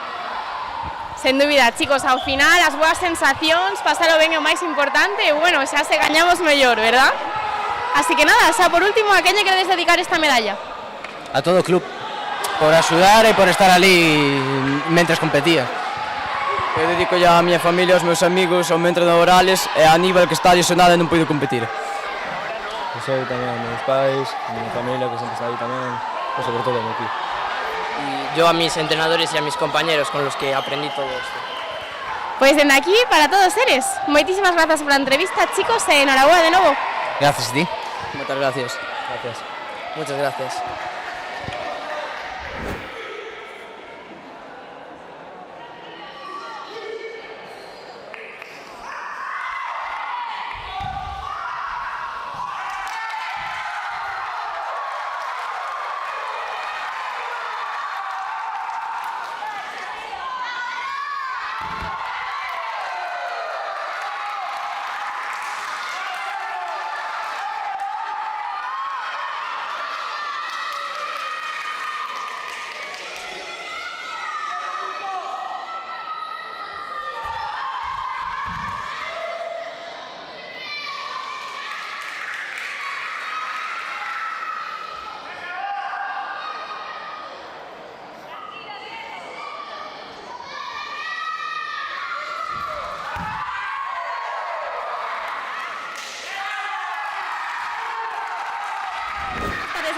Sen dúbida, chicos, ao final as boas sensacións, pasalo ben é o máis importante e bueno, xa se gañamos mellor, verdad? Así que nada, xa por último, a quen lle queredes dedicar esta medalla? A todo o club, por axudar e por estar ali mentres competía. Eu dedico ya a miña familia, aos meus amigos, ao meu entrenador Alex e a Aníbal que está lesionado e non puido competir. Sei tamén a meus pais, a miña familia que sempre está aí tamén, e sobre todo aquí. Y yo a mis entrenadores y a mis compañeros con los que aprendí todo esto. Pues dende aquí, para todos eres. Moitísimas grazas pola entrevista, chicos, e enhorabuena de novo. Gracias a ti. Moitas gracias. Gracias. Muchas gracias.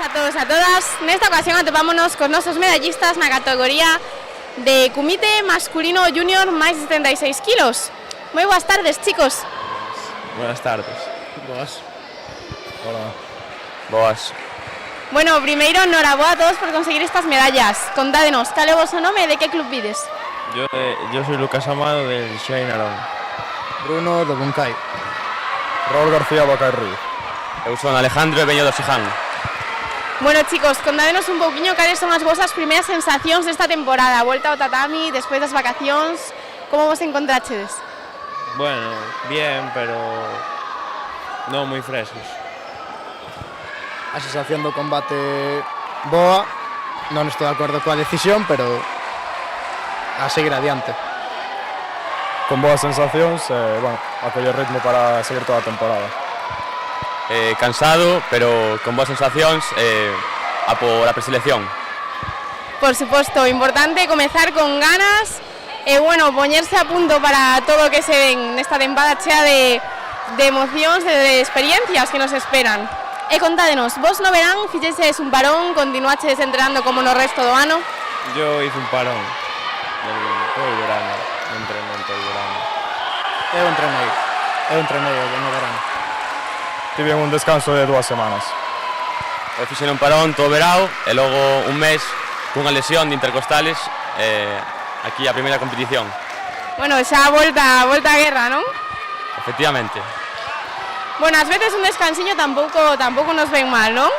A todos e a todas, nesta ocasión atopámonos cos nosos medallistas na categoría de Kumite masculino junior máis de 76 kilos. Moi boas tardes, chicos. Buenas tardes. Boas. Hola. Boas. Bueno, primeiro, noraboa a todos por conseguir estas medallas. Contádenos, cal é o voso nome e de que club vides? Yo soy Lucas Amado del Shane Arón. Bruno do Buncay. Raúl García Bacarri. Eu son Alejandro e veño do Siján. Bueno, chicos, contádenos un pouquiño cales son as vosas primeiras sensacións desta temporada. Volta ao tatami, despois das vacacións, como vos encontrachedes? Bueno, bien, pero no muy frescos. A sensación do combate boa, non estou de acordo coa decisión, pero a seguir adiante. Con boas sensacións, bueno, a coller ritmo para seguir toda a temporada. Cansado, pero con boas sensacións a por a preselección. Por suposto, importante comezar con ganas e, bueno, poñerse a punto para todo o que se ven nesta tempada chea de emocións e de experiencias que nos esperan. E contádenos, vos no verán fixeses un parón, continuaches entrenando como no resto do ano? Yo hice un parón todo el verano, entrené todo el verano. Eu entrenei no verano. Tive un descanso de 2 semanas. Eu fixen un parón todo o verao e logo un mes cunha lesión de intercostales aquí a primeira competición. Bueno, xa volta a guerra, non? Efectivamente. Bueno, ás veces un descansiño tampouco nos ven mal, non?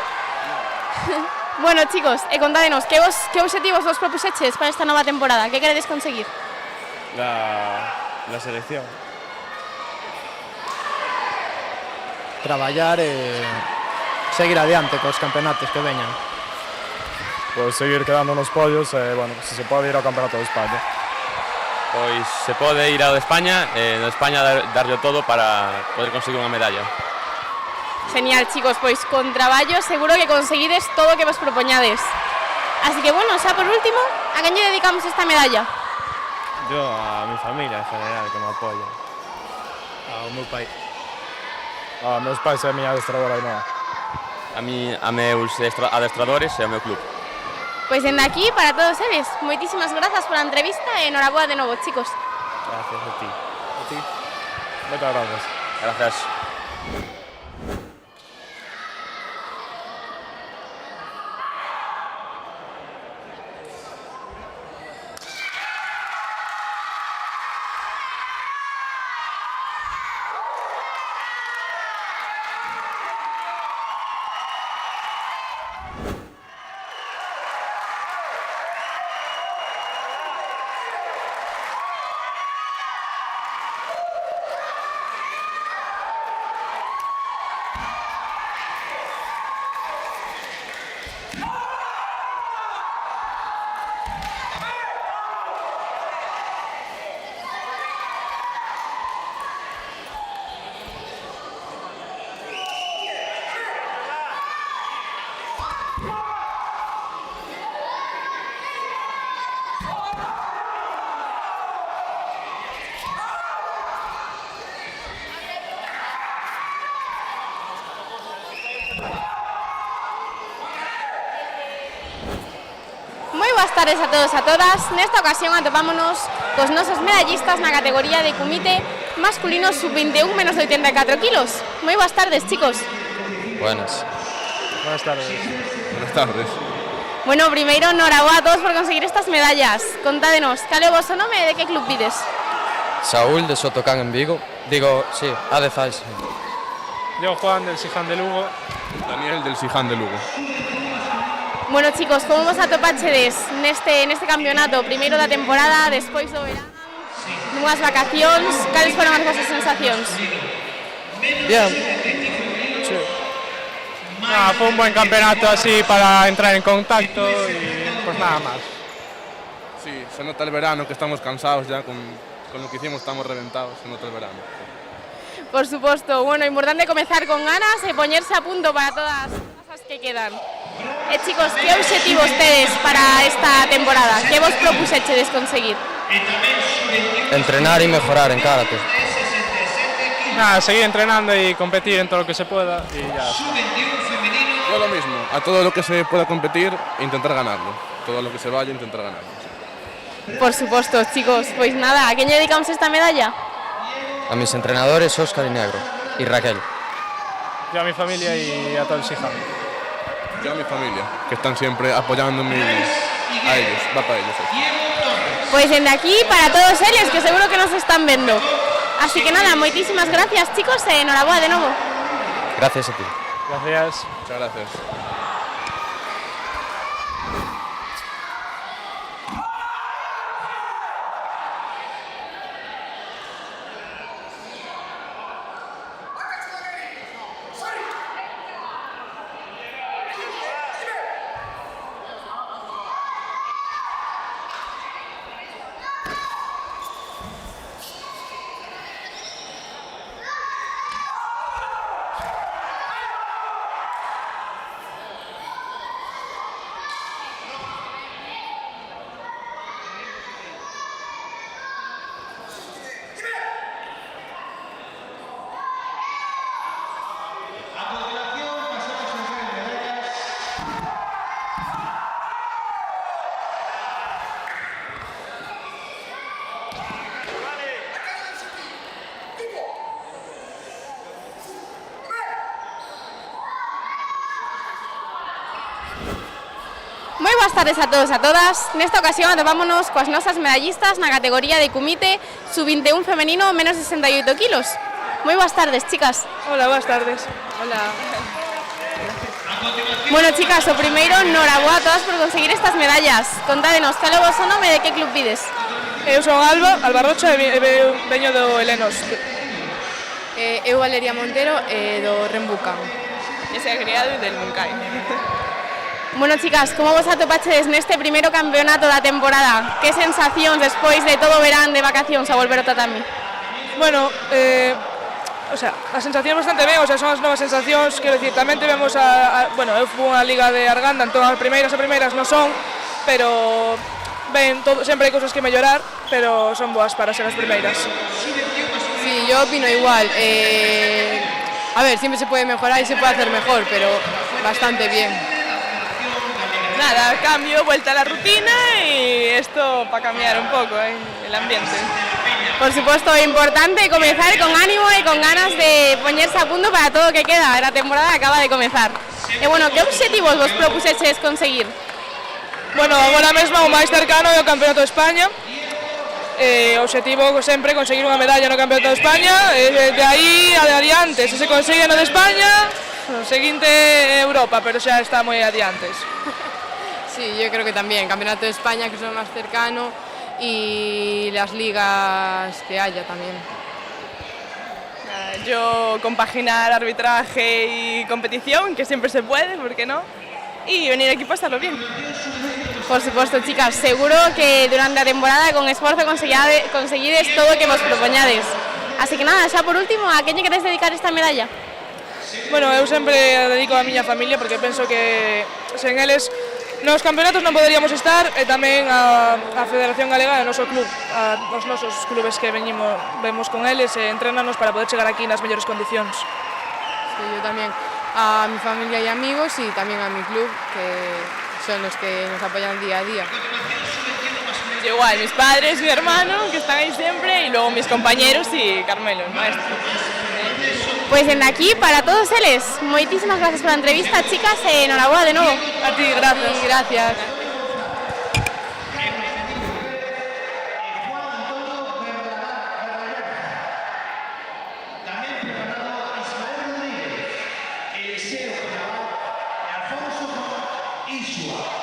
Bueno, chicos, e contádenos, que obxectivos vos propuxeches para esta nova temporada? Que queredes conseguir? La selección. Traballar e seguir adiante cos campeonatos que veñan. Pues seguir quedando nos podios e, bueno, se pode ir ao Campeonato de España. Pois se pode ir ao de España, no de España darlle todo para poder conseguir unha medalla. Genial, chicos, pois con traballo seguro que conseguides todo o que vos propoñades. Así que, bueno, xa por último, a quen lle dedicamos esta medalla? Yo a mi familia en general que me apoya. Ao meu pai. A meus pais e a miña adestradora Ainhoa. A meus adestradores e ao meu club. Pois dende aquí, para todos eles, moitísimas grazas pola entrevista e enhoraboa de novo, chicos. Gracias a ti. A ti. Moitas gracias. Gracias. Moi boas tardes a todos e a todas. Nesta ocasión atopámonos cos nosos medallistas na categoría de comité masculino sub-21 menos de 84 kilos. Moi boas tardes, chicos. Buenas. Buenas tardes. Buenas tardes. Bueno, primeiro, noraboa a todos por conseguir estas medallas. Contádenos, cal é o vosso nome e de que club vides? Saúl de Sotocán en Vigo. Digo, sí, ADFAIS. Yo, Juan, del Siján de Lugo. Daniel del Siján de Lugo. Bueno, chicos, como vos atopachedes neste campeonato primeiro da temporada, despois do verán, nunhas vacacións, cales foron as vosas sensacións? Bien. Sí. Fue un buen campeonato así para entrar en contacto y pues nada más. Sí, se nota el verano que estamos cansados ya con lo que hicimos, estamos reventados, se nota el verano. Por suposto, bueno, importante comezar con ganas e poñerse a punto para todas as que quedan. Chicos, que obxectivos tedes para esta temporada? Que vos propuxechedes conseguir? Entrenar y mejorar en karate. Nada, seguir entrenando y competir en todo lo que se pueda y ya está. Yo lo mismo, a todo lo que se pueda competir, intentar ganarlo. Todo lo que se vaya, intentar ganarlo. Por suposto, chicos, pois nada, a quen lle dedicamos esta medalla? A mis entrenadores, Óscar y Negro, y Raquel. Yo a mi familia y a todo el Siján. Yo a mi familia, que están siempre apoyándome a ellos, va para ellos. Pois dende aquí para todos eles, que seguro que nos están vendo. Así que nada, moitísimas gracias, chicos, e enhoraboa de novo. Gracias a ti. Gracias. Muchas gracias. Moi boas tardes a todos e a todas. Nesta ocasión atopámonos coas nosas medallistas na categoría de comité sub-21 femenino menos de 68 kilos. Moi boas tardes, chicas. Hola, boas tardes. Hola. Bueno, chicas, o primeiro, noraboa a todas por conseguir estas medallas. Contádenos, cal é o vosso nome e de que club vides? Eu son Alba Rocha e veño do Helenos. Eu Valeria Montero do Rembucan. E se criado del Munkai. Bueno, chicas, como vos atopachedes neste primeiro campeonato da temporada? Que sensacións despois de todo o verán de vacacións a volver ao tatami? Bueno, o sea, a sensación bastante ben, o sea, son as novas sensacións, quero dicir, tamén tivemos bueno, eu fui unha liga de Arganda, entón as primeiras non son, pero ben, sempre hai cousas que mellorar, pero son boas para ser as primeiras. Sí, yo opino igual. A ver, siempre se puede mejorar y se puede hacer mejor, pero bastante bien. Nada, cambio, vuelta a la rutina y esto para cambiar un poco el ambiente. Por supuesto, é importante comezar con ánimo e con ganas de poñerse a punto para todo o que queda. A temporada acaba de comezar. E bueno, que obxectivos vos propuxeches conseguir? Bueno, agora mesmo o máis cercano é o Campeonato de España. O objetivo sempre conseguir unha medalla no Campeonato de España, de aí adiante, se consigue no de España, o seguinte Europa, pero xa está moi adiantes. Sí, yo creo que también, Campeonato de España, que es lo más cercano, y las ligas que haya también. Yo compaginar arbitraje y competición, que siempre se puede, ¿por qué no? y venir aquí para pasarlo bien. Por supuesto, chicas, seguro que durante a temporada con esforzo conseguides todo o que vos propoñades. Así que nada, xa por último, a quen lle queres dedicar esta medalla? Bueno, eu sempre a dedico a miña familia porque penso que sen eles nos campeonatos non poderíamos estar e tamén a Federación Galega e o noso club, os nosos clubes que vemos con eles e entrénanos para poder chegar aquí nas mellores condicións. Sí, yo también a mi familia y amigos y también a mi club, que son los que nos apoyan día a día. Igual, mis padres, mi hermano, que están ahí siempre, y luego mis compañeros y Carmelo, el maestro. Pues desde aquí, para todos eles, moitísimas gracias pola entrevista, chicas, e enhorabuena de novo. A ti, gracias. Sí, gracias. Eliseo Canaval e Alfonso Isua.